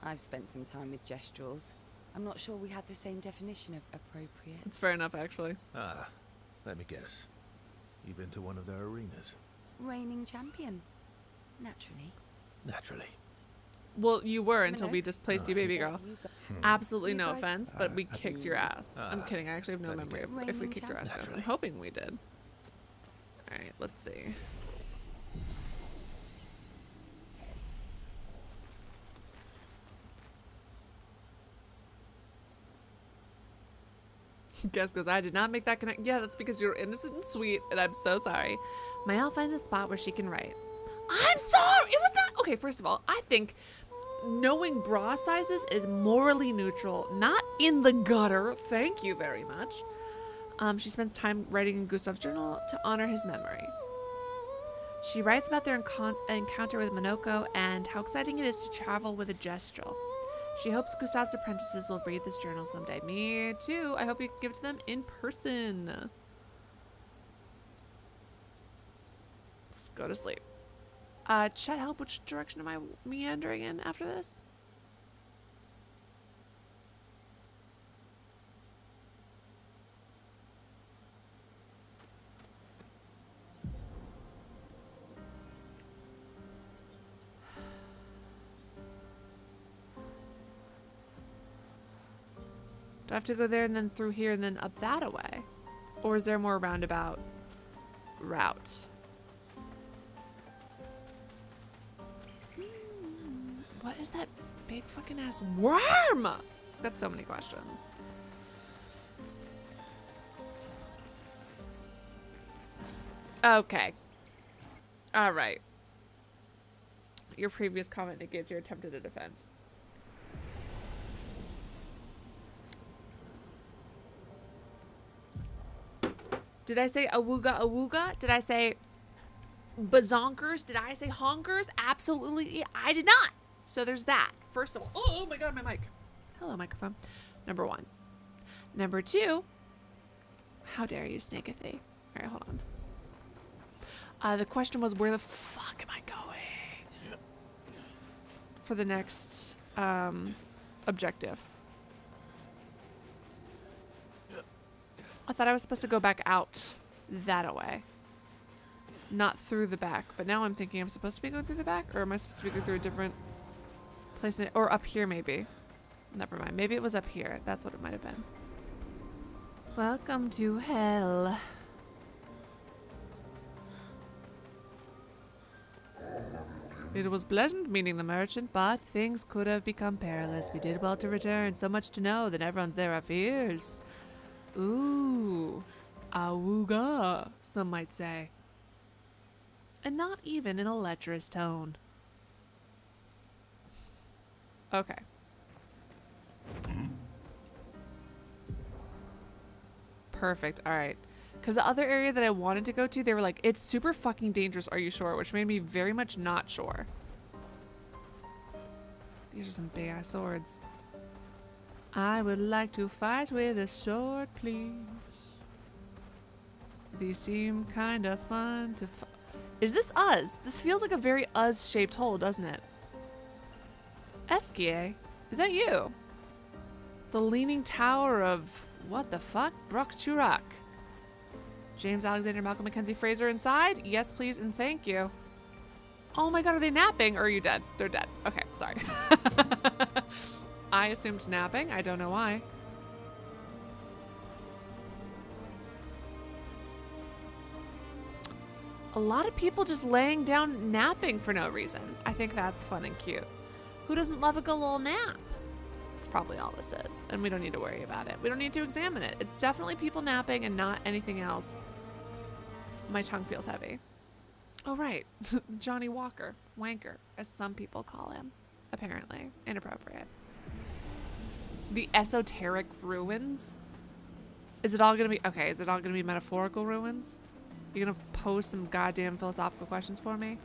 I've spent some time with Gestrals. I'm not sure we had the same definition of appropriate. It's fair enough, actually. Ah, let me guess. You've been to one of their arenas? Reigning champion. Naturally. Naturally. Well, you were until Monoco. we displaced you, baby girl. You gu- Absolutely You no guys- offense, but we kicked your ass. I'm Ah, kidding. I actually have no let me memory guess. of if we Reigning kicked your ass. champion. I'm hoping we did. All right, let's see. Guess goes, I did not make that connect. Yeah, that's because you're innocent and sweet, and I'm so sorry. Mayel finds a spot where she can write. I'm sorry. It was not okay. First of all, I think knowing bra sizes is morally neutral, not in the gutter. Thank you very much. She spends time writing in Gustav's journal to honor his memory. She writes about their encounter with Monoco and how exciting it is to travel with a gestural. She hopes Gustav's apprentices will read this journal someday. Me too. I hope you can give it to them in person. Just go to sleep. Chet, help. Which direction am I meandering in after this? Do I have to go there and then through here and then up that way? Or is there a more roundabout route? What is that big fucking ass worm? I've got so many questions. Okay. All right. Your previous comment negates your attempt at a defense. Did I say awooga awooga? Did I say bazonkers? Did I say honkers? Absolutely, I did not. So there's that. First of all, oh my god, my mic. Hello, microphone. Number one. Number two, how dare you, snake a thief. All right, hold on. The question was, where the fuck am I going? For the next objective. I thought I was supposed to go back out that way. Not through the back. But now I'm thinking I'm supposed to be going through the back? Or am I supposed to be going through a different place? Or up here, maybe. Never mind. Maybe it was up here. That's what it might have been. Welcome to hell. It was pleasant meeting the merchant, but things could have become perilous. We did well to return. So much to know that everyone's there are fears. Ooh, awooga, some might say. And not even in a lecherous tone. Okay. Perfect, alright. Because the other area that I wanted to go to, they were like, it's super fucking dangerous, are you sure? Which made me very much not sure. These are some big ass swords. I would like to fight with a sword, please. These seem kind of fun to Is this Uz? This feels like a very Uz-shaped hole, doesn't it? Eskie, is that you? The Leaning Tower of... what the fuck? Brook Churak. James Alexander Malcolm Mackenzie Fraser inside? Yes, please, and thank you. Oh my god, are they napping? Or are you dead? They're dead. Okay, sorry. I assumed napping. I don't know why. A lot of people just laying down napping for no reason. I think that's fun and cute. Who doesn't love a good little nap? That's probably all this is, and we don't need to worry about it. We don't need to examine it. It's definitely people napping and not anything else. My tongue feels heavy. Oh, right. Johnny Walker. Wanker, as some people call him. Apparently. Inappropriate. The esoteric ruins? Is it all gonna be... okay, is it all gonna be metaphorical ruins? You gonna pose some goddamn philosophical questions for me?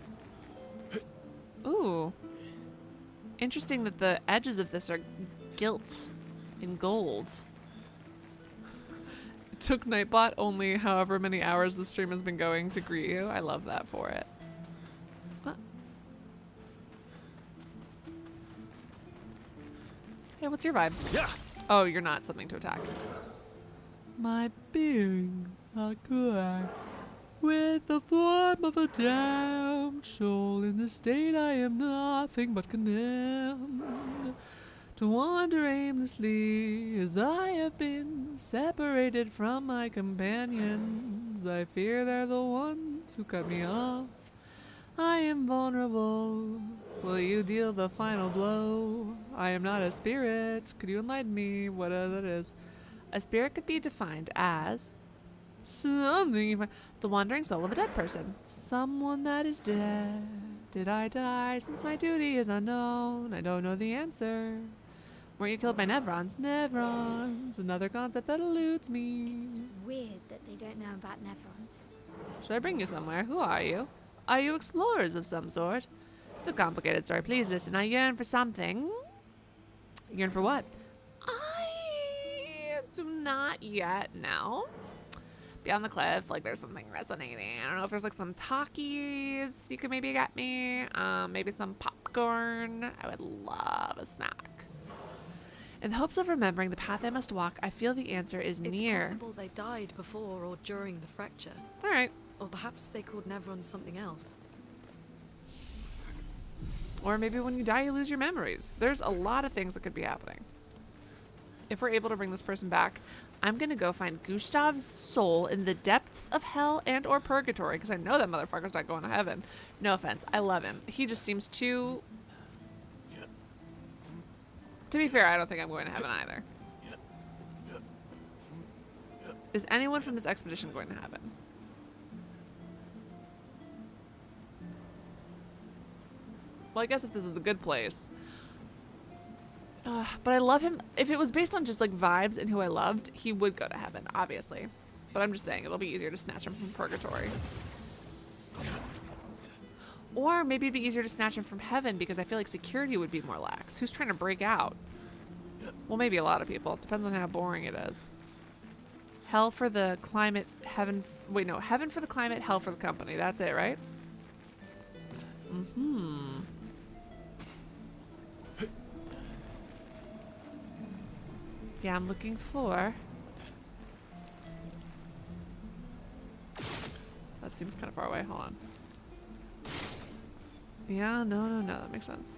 Ooh. Interesting that the edges of this are gilt in gold. It took Nightbot only however many hours the stream has been going to greet you. I love that for it. What? Hey, what's your vibe? Yeah. Oh, you're not something to attack. My being a good with the form of a damned soul. In this state I am nothing but condemned to wander aimlessly as I have been separated from my companions. I fear they're the ones who cut me off. I am vulnerable. Will you deal the final blow? I am not a spirit. Could you enlighten me what that is? A spirit could be defined as something, the wandering soul of a dead person. Someone that is dead. Did I die since my duty is unknown? I don't know the answer. Weren't you killed by Nevrons? Nevrons, another concept that eludes me. It's weird that they don't know about Nevrons. Should I bring you somewhere? Who are you? Are you explorers of some sort? It's a complicated story. Please listen. I yearn for something. Yearn for what? I do not yet know. Beyond the cliff, like there's something resonating. I don't know if there's like some Takis you could maybe get me. Maybe some popcorn. I would love a snack. In the hopes of remembering the path I must walk, I feel the answer is near. It's possible they died before or during the fracture. All right. Or perhaps they called Nevrons something else. Or maybe when you die, you lose your memories. There's a lot of things that could be happening. If we're able to bring this person back, I'm going to go find Gustav's soul in the depths of hell and or purgatory, because I know that motherfucker's not going to heaven. No offense. I love him. He just seems too... To be fair, I don't think I'm going to heaven either. Is anyone from this expedition going to heaven? Well, I guess if this is the good place. But I love him. If it was based on just like vibes and who I loved, he would go to heaven, obviously. But I'm just saying it'll be easier to snatch him from purgatory. Or maybe it'd be easier to snatch him from heaven because I feel like security would be more lax. Who's trying to break out? Well, maybe a lot of people. It depends on how boring it is. Hell for the climate, heaven... Wait, no. Heaven for the climate, hell for the company. That's it, right? Mm-hmm. Yeah, I'm looking for... That seems kind of far away. Hold on. Yeah, no. That makes sense.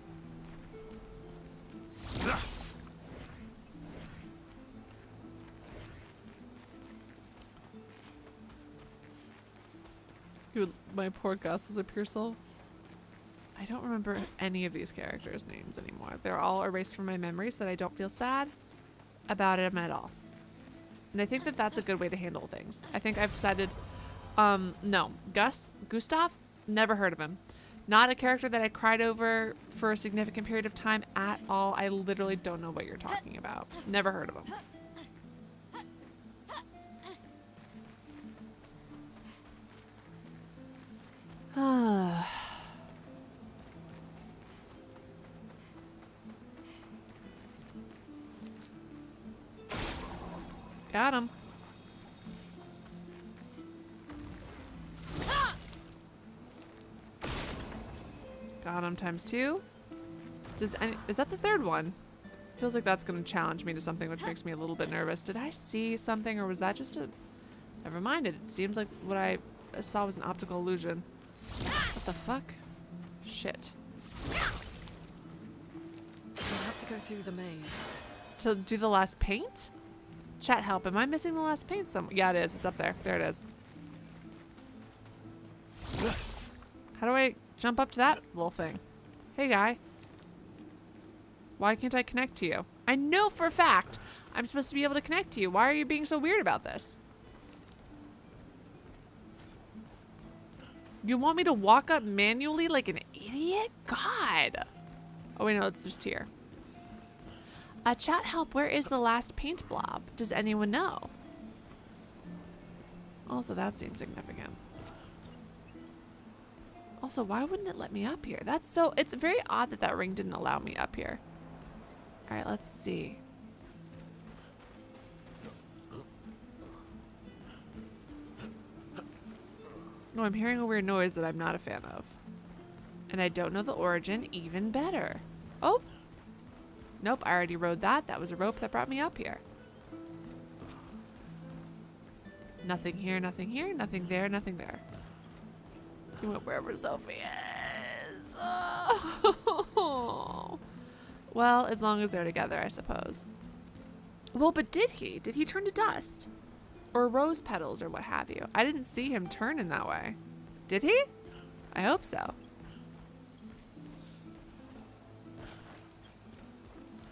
Dude, my poor Gus is a pure soul. I don't remember any of these characters' names anymore. They're all erased from my memory so that I don't feel sad about them at all. And I think that that's a good way to handle things. I think I've decided, no. Gustav, never heard of him. Not a character that I cried over for a significant period of time at all. I literally don't know what you're talking about. Never heard of him. Got him. Got him times 2. Is that the third one? Feels like that's going to challenge me to something, which makes me a little bit nervous. Did I see something, or was that just a... Never mind. It seems like what I saw was an optical illusion. What the fuck? Shit. We'll have to go through the maze. To do the last paint? Chat help. Am I missing the last paint somewhere? Yeah, it is. It's up there. There it is. How do I jump up to that little thing? Hey, guy. Why can't I connect to you? I know for a fact I'm supposed to be able to connect to you. Why are you being so weird about this? You want me to walk up manually like an idiot? God. Oh, wait, no, it's just here. Chat help, where is the last paint blob? Does anyone know? Also, that seems significant. Also, why wouldn't it let me up here? That's so... It's very odd that that ring didn't allow me up here. Alright, let's see. No, I'm hearing a weird noise that I'm not a fan of. And I don't know the origin. Even better. Oh! Nope, I already rode that. That was a rope that brought me up here. Nothing here, nothing here, nothing there, nothing there. He went wherever Sophie is. Oh. Well, as long as they're together, I suppose. Well, but did he? Did he turn to dust? Or rose petals or what have you? I didn't see him turn in that way. Did he? I hope so.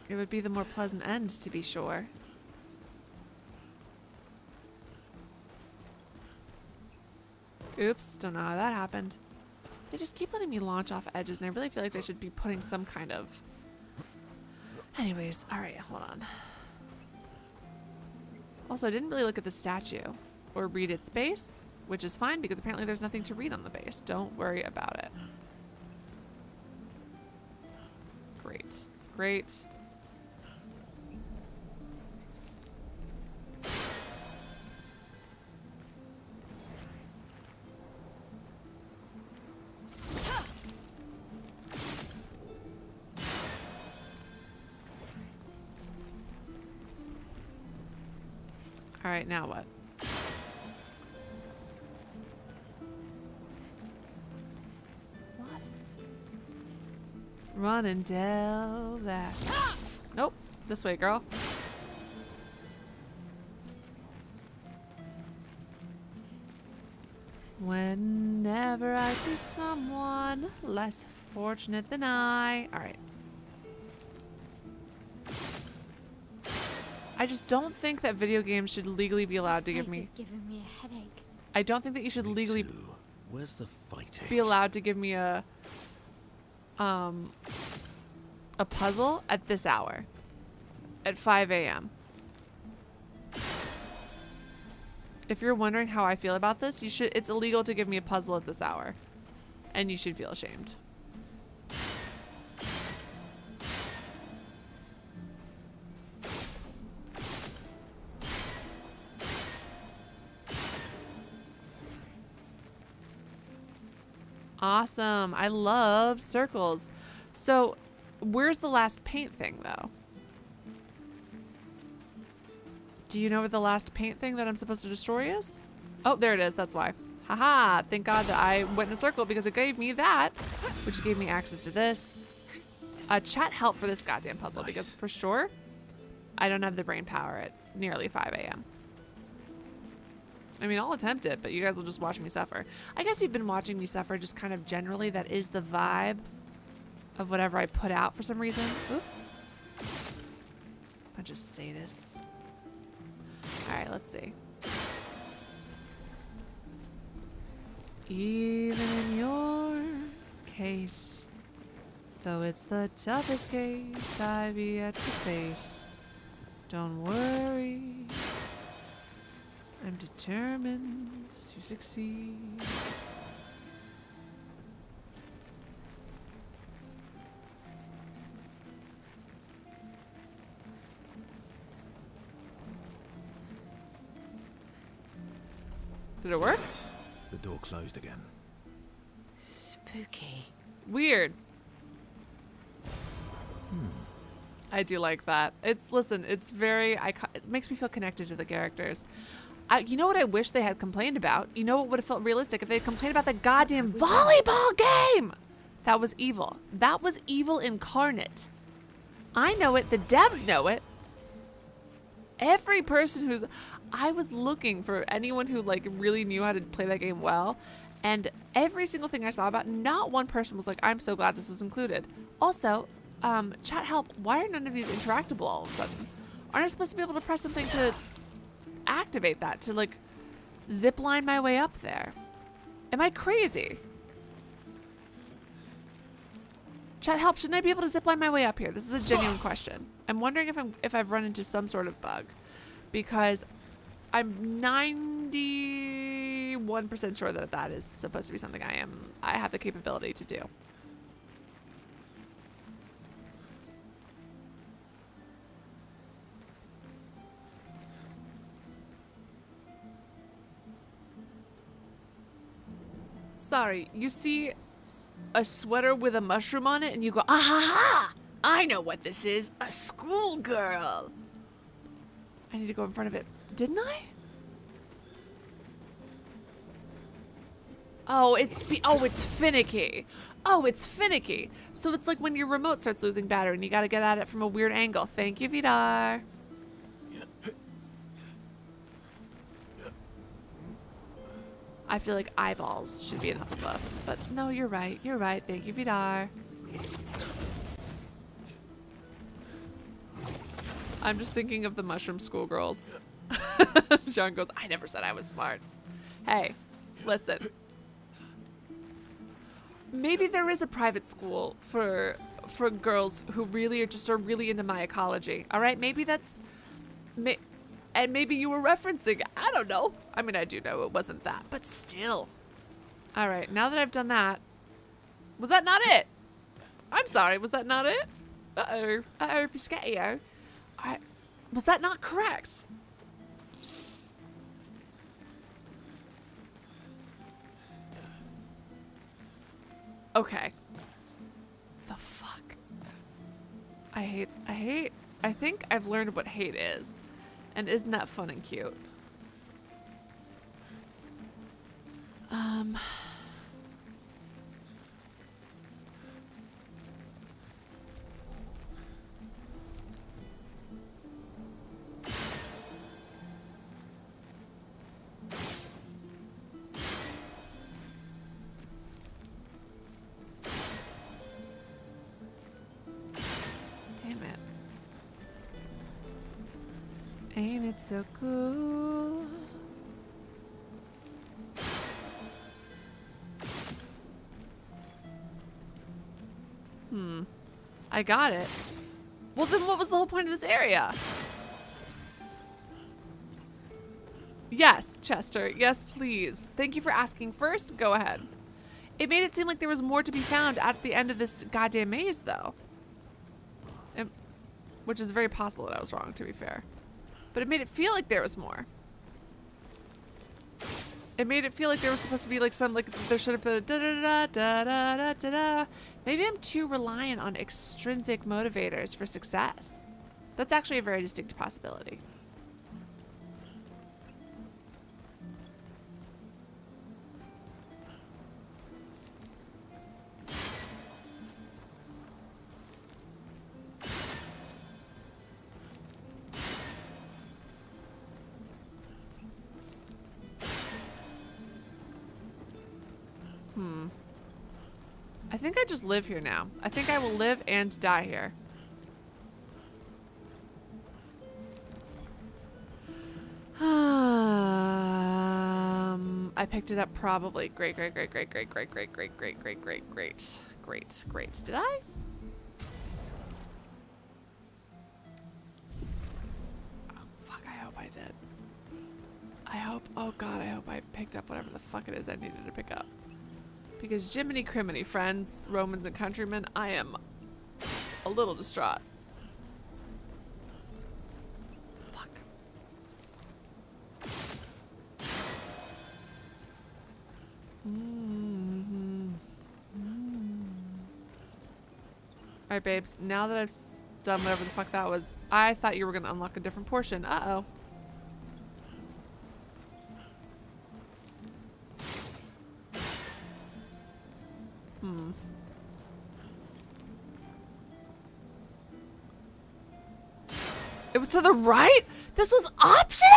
It would be the more pleasant end, to be sure. Oops, don't know how that happened. They just keep letting me launch off edges, and I really feel like they should be putting some kind of... Anyways, alright, hold on. Also, I didn't really look at the statue or read its base, which is fine because apparently there's nothing to read on the base. Don't worry about it. Great. Great. All right, now what? What? Run and tell that. Nope. This way, girl. Whenever I see someone less fortunate than I. All right. I just don't think that video games should legally be allowed to give me. This place is giving me a headache. I don't think that you should Me legally too. Where's the fighting? be allowed to give me a puzzle at this hour, at 5 a.m. If you're wondering how I feel about this, you should. It's illegal to give me a puzzle at this hour, and you should feel ashamed. Awesome. I love circles. So, where's the last paint thing, though? Do you know where the last paint thing that I'm supposed to destroy is? Oh, there it is. That's why. Haha. Thank God that I went in a circle because it gave me that, which gave me access to this. Chat help for this goddamn puzzle because for sure, I don't have the brain power at nearly 5 a.m. I mean, I'll attempt it, but you guys will just watch me suffer. I guess you've been watching me suffer just kind of generally. That is the vibe of whatever I put out for some reason. Oops. Bunch of sadists. All right, let's see. Even in your case, though it's the toughest case I've yet to face, don't worry. I'm determined to succeed. Did it work? The door closed again. Spooky. Weird. I do like that. Listen, it's very, it makes me feel connected to the characters. You know what I wish they had complained about? You know what would have felt realistic if they had complained about the goddamn volleyball game? That was evil. That was evil incarnate. I know it. The devs know it. Every person I was looking for anyone who like really knew how to play that game well, and every single thing I saw about, not one person was like, I'm so glad this was included. Also, chat help, why are none of these interactable all of a sudden? Aren't I supposed to be able to press something to activate that, to like zip line my way up there? Am I crazy? Chat help, shouldn't I be able to zip line my way up here? This is a genuine question. I'm wondering if I've run into some sort of bug, because I'm 91% sure that that is supposed to be something I have the capability to do. Sorry, you see a sweater with a mushroom on it and you go, ah ha ha! I know what this is, a schoolgirl. I need to go in front of it. Didn't I? Oh, it's finicky. Oh, it's finicky. So it's like when your remote starts losing battery and you gotta get at it from a weird angle. Thank you, Vidar. I feel like eyeballs should be enough above. But no, you're right. You're right. Thank you, Vidar. I'm just thinking of the mushroom schoolgirls. Sean goes, I never said I was smart. Hey, listen. maybe there is a private school for girls who really are really into mycology. All right, maybe that's, and maybe you were referencing. I don't know. I mean, I do know it wasn't that, but still. All right, now that I've done that, was that not it? I'm sorry, was that not it? Uh-oh, Piscatio. Was that not correct? Okay. The fuck? I think I've learned what hate is. And isn't that fun and cute? Damn it. Ain't it so cool? I got it. Well, then what was the whole point of this area? Yes, Chester. Yes, please. Thank you for asking first. Go ahead. It made it seem like there was more to be found at the end of this goddamn maze, though. Which is very possible that I was wrong, to be fair. But it made it feel like there was more. It made it feel like there was supposed to be like some, like there should have been a da-da-da-da-da-da-da-da. Maybe I'm too reliant on extrinsic motivators for success. That's actually a very distinct possibility. I think I just live here now. I think I will live and die here. I picked it up probably. Great. Did I? Oh, fuck, I hope I did. Oh God, I hope I picked up whatever the fuck it is I needed to pick up. Because Jiminy Criminy, friends, Romans and countrymen, I am a little distraught. Fuck. Alright, babes, now that I've done whatever the fuck that was, I thought you were gonna unlock a different portion. Uh-oh. It was to the right? This was optional?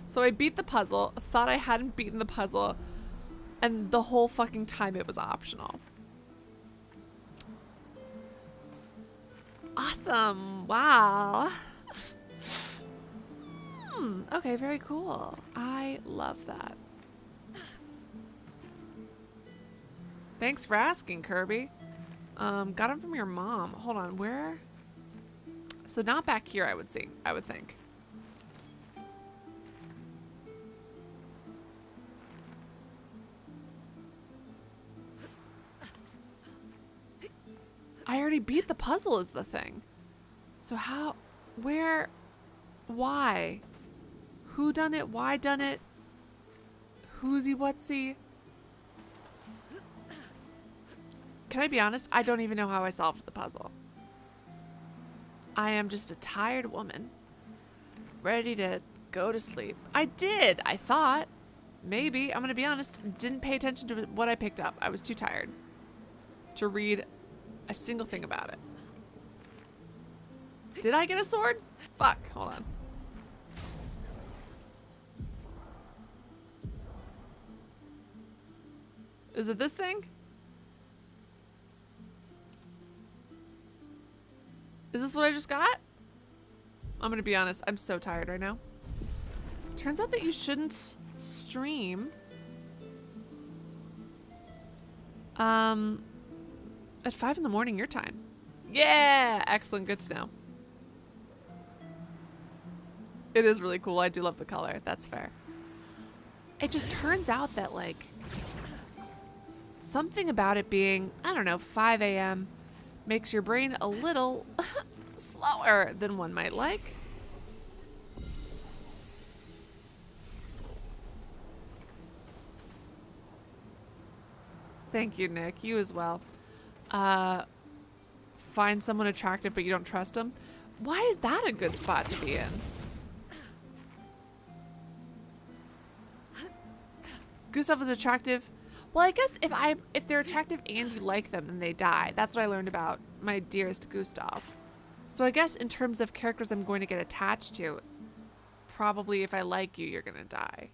So I beat the puzzle, thought I hadn't beaten the puzzle, and the whole fucking time it was optional. Awesome. Wow. Okay, very cool. I love that. Thanks for asking, Kirby. Got him from your mom. Hold on, where? So not back here, I would think. I already beat the puzzle is the thing. So how, where, why? Who done it? Why done it? Who'sy whatsy? Can I be honest? I don't even know how I solved the puzzle. I am just a tired woman, ready to go to sleep. I did, I thought. Maybe, I'm gonna be honest, didn't pay attention to what I picked up. I was too tired to read a single thing about it. Did I get a sword? Fuck, hold on. Is it this thing? Is this what I just got? I'm gonna be honest, I'm so tired right now. Turns out that you shouldn't stream at 5 in the morning your time. Yeah, excellent, good to know. It is really cool. I do love the color. That's fair. It just turns out that like something about it being, I don't know, 5 a.m. makes your brain a little slower than one might like. Thank you, Nick. You as well. Find someone attractive but you don't trust them. Why is that a good spot to be in? Gustav was attractive. Well, I guess if they're attractive and you like them, then they die. That's what I learned about my dearest Gustav. So I guess in terms of characters I'm going to get attached to, probably if I like you, you're going to die.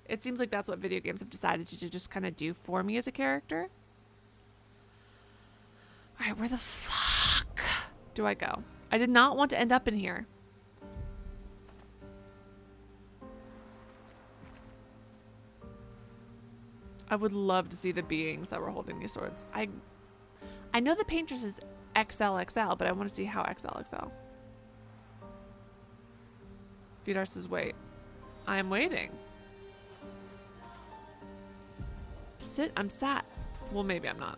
It seems like that's what video games have decided to just kind of do for me as a character. All right, where the fuck do I go? I did not want to end up in here. I would love to see the beings that were holding these swords. I know the Paintress is XLXL, but I want to see how XLXL. Vidar says wait. I am waiting. Sit, I'm sat. Well, maybe I'm not.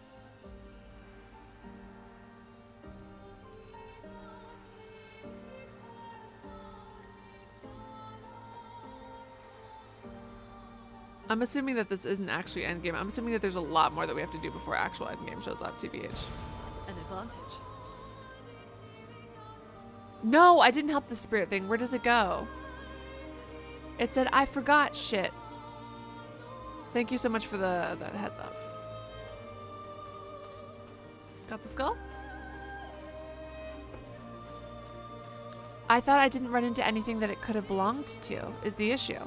I'm assuming that this isn't actually endgame. I'm assuming that there's a lot more that we have to do before actual endgame shows up, TBH. An advantage. No, I didn't help the spirit thing. Where does it go? It said, I forgot shit. Thank you so much for the heads up. Got the skull? I thought I didn't run into anything that it could have belonged to, is the issue.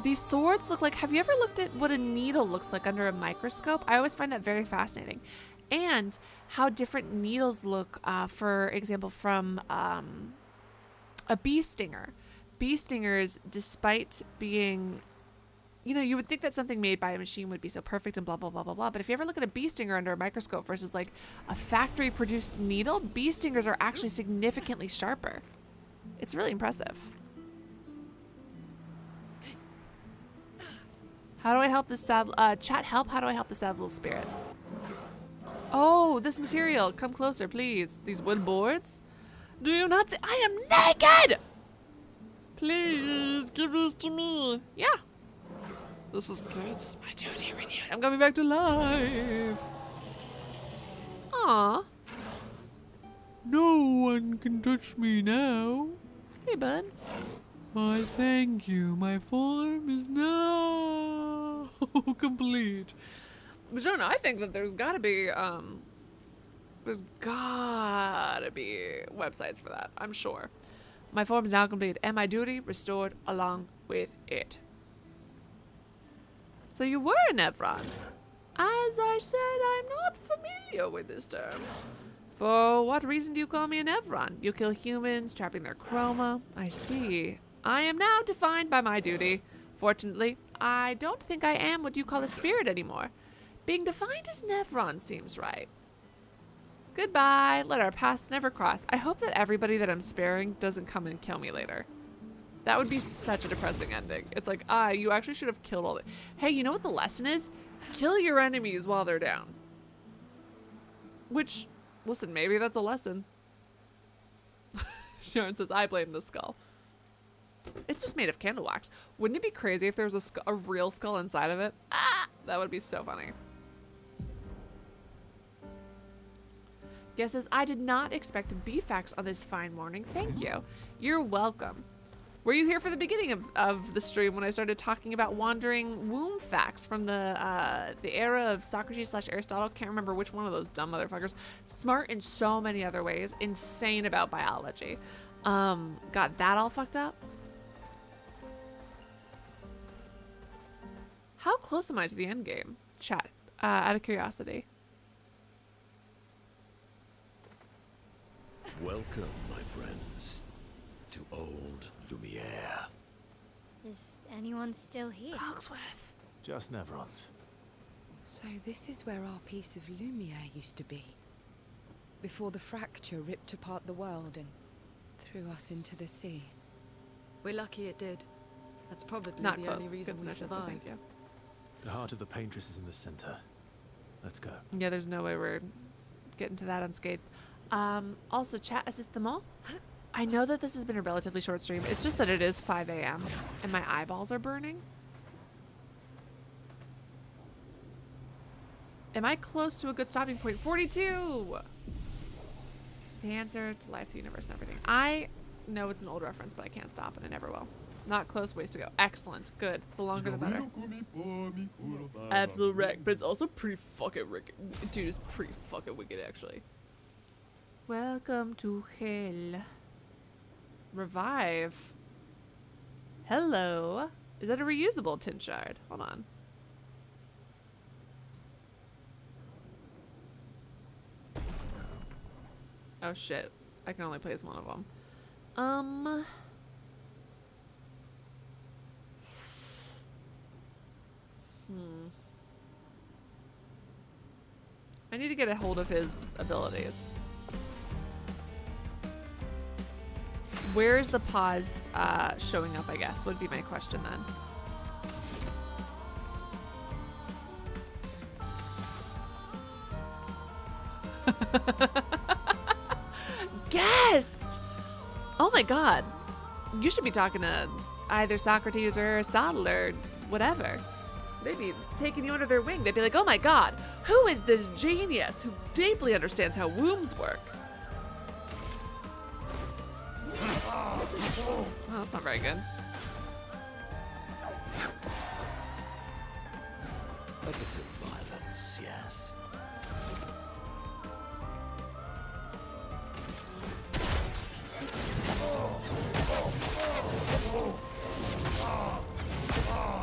These swords look like, have you ever looked at what a needle looks like under a microscope? I always find that very fascinating. And how different needles look, for example, from a bee stinger. Bee stingers, despite being, you know, you would think that something made by a machine would be so perfect and blah, blah, blah, blah, blah. But if you ever look at a bee stinger under a microscope versus like a factory produced needle, bee stingers are actually significantly sharper. It's really impressive. How do I help this sad, chat help? How do I help the sad little spirit? Oh, this material. Come closer, please. These wood boards. Do you not see? I am naked! Please, give this to me. Yeah. This is good. My duty renewed. I'm coming back to life. Aw. No one can touch me now. Hey, bud. I thank you. My form is now complete. But Jonah, I think that there's gotta be websites for that. I'm sure. My form is now complete and my duty restored along with it. So you were an Evron. As I said, I'm not familiar with this term. For what reason do you call me an Evron? You kill humans, trapping their chroma. I see. I am now defined by my duty. Fortunately, I don't think I am what you call a spirit anymore. Being defined as Nevron seems right. Goodbye. Let our paths never cross. I hope that everybody that I'm sparing doesn't come and kill me later. That would be such a depressing ending. It's like, you actually should have killed all the... Hey, you know what the lesson is? Kill your enemies while they're down. Which, listen, maybe that's a lesson. Sharon says, I blame the skull. It's just made of candle wax. Wouldn't it be crazy if there was a real skull inside of it? That would be so funny. Guesses, I did not expect beef facts on this fine morning. Thank you. You're welcome. Were you here for the beginning of the stream when I started talking about wandering womb facts from the era of Socrates / Aristotle? Can't remember which one of those dumb motherfuckers. Smart in so many other ways. Insane about biology. Got that all fucked up? How close am I to the end game? Chat, out of curiosity. Welcome, my friends, to old Lumiere. Is anyone still here? Cogsworth. Just Neverons. So this is where our piece of Lumiere used to be. Before the fracture ripped apart the world and threw us into the sea. We're lucky it did. That's probably Not the close. only reason Good we to know, Jesse, thank survived. you. The heart of the Paintress is in the center. Let's go. Yeah, there's no way we're getting to that unscathed. Also, chat assist them all. I know that this has been a relatively short stream. It's just that it is 5 a.m. and my eyeballs are burning. Am I close to a good stopping point? 42! The answer to life, the universe, and everything. I know it's an old reference, but I can't stop and I never will. Not close, ways to go. Excellent. Good. The longer the better. Absolute wreck, but it's also pretty fucking wicked. Dude, it's pretty fucking wicked, actually. Welcome to hell. Revive. Hello. Is that a reusable tin shard? Hold on. Oh shit. I can only play as one of them. I need to get a hold of his abilities. Where's the pause showing up, I guess, would be my question then. Guest! Oh my god. You should be talking to either Socrates or Aristotle or whatever. They'd be taking you under their wing. They'd be like, oh my god, who is this genius who deeply understands how wombs work? Oh, that's not very good. A bit of violence, yes.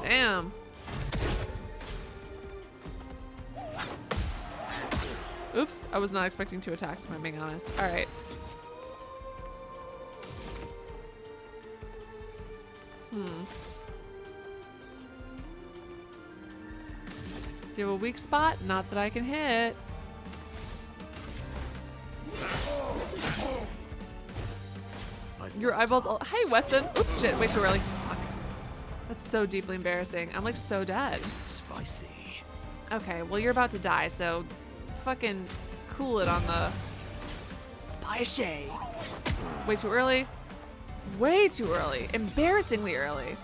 Damn. Oops, I was not expecting 2 attacks if I'm being honest. Alright. Do you have a weak spot? Not that I can hit. Your eyeballs all— Hey, Weston! Oops, shit, way too early. Fuck. That's so deeply embarrassing. I'm like so dead. Spicy. Okay, well you're about to die, so fucking cool it on the spicy. Way too early. Way too early. Embarrassingly early.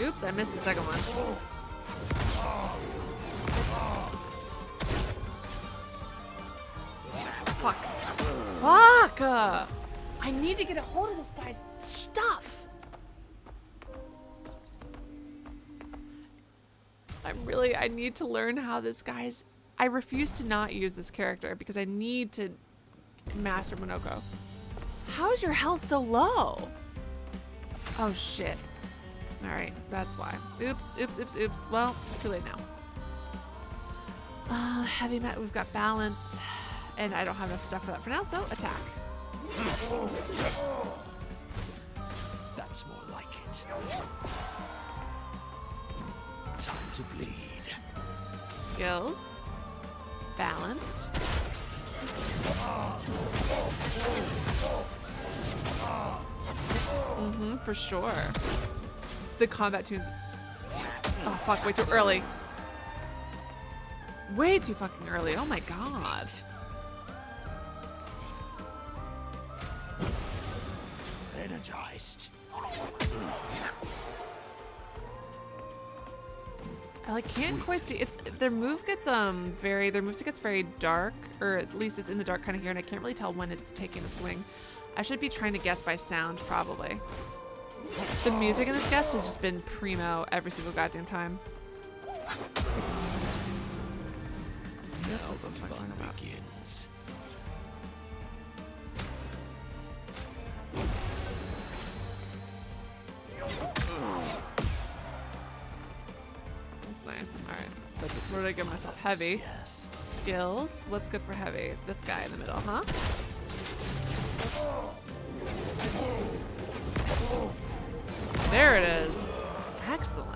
Oops, I missed the second one. Fuck. Fuck! I need to get a hold of this guy's stuff. I need to learn how this guy's— I refuse to not use this character because I need to master Monoco. How is your health so low? Oh shit. Alright, that's why. Oops, oops, oops, oops. Well, too late now. Heavy met, we've got balanced. And I don't have enough stuff for that for now, so attack. That's more like it. Time to bleed. Skills. Balanced. For sure. The combat tunes. Oh fuck, way too early. Way too fucking early. Oh my god. Energized. I like can't quite see. It's their move gets their move gets very dark, or at least it's in the dark kind of here, and I can't really tell when it's taking a swing. I should be trying to guess by sound probably. The music in this guest has just been primo every single goddamn time. Now the fun begins. nice. All right. Where did I get myself? Heavy. Yes. Skills. What's good for heavy? This guy in the middle, huh? There it is. Excellent.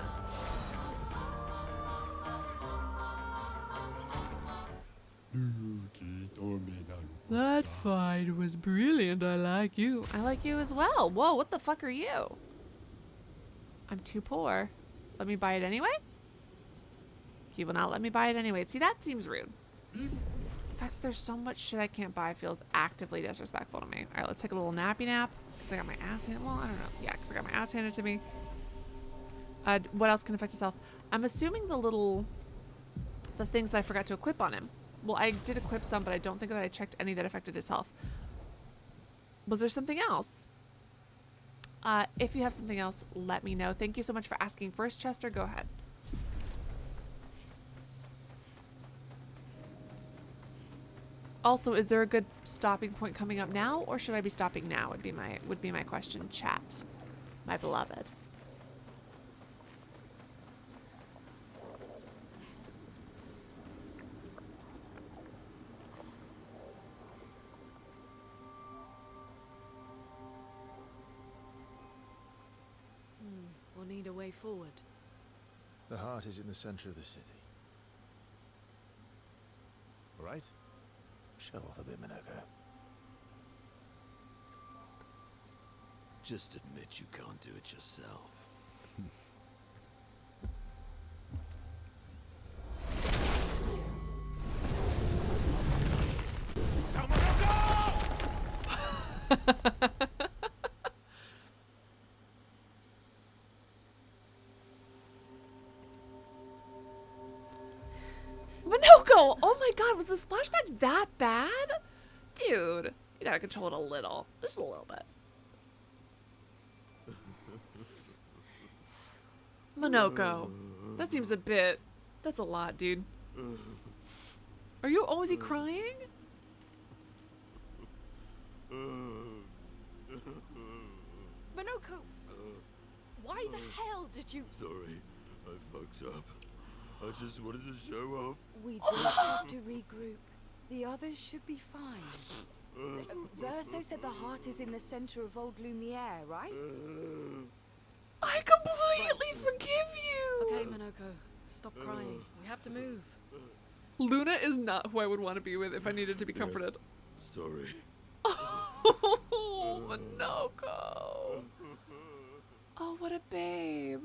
That fight was brilliant. I like you. I like you as well. Whoa, what the fuck are you? I'm too poor. Let me buy it anyway? You will not let me buy it anyway. See, that seems rude. The fact that there's so much shit I can't buy feels actively disrespectful to me. All right, let's take a little nappy nap. Because I got my ass handed. Well, I don't know. Yeah, because I got my ass handed to me. What else can affect his health? I'm assuming the things that I forgot to equip on him. Well, I did equip some, but I don't think that I checked any that affected his health. Was there something else? If you have something else, let me know. Thank you so much for asking. First, Chester, go ahead. Also, is there a good stopping point coming up now, or should I be stopping now? Would be my question, chat. My beloved. We'll need a way forward. The heart is in the center of the city. All right? Show off a bit, Monoco. Just admit you can't do it yourself. Monoco! Oh my god, was the splashback that bad? Dude, you gotta control it a little. Just a little bit. Monoco. That seems a bit... That's a lot, dude. Are you always crying? Monoco! Why the hell did you... Sorry, I fucked up. I just wanted to show off. We just have to regroup. The others should be fine. Verso said the heart is in the center of Old Lumiere, right? I completely forgive you! Okay, Monoco, stop crying. We have to move. Luna is not who I would want to be with if I needed to be comforted. Sorry. Oh, Monoco. Oh, what a babe.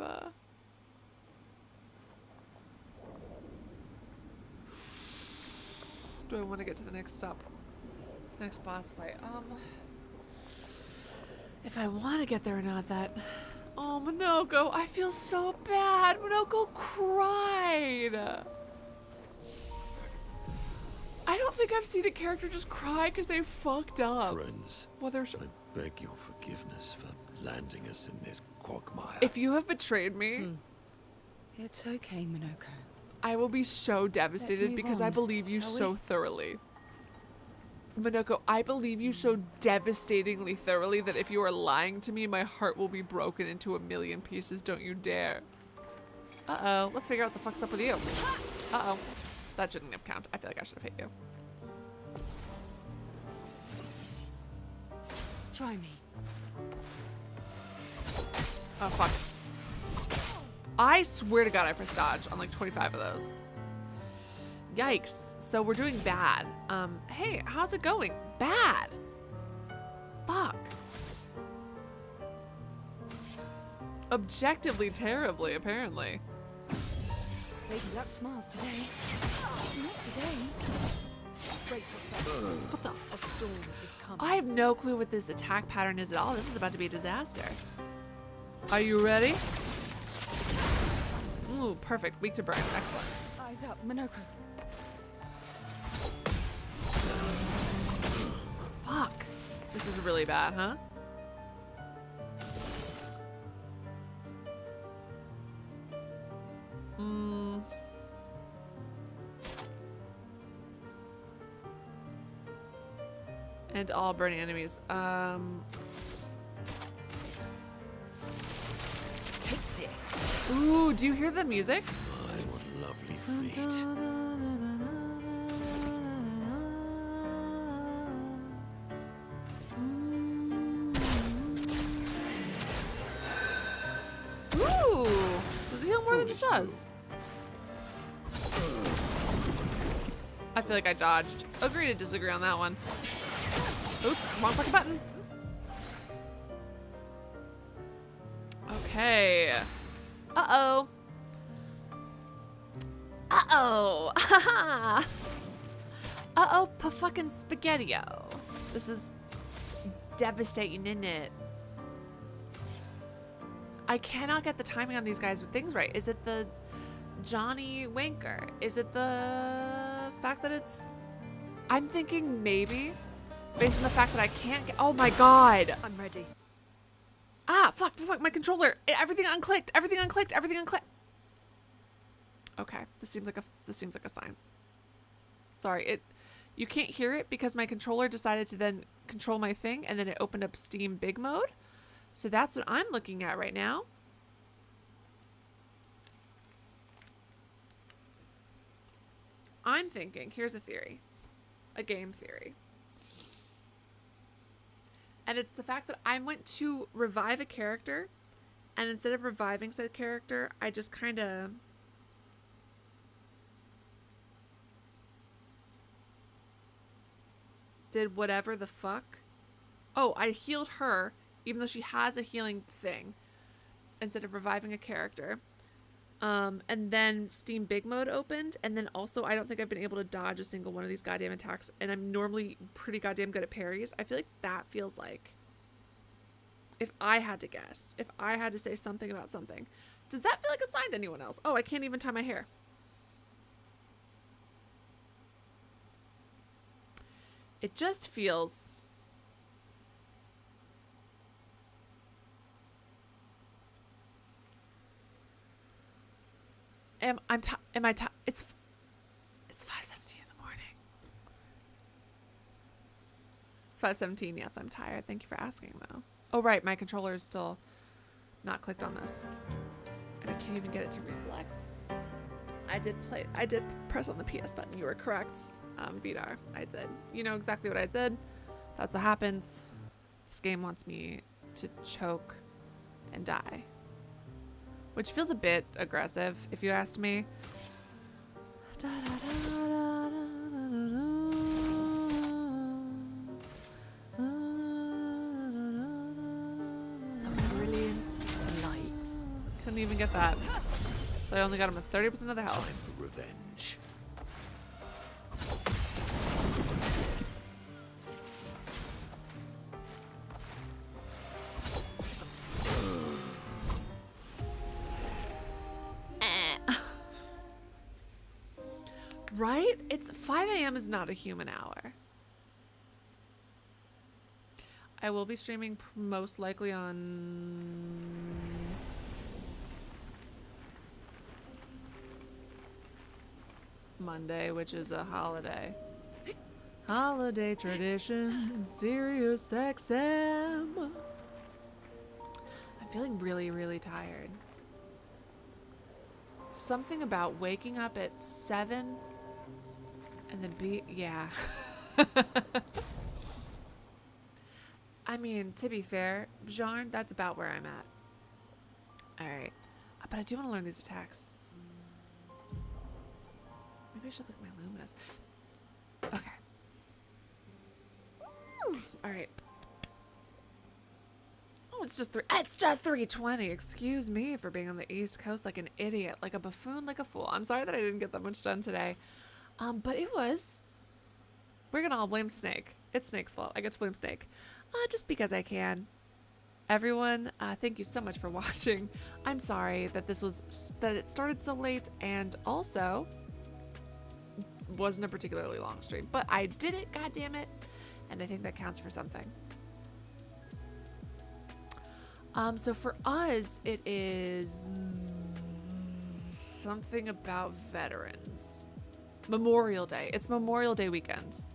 Do I want to get to the next stop? The next boss fight? If I want to get there or not, that... Oh, Monoco, I feel so bad. Monoco cried. I don't think I've seen a character just cry because they fucked up. Friends, Whether I beg your forgiveness for landing us in this quagmire. if you have betrayed me, It's okay, Monoco. I will be so devastated move because I on, believe you shall so we? thoroughly. Monoco, I believe you so devastatingly thoroughly that if you are lying to me, my heart will be broken into a million pieces. Don't you dare. Uh-oh. Let's figure out what the fuck's up with you. Uh-oh. That shouldn't have counted. I feel like I should have hit you. Try me. Oh, fuck. I swear to God I pressed dodge on like 25 of those. Yikes. So we're doing bad. Hey, how's it going? Bad. Fuck. Objectively terribly, apparently. Lady Luck smiles today. Not today. Brace yourself. What the A storm is coming. I have no clue what this attack pattern is at all. This is about to be a disaster. Are you ready? Ooh, perfect. Weak to burn. Excellent. Eyes up, Monoco. Fuck. This is really bad, huh? And all burning enemies. Take this. Ooh, do you hear the music? I would feet. Ooh! Does it heal more than it just does? I feel like I dodged. Agree to disagree on that one. Oops, wrong fucking button. Okay. Uh-oh. Uh-oh. Uh-oh, pa-fucking spaghetti-o. This is devastating, isn't it? I cannot get the timing on these guys with things right. Is it the Johnny Wanker? Is it the fact that it's... I'm thinking maybe, based on the fact that I can't get... Oh my god! I'm ready. Ah, fuck, my controller. Everything unclicked. Okay, this seems like a sign. Sorry, you can't hear it because my controller decided to then control my thing and then it opened up Steam Big Mode. So that's what I'm looking at right now. I'm thinking, here's a theory. A game theory. And it's the fact that I went to revive a character, and instead of reviving said character, I just kind of... did whatever the fuck. Oh, I healed her, even though she has a healing thing, instead of reviving a character. And then Steam Big Mode opened, and then also I don't think I've been able to dodge a single one of these goddamn attacks, and I'm normally pretty goddamn good at parries. I feel like that feels like, if I had to guess, if I had to say something about something, does that feel like a sign to anyone else? Oh, I can't even tie my hair. It just feels... It's 5:17 in the morning. It's 5:17. Yes, I'm tired. Thank you for asking, though. Oh, right. My controller is still not clicked on this. And I can't even get it to reselect. I did press on the PS button. You were correct, Vidar. I did. You know exactly what I did. That's what happens. This game wants me to choke and die. Which feels a bit aggressive, if you asked me. Brilliant light. Couldn't even get that. So I only got him at 30% of the health. Time for revenge. Right? It's 5 a.m. is not a human hour. I will be streaming most likely on Monday, which is a holiday. Holiday tradition, Sirius XM. I'm feeling really, really tired. Something about waking up at 7 and then yeah. I mean, to be fair, Bjarn, that's about where I'm at. Alright. But I do want to learn these attacks. Maybe I should look at my luminous. Okay. Alright. Oh, it's just 3:20. Excuse me for being on the East Coast like an idiot, like a buffoon, like a fool. I'm sorry that I didn't get that much done today. But it was... We're gonna all blame Snake. It's Snake's fault. I get to blame Snake. Just because I can. Everyone, thank you so much for watching. I'm sorry that it started so late, and also wasn't a particularly long stream, but I did it, goddammit, and I think that counts for something. So for us, it is something about veterans. Memorial Day. It's Memorial Day weekend.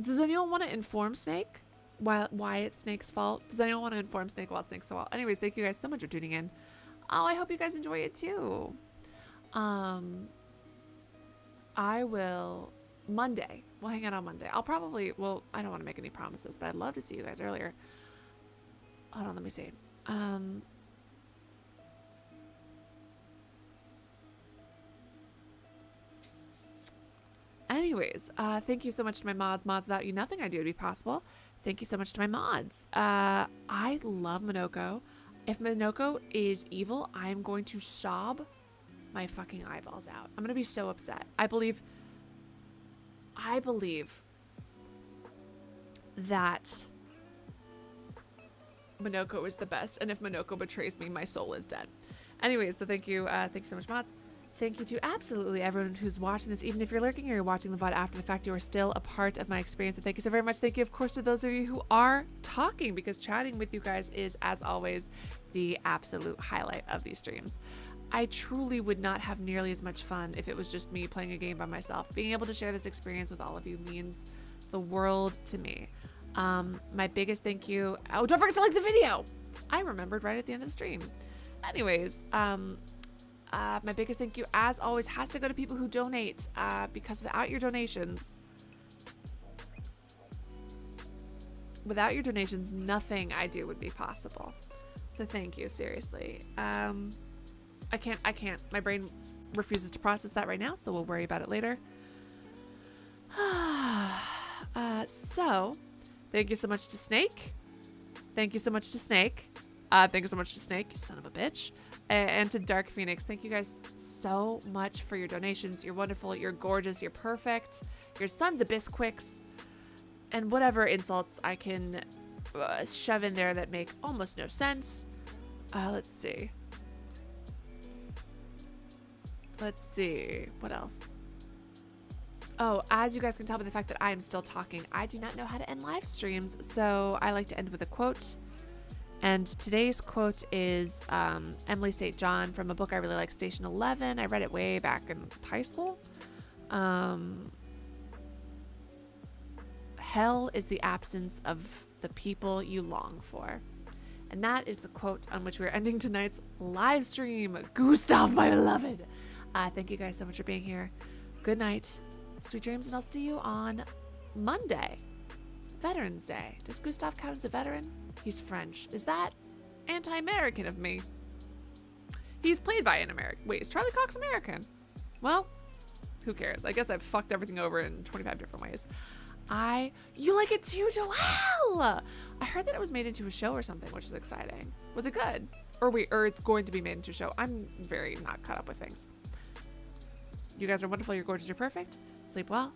Does anyone want to inform Snake why it's Snake's fault? Does anyone want to inform Snake why it's Snake's fault? Anyways, thank you guys so much for tuning in. Oh, I hope you guys enjoy it too. I will Monday. We'll hang out on Monday. I'll probably, well, I don't want to make any promises, but I'd love to see you guys earlier. Hold on, let me see. Anyways, thank you so much to my mods. Mods, without you, nothing I do would be possible. Thank you so much to my mods. I love Monoco. If Monoco is evil, I'm going to sob my fucking eyeballs out. I'm gonna be so upset. I believe that Monoco is the best, and if Monoco betrays me, my soul is dead. Anyways, so thank you so much, mods. Thank you to absolutely everyone who's watching this. Even if you're lurking or you're watching the VOD after the fact, you are still a part of my experience. So thank you so very much. Thank you, of course, to those of you who are talking, because chatting with you guys is, as always, the absolute highlight of these streams. I truly would not have nearly as much fun if it was just me playing a game by myself. Being able to share this experience with all of you means the world to me. My biggest thank you. Oh, don't forget to like the video. I remembered right at the end of the stream. Anyways, my biggest thank you, as always, has to go to people who donate, because without your donations, nothing I do would be possible. So thank you, seriously. I can't. My brain refuses to process that right now, so we'll worry about it later. So, thank you so much to Snake. Thank you so much to Snake. Thank you so much to Snake, you son of a bitch. And to Dark Phoenix. Thank you guys so much for your donations. You're wonderful. You're gorgeous. You're perfect. Your sons of Bisquicks. And whatever insults I can shove in there that make almost no sense. Let's see. What else? Oh, as you guys can tell by the fact that I am still talking, I do not know how to end live streams, so I like to end with a quote. And today's quote is Emily St. John from a book I really like, Station 11. I read it way back in high school. Hell is the absence of the people you long for. And that is the quote on which we're ending tonight's live stream. Gustav, my beloved. Thank you guys so much for being here. Good night. Sweet dreams, and I'll see you on Monday. Veterans Day. Does Gustav count as a veteran? He's French. Is that anti-American of me? He's played by an American. Wait, is Charlie Cox American? Well, who cares? I guess I've fucked everything over in 25 different ways. You like it too, Joelle! I heard that it was made into a show or something, which is exciting. Was it good? Or it's going to be made into a show. I'm very not caught up with things. You guys are wonderful. You're gorgeous. You're perfect. Sleep well.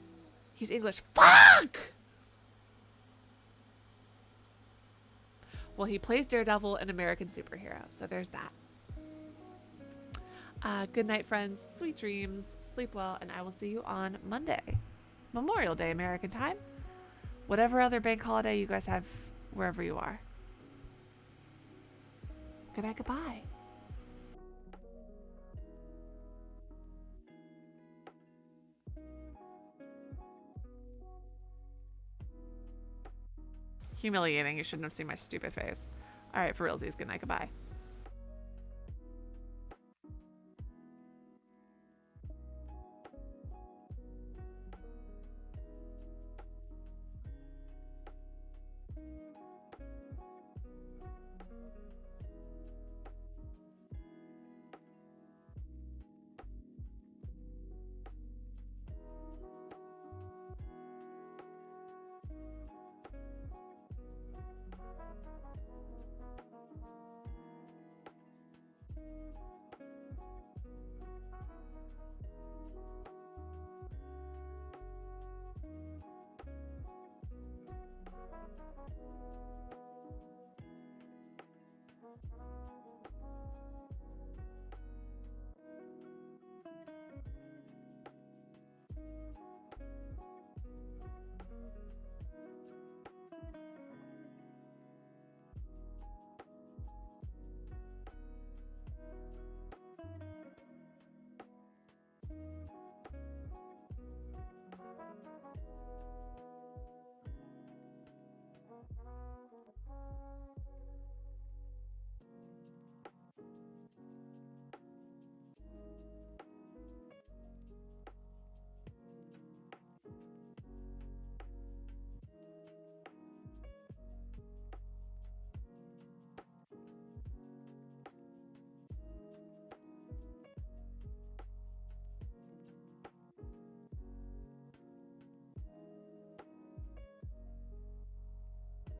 He's English. Fuck! Well, he plays Daredevil, an American superhero. So there's that. Good night, friends. Sweet dreams. Sleep well. And I will see you on Monday. Memorial Day, American time. Whatever other bank holiday you guys have, wherever you are. Good night, goodbye. Humiliating. You shouldn't have seen my stupid face. All right, for realsies. Good night, goodbye.